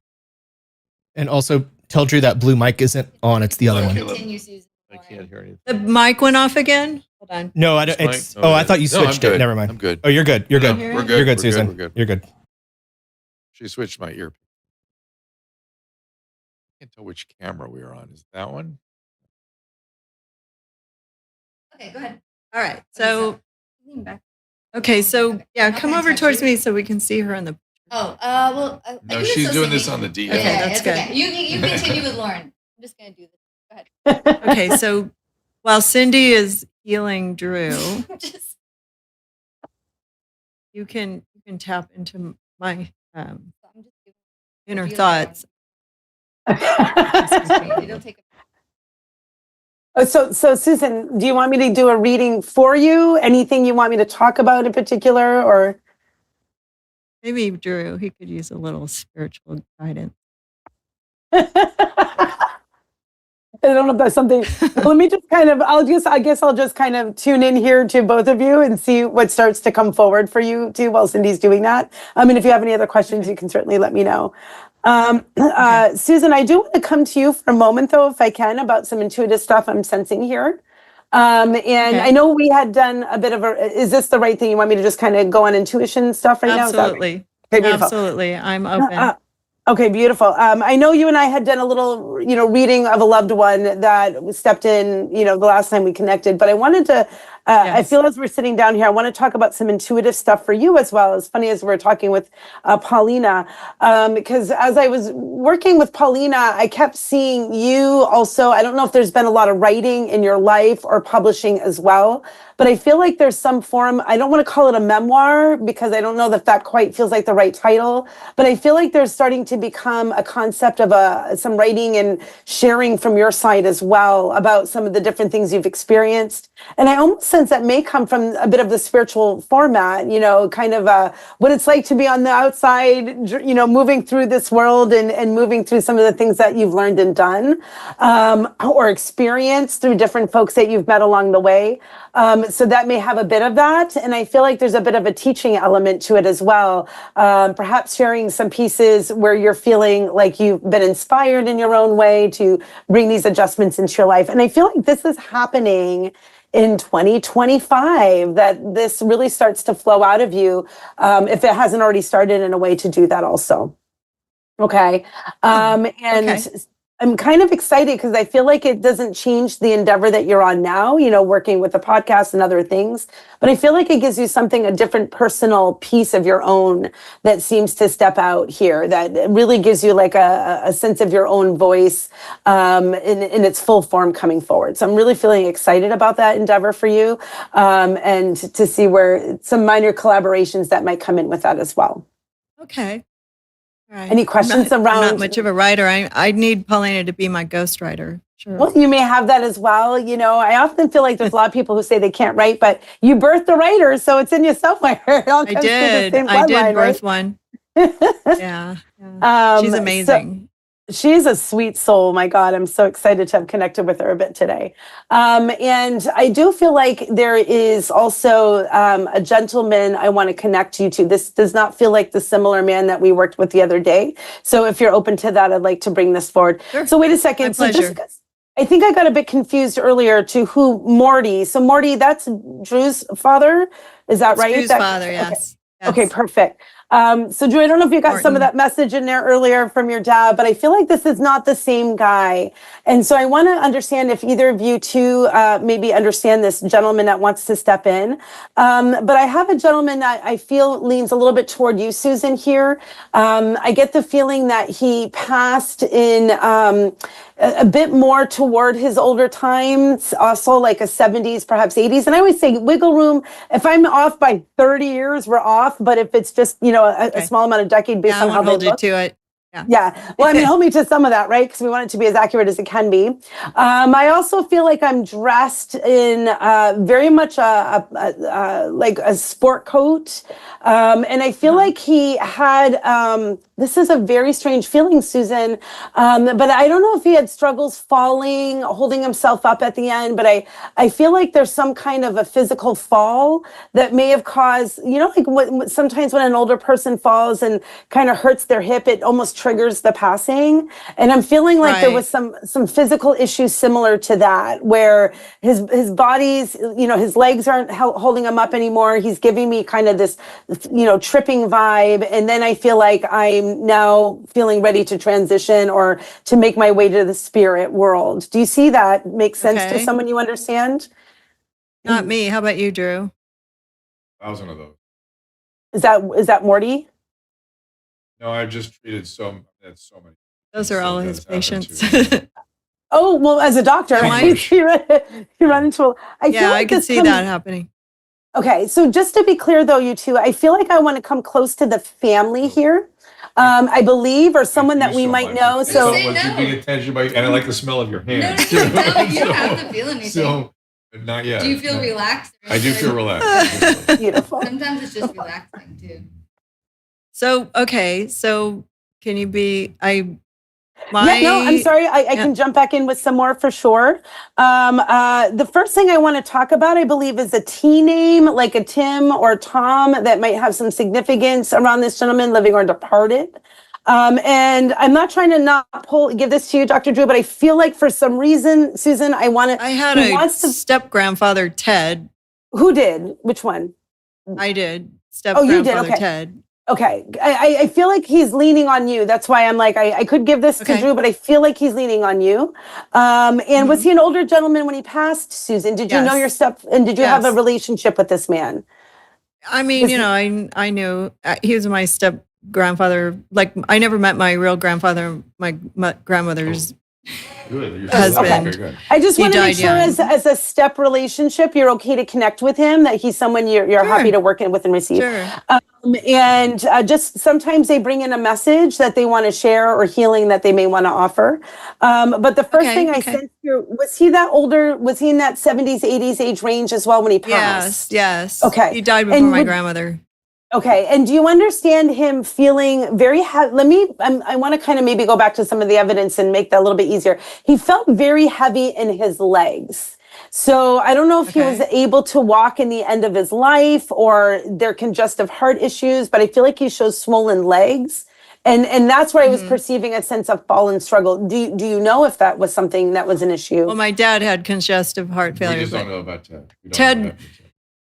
And also tell Drew that blue mic isn't on. It's the other one. Continue, Susan. I can't hear anything. The mic went off again. Hold on. No, I don't. This It's. mic? Oh, I thought you No, I'm switched it. good. Never mind. I'm good. Oh, you're good. You're No, good. we're good. You're good, We're Susan. We're good. You're good. She switched my ear. I can't tell which camera we are on. Is it that one? Okay, go ahead. All right. So, okay. So, yeah, come over towards me so we can see her in the. Oh, well. I No, can she's still doing see this me. on the DL. Okay, that's it's good. Okay. You continue with Lauren. I'm just gonna do this. Go ahead. Okay. So, while Cindy is healing Drew, Just- you can tap into my I'm just giving inner you thoughts. It'll take So Susan, do you want me to do a reading for you? Anything you want me to talk about in particular, or? Maybe Drew, he could use a little spiritual guidance. I don't know if that's something. Let me just kind of, I guess I'll just kind of tune in here to both of you and see what starts to come forward for you too while Cindy's doing that. I mean, if you have any other questions, you can certainly let me know. Susan, I do want to come to you for a moment though, if I can, about some intuitive stuff I'm sensing here. I know we had done a bit of is this the right thing? You want me to just kind of go on intuition stuff right now? Absolutely. Okay, beautiful. Absolutely. I'm open. Okay, beautiful. I know you and I had done a little, reading of a loved one that stepped in, the last time we connected, but I wanted to, I feel as we're sitting down here, I want to talk about some intuitive stuff for you as well. As funny as we're talking with Paulina, because as I was working with Paulina, I kept seeing you also. I don't know if there's been a lot of writing in your life or publishing as well, but I feel like there's some form, I don't want to call it a memoir because I don't know that quite feels like the right title, but I feel like there's starting to become a concept of some writing and sharing from your side as well about some of the different things you've experienced. And I almost sense that may come from a bit of the spiritual format, kind of what it's like to be on the outside, moving through this world and moving through some of the things that you've learned and done or experienced through different folks that you've met along the way. So that may have a bit of that. And I feel like there's a bit of a teaching element to it as well. Perhaps sharing some pieces where you're feeling like you've been inspired in your own way to bring these adjustments into your life. And I feel like this is happening in 2025, that this really starts to flow out of you, if it hasn't already started, in a way to do that also. Okay. Okay. I'm kind of excited because I feel like it doesn't change the endeavor that you're on now, working with the podcast and other things, but I feel like it gives you a different personal piece of your own that seems to step out here, that really gives you like a sense of your own voice in its full form coming forward. So I'm really feeling excited about that endeavor for you, and to see where some minor collaborations that might come in with that as well. Okay. Right. Any questions around? I'm not much of a writer. I need Paulina to be my ghostwriter. Sure. Well, you may have that as well. I often feel like there's a lot of people who say they can't write, but you birthed a writer, so it's in you somewhere. I did birth one. Yeah. She's amazing. She's a sweet soul. My God, I'm so excited to have connected with her a bit today. And I do feel like there is also a gentleman I want to connect you to. This does not feel like the similar man that we worked with the other day. So if you're open to that, I'd like to bring this forward. Sure. So wait a second. My pleasure. I think I got a bit confused earlier to who Morty. So Morty, that's Drew's father. Is that right? Drew's father, yes. Okay, perfect. So Drew, I don't know if you got some of that message in there earlier from your dad, but I feel like this is not the same guy. And so I want to understand if either of you two maybe understand this gentleman that wants to step in. But I have a gentleman that I feel leans a little bit toward you, Susan, here. I get the feeling that he passed in a bit more toward his older times, also like a 70s, perhaps 80s. And I always say wiggle room. If I'm off by 30 years, we're off. But if it's just, a small amount of decade based on how they hold look. you to it. Yeah. Well, I mean, hold me to some of that, right? Because we want it to be as accurate as it can be. I also feel like I'm dressed in very much like a sport coat. And I feel like he had, this is a very strange feeling, Susan. But I don't know if he had struggles falling, holding himself up at the end. But I feel like there's some kind of a physical fall that may have caused, like sometimes when an older person falls and kind of hurts their hip, it almost triggers the passing. And I'm feeling like there was some physical issues similar to that, where his body's, his legs aren't holding him up anymore. He's giving me kind of this, tripping vibe. And then I feel like I'm I'm now feeling ready to transition or to make my way to the spirit world. Do you see that make sense to Okay. someone you understand? Not me. How about you, Drew? 1,000 of those. Is that Morty? No, I've just treated so many. Those are all So his that's happened patients. too. Oh, well, as a doctor, Am I- you run into a, I feel Yeah, like I could this see comes- that happening. Okay, so just to be clear though, you two, I feel like I want to come close to the family here. I believe, or someone that we might know. So Say you're no. being attention by, and I like the smell of your No, hands. no, no, you don't have to feel anything. So, not yet. Do you feel No. relaxed? I do feel relaxed. beautiful. Sometimes it's just relaxing too. So, okay. So can you be, Yeah, no, I'm sorry. I can jump back in with some more for sure. The first thing I want to talk about, I believe, is a T name, like a Tim or Tom, that might have some significance around this gentleman, living or departed. And I'm not trying to give this to you, Dr. Drew, but I feel like for some reason, Susan, I had a step grandfather, Ted. Who did? Which one? I did. Step Oh, you did? grandfather, Okay. Ted. Okay. I feel like he's leaning on you. That's why I'm like, I could give this to Drew, but I feel like he's leaning on you. And was he an older gentleman when he passed, Susan? Did you know your and did you have a relationship with this man? I mean, I knew he was my step grandfather. Like, I never met my real grandfather, my grandmother's husband. Okay, good. I just He want to make died sure young. as a step relationship, you're okay to connect with him, that he's someone you're happy to work in with and receive. Sure. And just sometimes they bring in a message that they want to share or healing that they may want to offer. But the first thing I sensed here, was he that older? Was he in that 70s, 80s age range as well when he passed? Yes. Okay. He died before my grandmother. Okay. And do you understand him feeling very heavy? I want to kind of maybe go back to some of the evidence and make that a little bit easier. He felt very heavy in his legs. So I don't know if he was able to walk in the end of his life or they're congestive heart issues, but I feel like he shows swollen legs. And that's where I was perceiving a sense of fall and struggle. Do you know if that was something that was an issue? Well, my dad had congestive heart failure. We just don't know about Ted. Ted,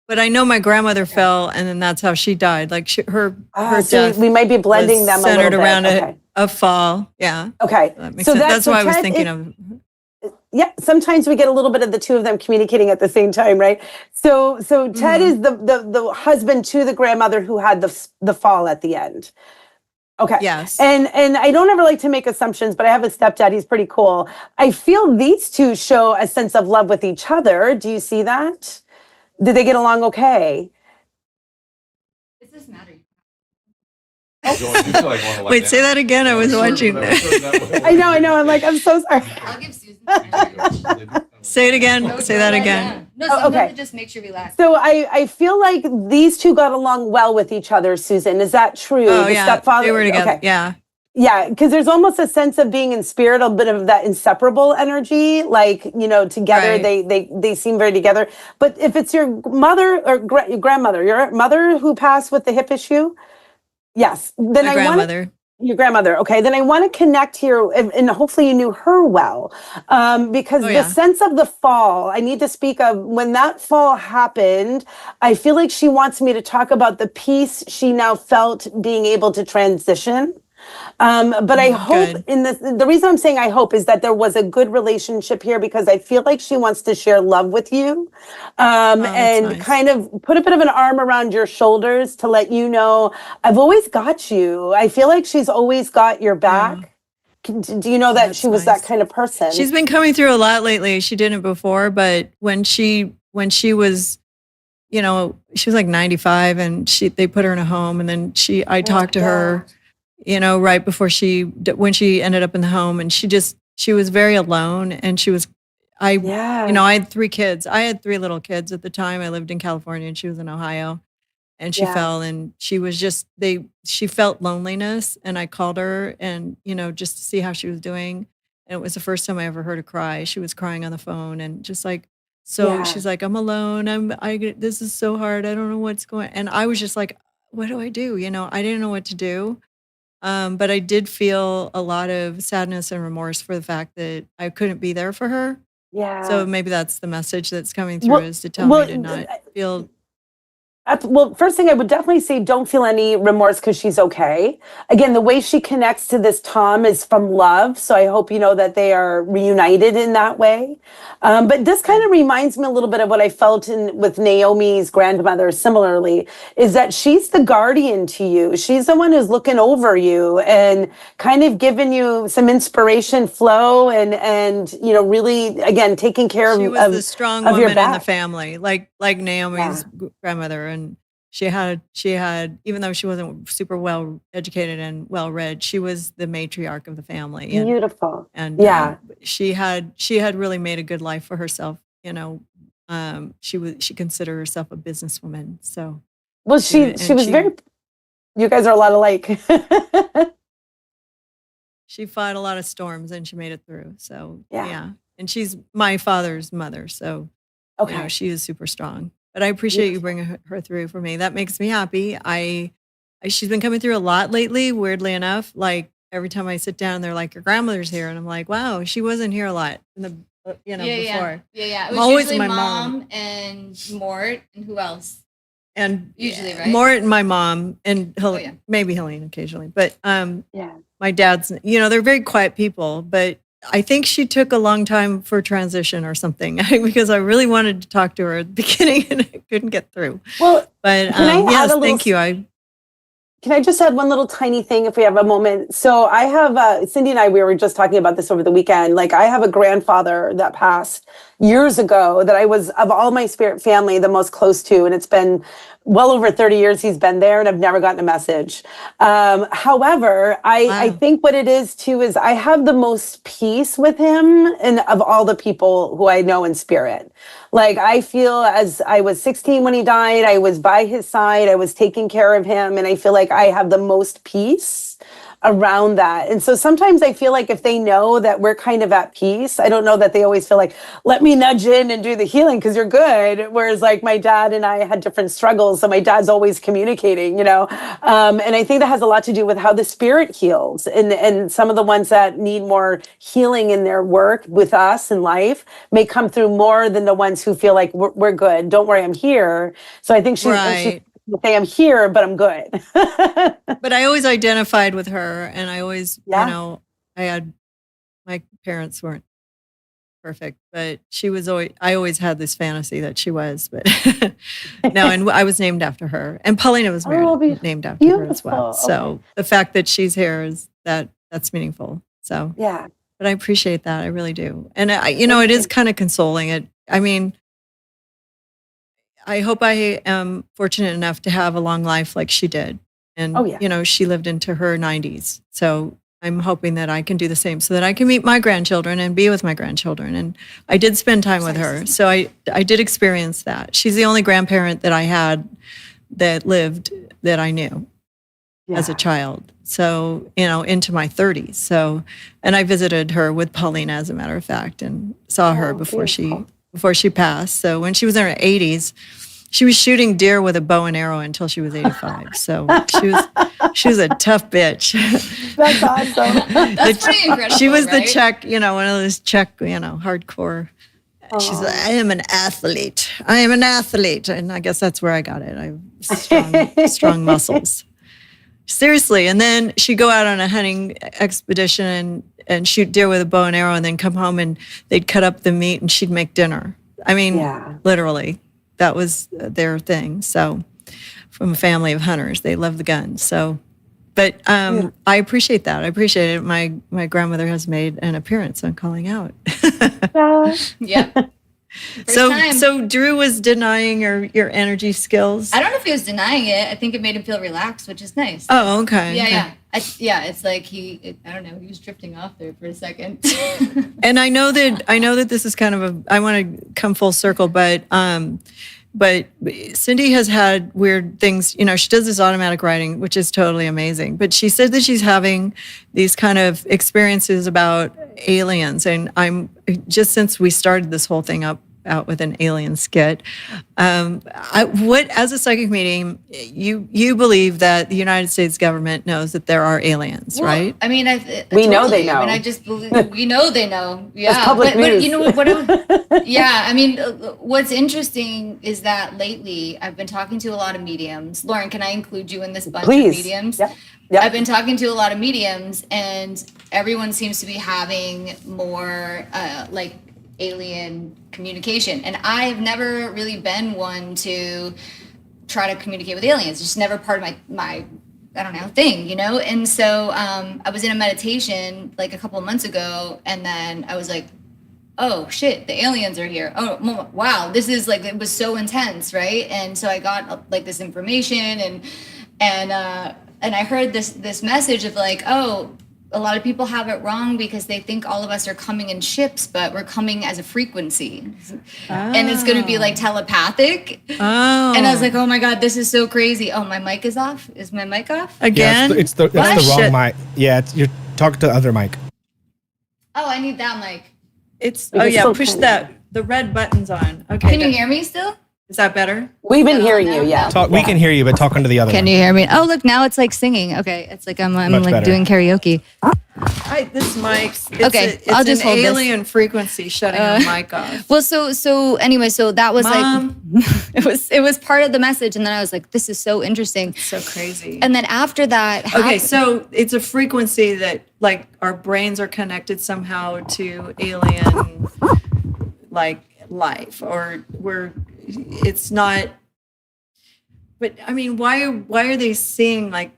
but I know my grandmother fell, and then that's how she died. Like her so death we might be blending was them a little centered bit. around Okay. a fall. Yeah. Okay. That makes So sense. That's why I was Ted thinking is- of. Yeah, sometimes we get a little bit of the two of them communicating at the same time, right? So Ted is the husband to the grandmother who had the fall at the end. Okay. Yes. And I don't ever like to make assumptions, but I have a stepdad. He's pretty cool. I feel these two show a sense of love with each other. Do you see that? Did they get along okay? Does this matter? Wait, say that again. I was watching. I know. I'm like, I'm so sorry. I'll give Susan. Say it again. Say that again. No, sometimes okay. it just makes you relax. So I feel like these two got along well with each other, Susan. Is that true? Oh, The yeah. stepfather? They were together. Okay. Yeah. Yeah, because there's almost a sense of being in spirit, a bit of that inseparable energy. Like, together, Right. they seem very together. But if it's your mother or your grandmother, your mother who passed with the hip issue, yes. Then My grandmother. Your grandmother. Okay. Then I want to connect here, and hopefully you knew her well, because the sense of the fall, I need to speak of when that fall happened. I feel like she wants me to talk about the peace she now felt being able to transition. But I hope the reason I'm saying I hope is that there was a good relationship here, because I feel like she wants to share love with you, and nice. kind of put a bit of an arm around your shoulders to let you know, I've always got you. I feel like she's always got your back. Do you know that she was that kind of person? She's been coming through a lot lately. She didn't before, but when she was, she was like 95, and they put her in a home, and then I talked to her, right before when she ended up in the home, and she was very alone, and I had 3 kids. I had 3 little kids at the time. I lived in California, and she was in Ohio, and she fell, and she was she felt loneliness, and I called her, and, just to see how she was doing. And it was the first time I ever heard her cry. She was crying on the phone, and just like, she's like, I'm alone. This is so hard. I don't know what's going on. And I was just like, what do I do? I didn't know what to do. But I did feel a lot of sadness and remorse for the fact that I couldn't be there for her. Yeah. So maybe that's the message that's coming through, is to tell me to not feel Well, first thing I would definitely say, don't feel any remorse because she's okay. Again, the way she connects to this Tom is from love. So I hope you know that they are reunited in that way. But this kind of reminds me a little bit of what I felt with Naomi's grandmother similarly, is that she's the guardian to you. She's the one who's looking over you and kind of giving you some inspiration flow and really, again, taking care She of, was the strong of your woman in the back. family, like Naomi's grandmother, and she had even though she wasn't super well educated and well read, she was the matriarch of the family. And, Beautiful. and she had really made a good life for herself. She considered herself a businesswoman. So Well, she was very. You guys are a lot alike. She fought a lot of storms and she made it through. So Yeah. And she's my father's mother, so Okay. she is super strong. But I appreciate you bringing her through for me. That makes me happy. She's been coming through a lot lately. Weirdly enough, like every time I sit down, they're like, "Your grandmother's here," and I'm like, "Wow, she wasn't here a lot in the before." Yeah. It was Always usually my mom and Mort and who else? And Usually, right? Mort and my mom and yeah. maybe Helene occasionally, but Yeah. my dad's. They're very quiet people, but I think she took a long time for transition or something because I really wanted to talk to her at the beginning and I couldn't get through. Well, But can I add yes, a little thank you. Can I just add one little tiny thing if we have a moment? So I have, Cindy and I, we were just talking about this over the weekend. Like I have a grandfather that passed years ago that I was, of all my spirit family, the most close to. And it's been well over 30 years he's been there and I've never gotten a message. However, I think what it is too is I have the most peace with him and of all the people who I know in spirit. Like I feel as I was 16 when he died, I was by his side, I was taking care of him, and I feel like I have the most peace around that. And so sometimes I feel like if they know that we're kind of at peace, I don't know that they always feel like, let me nudge in and do the healing because you're good. Whereas like my dad and I had different struggles. So my dad's always communicating, and I think that has a lot to do with how the spirit heals. And some of the ones that need more healing in their work with us in life may come through more than the ones who feel like we're good. Don't worry, I'm here. So I think she's say I'm here, but I'm good. But I always identified with her, and I always, I had, my parents weren't perfect, but I always had this fantasy that she was, but no, and I was named after her, and Paulina was named after her as well. So the fact that she's here that's meaningful. So yeah, but I appreciate that. I really do. And it is kind of consoling. I hope I am fortunate enough to have a long life like she did. And, she lived into her 90s. So I'm hoping that I can do the same so that I can meet my grandchildren and be with my grandchildren. And I did spend time with her. So I did experience that. She's the only grandparent that I had that lived that I knew as a child. So, into my 30s. So, and I visited her with Paulina, as a matter of fact, and saw her before she passed. So when she was in her 80s, she was shooting deer with a bow and arrow until she was 85. So she was a tough bitch. That's awesome. That's pretty incredible. She was right? the Czech, one of those Czech, hardcore. She's like, I am an athlete. And I guess that's where I got it. I have strong muscles. Seriously. And then she'd go out on a hunting expedition and shoot deer with a bow and arrow and then come home and they'd cut up the meat and she'd make dinner. I mean, literally, that was their thing. So from a family of hunters, they love the guns. So, but I appreciate that. I appreciate it. My grandmother has made an appearance on Calling Out. Yep. So Drew was denying your energy skills. I don't know if he was denying it. I think it made him feel relaxed, which is nice. Oh, okay. Yeah. It's like I don't know, he was drifting off there for a second. And I know that this is kind of I want to come full circle, but Cindy has had weird things. She does this automatic writing, which is totally amazing. But she said that she's having these kind of experiences about aliens. And I'm just since we started this whole thing up out with an alien skit. As a psychic medium, you believe that the United States government knows that there are aliens, Well, right? I mean, We know they know. I mean, I just believe we know they know. Yeah, public but news. you know what? Yeah, I mean, what's interesting is that lately I've been talking to a lot of mediums. Lauren, can I include you in this bunch Please. of mediums? Yep. Yep. I've been talking to a lot of mediums, and everyone seems to be having more like alien communication, and I've never really been one to try to communicate with aliens. It's just never part of my I don't know thing, you know. And so I was in a meditation like a couple of months ago, and then I was like, oh shit, the aliens are here. Oh wow, this is like, it was so intense, right? And so I got like this information, and I heard this message of like, oh, a lot of people have it wrong because they think all of us are coming in ships, but we're coming as a frequency. And it's going to be like telepathic. Oh. And I was like, oh my God, this is so crazy. Oh, my mic is off. Is my mic off? Again? Yeah, it's the wrong Shit. mic. Yeah, you're talking to the other mic. Oh, I need that mic. Push the red button's on. Okay. Can you hear me still? Is that better? We've been hearing you, yeah. We can hear you, but talk into the other Can one. you hear me? Oh, look, now it's like singing. Okay, it's like I'm Much like better. doing karaoke. This mic's Okay, it's I'll just an hold this. alien frequency shutting your mic off. Well, so anyway, so that was Mom. like it was part of the message, and then I was like, this is so interesting. So crazy. And then after that, Okay, so it's a frequency that like our brains are connected somehow to alien like life, or it's not. But I mean, why are they seeing like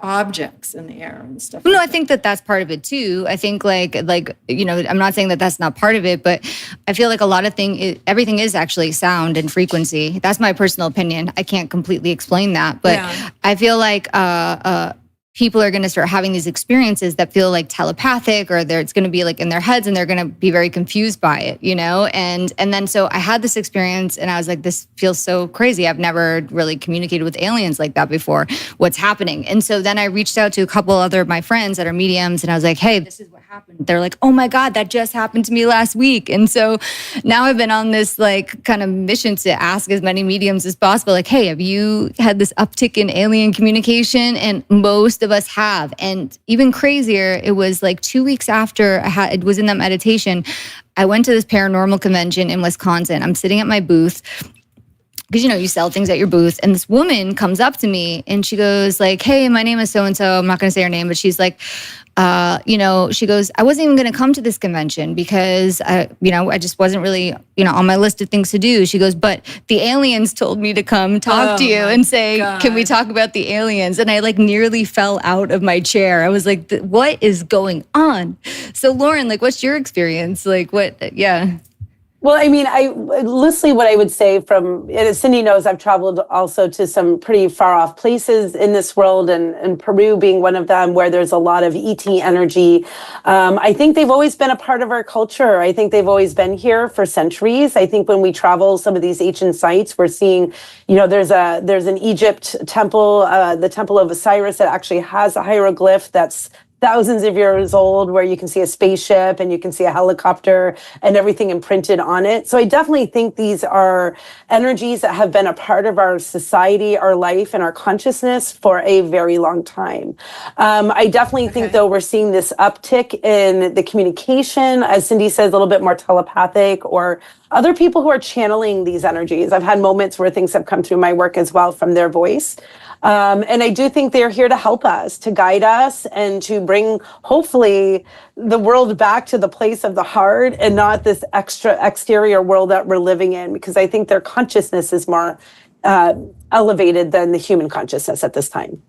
objects in the air and stuff? No, I think that that's part of it too. I think like you know, I'm not saying that that's not part of it, but I feel like a lot of everything is actually sound and frequency. That's my personal opinion. I can't completely explain that, but Yeah. I feel like people are going to start having these experiences that feel like telepathic, or it's going to be like in their heads, and they're going to be very confused by it, you know? And then so I had this experience, and I was like, this feels so crazy. I've never really communicated with aliens like that before. What's happening? And so then I reached out to a couple other of my friends that are mediums, and I was like, hey, this is what happened. They're like, oh my God, that just happened to me last week. And so now I've been on this like kind of mission to ask as many mediums as possible, like, hey, have you had this uptick in alien communication? And most of us have. And even crazier, it was like 2 weeks after it was in that meditation, I went to this paranormal convention in Wisconsin. I'm sitting at my booth, because, you know, you sell things at your booth. And this woman comes up to me and she goes like, hey, my name is so-and-so. I'm not going to say her name, but she's like, you know, she goes, I wasn't even going to come to this convention because, you know, I just wasn't really, you know, on my list of things to do. She goes, but the aliens told me to come talk to you and say, can we talk about the aliens? And I like nearly fell out of my chair. I was like, what is going on? So Lauren, like, what's your experience? Like what? Yeah. Well, I mean, loosely what I would say as Cindy knows, I've traveled also to some pretty far off places in this world, and Peru being one of them, where there's a lot of ET energy. I think they've always been a part of our culture. I think they've always been here for centuries. I think when we travel some of these ancient sites, we're seeing, you know, there's an Egypt temple, the Temple of Osiris, that actually has a hieroglyph that's thousands of years old, where you can see a spaceship and you can see a helicopter and everything imprinted on it. So I definitely think these are energies that have been a part of our society, our life, and our consciousness for a very long time. I definitely think, though, we're seeing this uptick in the communication, as Cindy says, a little bit more telepathic, or other people who are channeling these energies. I've had moments where things have come through my work as well from their voice. And I do think they're here to help us, to guide us, and to bring, hopefully, the world back to the place of the heart, and not this exterior world that we're living in, because I think their consciousness is more elevated than the human consciousness at this time.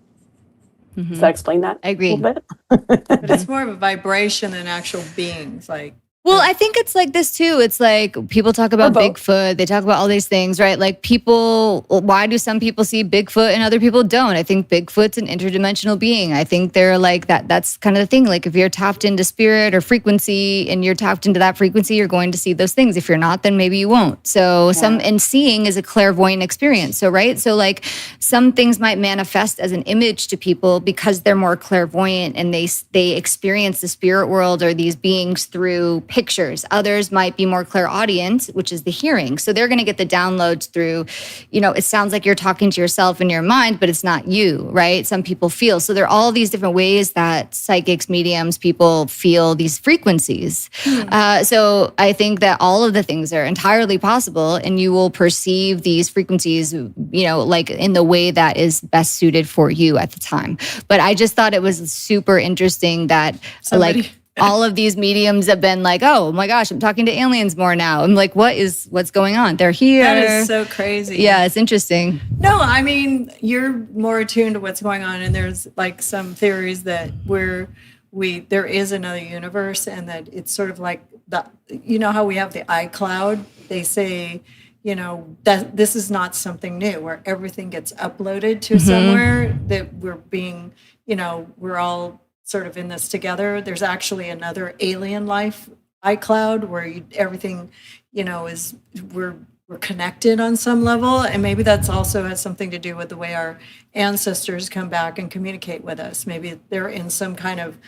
Mm-hmm. Does that explain that? I agree. A little bit? But it's more of a vibration than actual beings. Like, well, I think it's like this too. It's like people talk about Bigfoot. They talk about all these things, right? Like why do some people see Bigfoot and other people don't? I think Bigfoot's an interdimensional being. I think they're like that. That's kind of the thing. Like if you're tapped into spirit or frequency and you're tapped into that frequency, you're going to see those things. If you're not, then maybe you won't. So and seeing is a clairvoyant experience. So, right. So like some things might manifest as an image to people because they're more clairvoyant and they experience the spirit world or these beings through pictures. Others might be more clairaudient, which is the hearing. So they're going to get the downloads through, it sounds like you're talking to yourself in your mind, but it's not you, right? Some people feel. So there are all these different ways that psychics, mediums, people feel these frequencies. So I think that all of the things are entirely possible, and you will perceive these frequencies, like in the way that is best suited for you at the time. But I just thought it was super interesting that all of these mediums have been like, oh my gosh, I'm talking to aliens more now. I'm like, what's going on? They're here. That is so crazy. Yeah, it's interesting. No, I mean, you're more attuned to what's going on, and there's like some theories that there is another universe, and that it's sort of like how we have the iCloud. They say, that this is not something new, where everything gets uploaded to somewhere, that we're being, we're all sort of in this together. There's actually another alien life iCloud where everything, we're connected on some level. And maybe that's also has something to do with the way our ancestors come back and communicate with us. Maybe they're in some kind of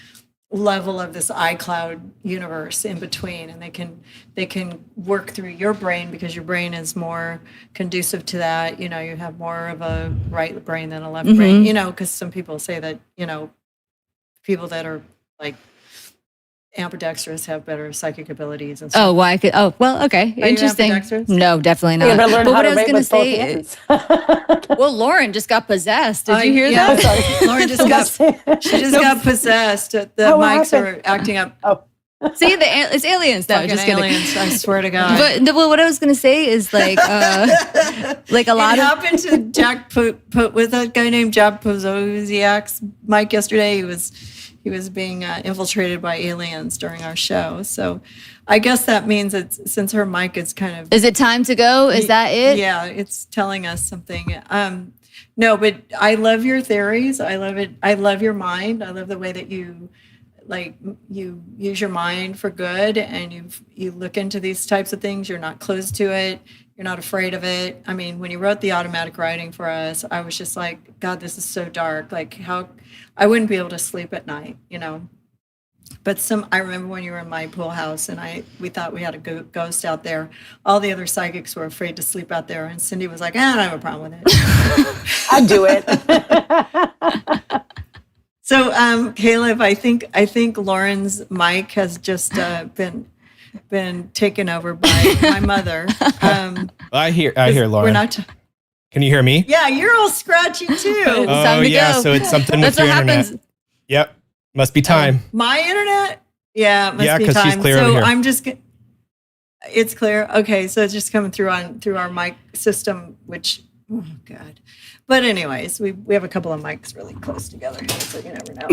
level of this iCloud universe in between, and they can work through your brain because your brain is more conducive to that. You have more of a right brain than a left brain, because some people say that, people that are like ambidextrous have better psychic abilities and stuff. Oh, well, okay. Are you Interesting. ambidextrous? No, definitely not. Yeah, but learn But how what to I was write going to with both say hands. well, Lauren just got possessed. Did you hear Yeah. that? Lauren just got possessed. The Oh, what mics happened? are acting up. Oh, See, it's aliens. No, Fucking just kidding. aliens, I swear to God. But what I was going to say is like a lot It of happened to Jack put with that guy named Jack Pozoziak's mic yesterday. He was being infiltrated by aliens during our show. So I guess that means that since her mic is kind of... Is it time to go? Is that it? Yeah, it's telling us something. No, but I love your theories. I love it. I love your mind. I love the way that you use your mind for good, and you look into these types of things. You're not closed to it. You're not afraid of it. I mean, when you wrote the automatic writing for us, I was just like, God, this is so dark. Like, how I wouldn't be able to sleep at night, But I remember when you were in my pool house, and we thought we had a ghost out there. All the other psychics were afraid to sleep out there, and Cindy was like, I don't have a problem with it. I'd do it. So, Kaleb, I think Lauren's mic has just been taken over by my mother. I hear Lauren. We're not. Can you hear me? Yeah, you're all scratchy too. It's time to go. So it's something with That's what your internet. happens. Yep, must be time. My internet? Yeah, it must be 'cause she's time. clear over So here. I'm just. It's clear. Okay, so it's just coming through our mic system, which, oh God. But anyways, we have a couple of mics really close together here, so you never know.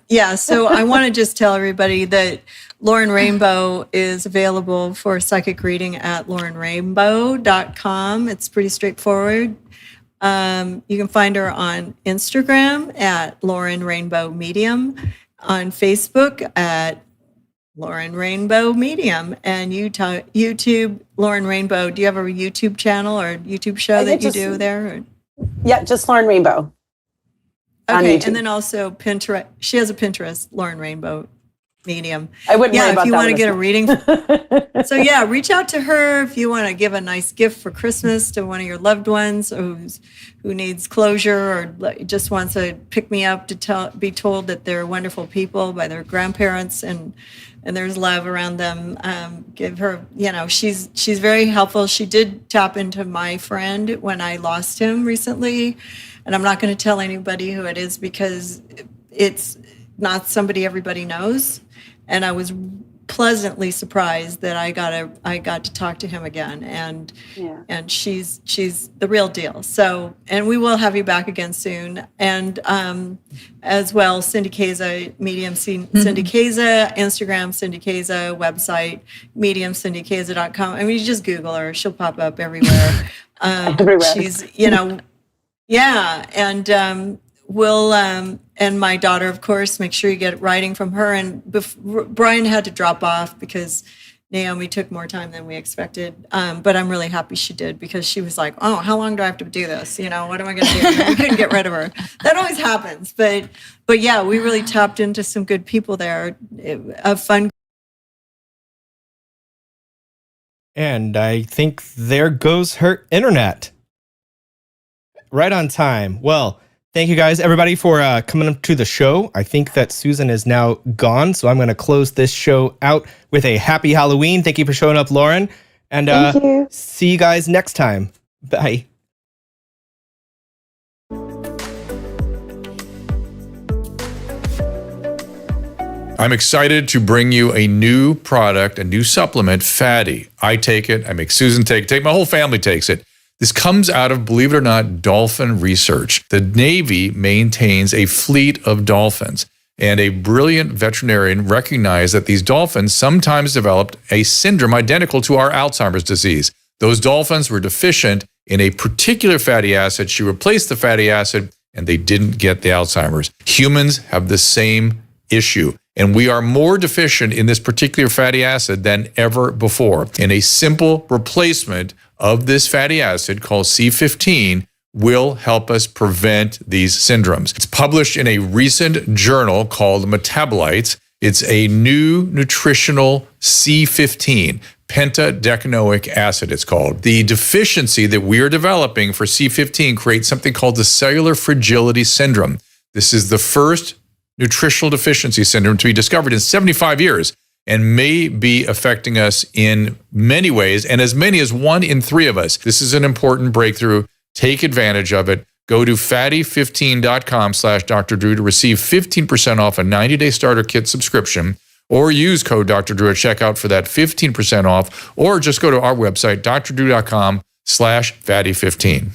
Yeah, so I want to just tell everybody that Lauren Rainbow is available for psychic reading at laurenrainbow.com. It's pretty straightforward. You can find her on Instagram at Lauren Rainbow Medium, on Facebook at Lauren Rainbow Medium, and YouTube Lauren Rainbow. Do you have a YouTube channel or YouTube show that you do there? Or? Yeah, just Lauren Rainbow. Okay, and then also Pinterest. She has a Pinterest, Lauren Rainbow Medium. I wouldn't worry Yeah, about if you that want to one get as a reading. So yeah, reach out to her if you want to give a nice gift for Christmas to one of your loved ones who needs closure, or just wants to pick me up to be told that they're wonderful people by their grandparents, and there's love around them. Give her, she's very helpful. She did tap into my friend when I lost him recently, and I'm not going to tell anybody who it is because it's not somebody everybody knows. And I was pleasantly surprised that I got to talk to him again, and she's the real deal. So, and we will have you back again soon, and as well, Cindy Kaza, medium Cindy Kaza, Instagram Cindy Kaza, website mediumcindykaza.com. I mean, you just Google her; she'll pop up everywhere. Everywhere. She's, yeah, and we'll. And my daughter, of course, make sure you get writing from her. And Brian had to drop off because Naomi took more time than we expected. But I'm really happy she did, because she was like, oh, how long do I have to do this? What am I going to do? We couldn't get rid of her. That always happens. But yeah, we really tapped into some good people there. A fun And I think there goes her internet. Right on time. Well, thank you guys, everybody, for coming up to the show. I think that Susan is now gone, so I'm going to close this show out with a happy Halloween. Thank you for showing up, Lauren. And Thank you. see you guys next time. Bye. I'm excited to bring you a new product, a new supplement, Fatty. I take it. I make Susan take it. My whole family takes it. This comes out of, believe it or not, dolphin research. The Navy maintains a fleet of dolphins, and a brilliant veterinarian recognized that these dolphins sometimes developed a syndrome identical to our Alzheimer's disease. Those dolphins were deficient in a particular fatty acid. She replaced the fatty acid, and they didn't get the Alzheimer's. Humans have the same issue, and we are more deficient in this particular fatty acid than ever before. And a simple replacement of this fatty acid called C15 will help us prevent these syndromes. It's published in a recent journal called Metabolites. It's a new nutritional C15, pentadecanoic acid it's called. The deficiency that we are developing for C15 creates something called the cellular fragility syndrome. This is the first nutritional deficiency syndrome to be discovered in 75 years and may be affecting us in many ways, and as many as 1 in 3 of us. This is an important breakthrough. Take advantage of it. Go to fatty15.com/Dr. Drew to receive 15% off a 90-day starter kit subscription, or use code Dr. Drew at checkout for that 15% off, or just go to our website, drdrew.com/fatty15.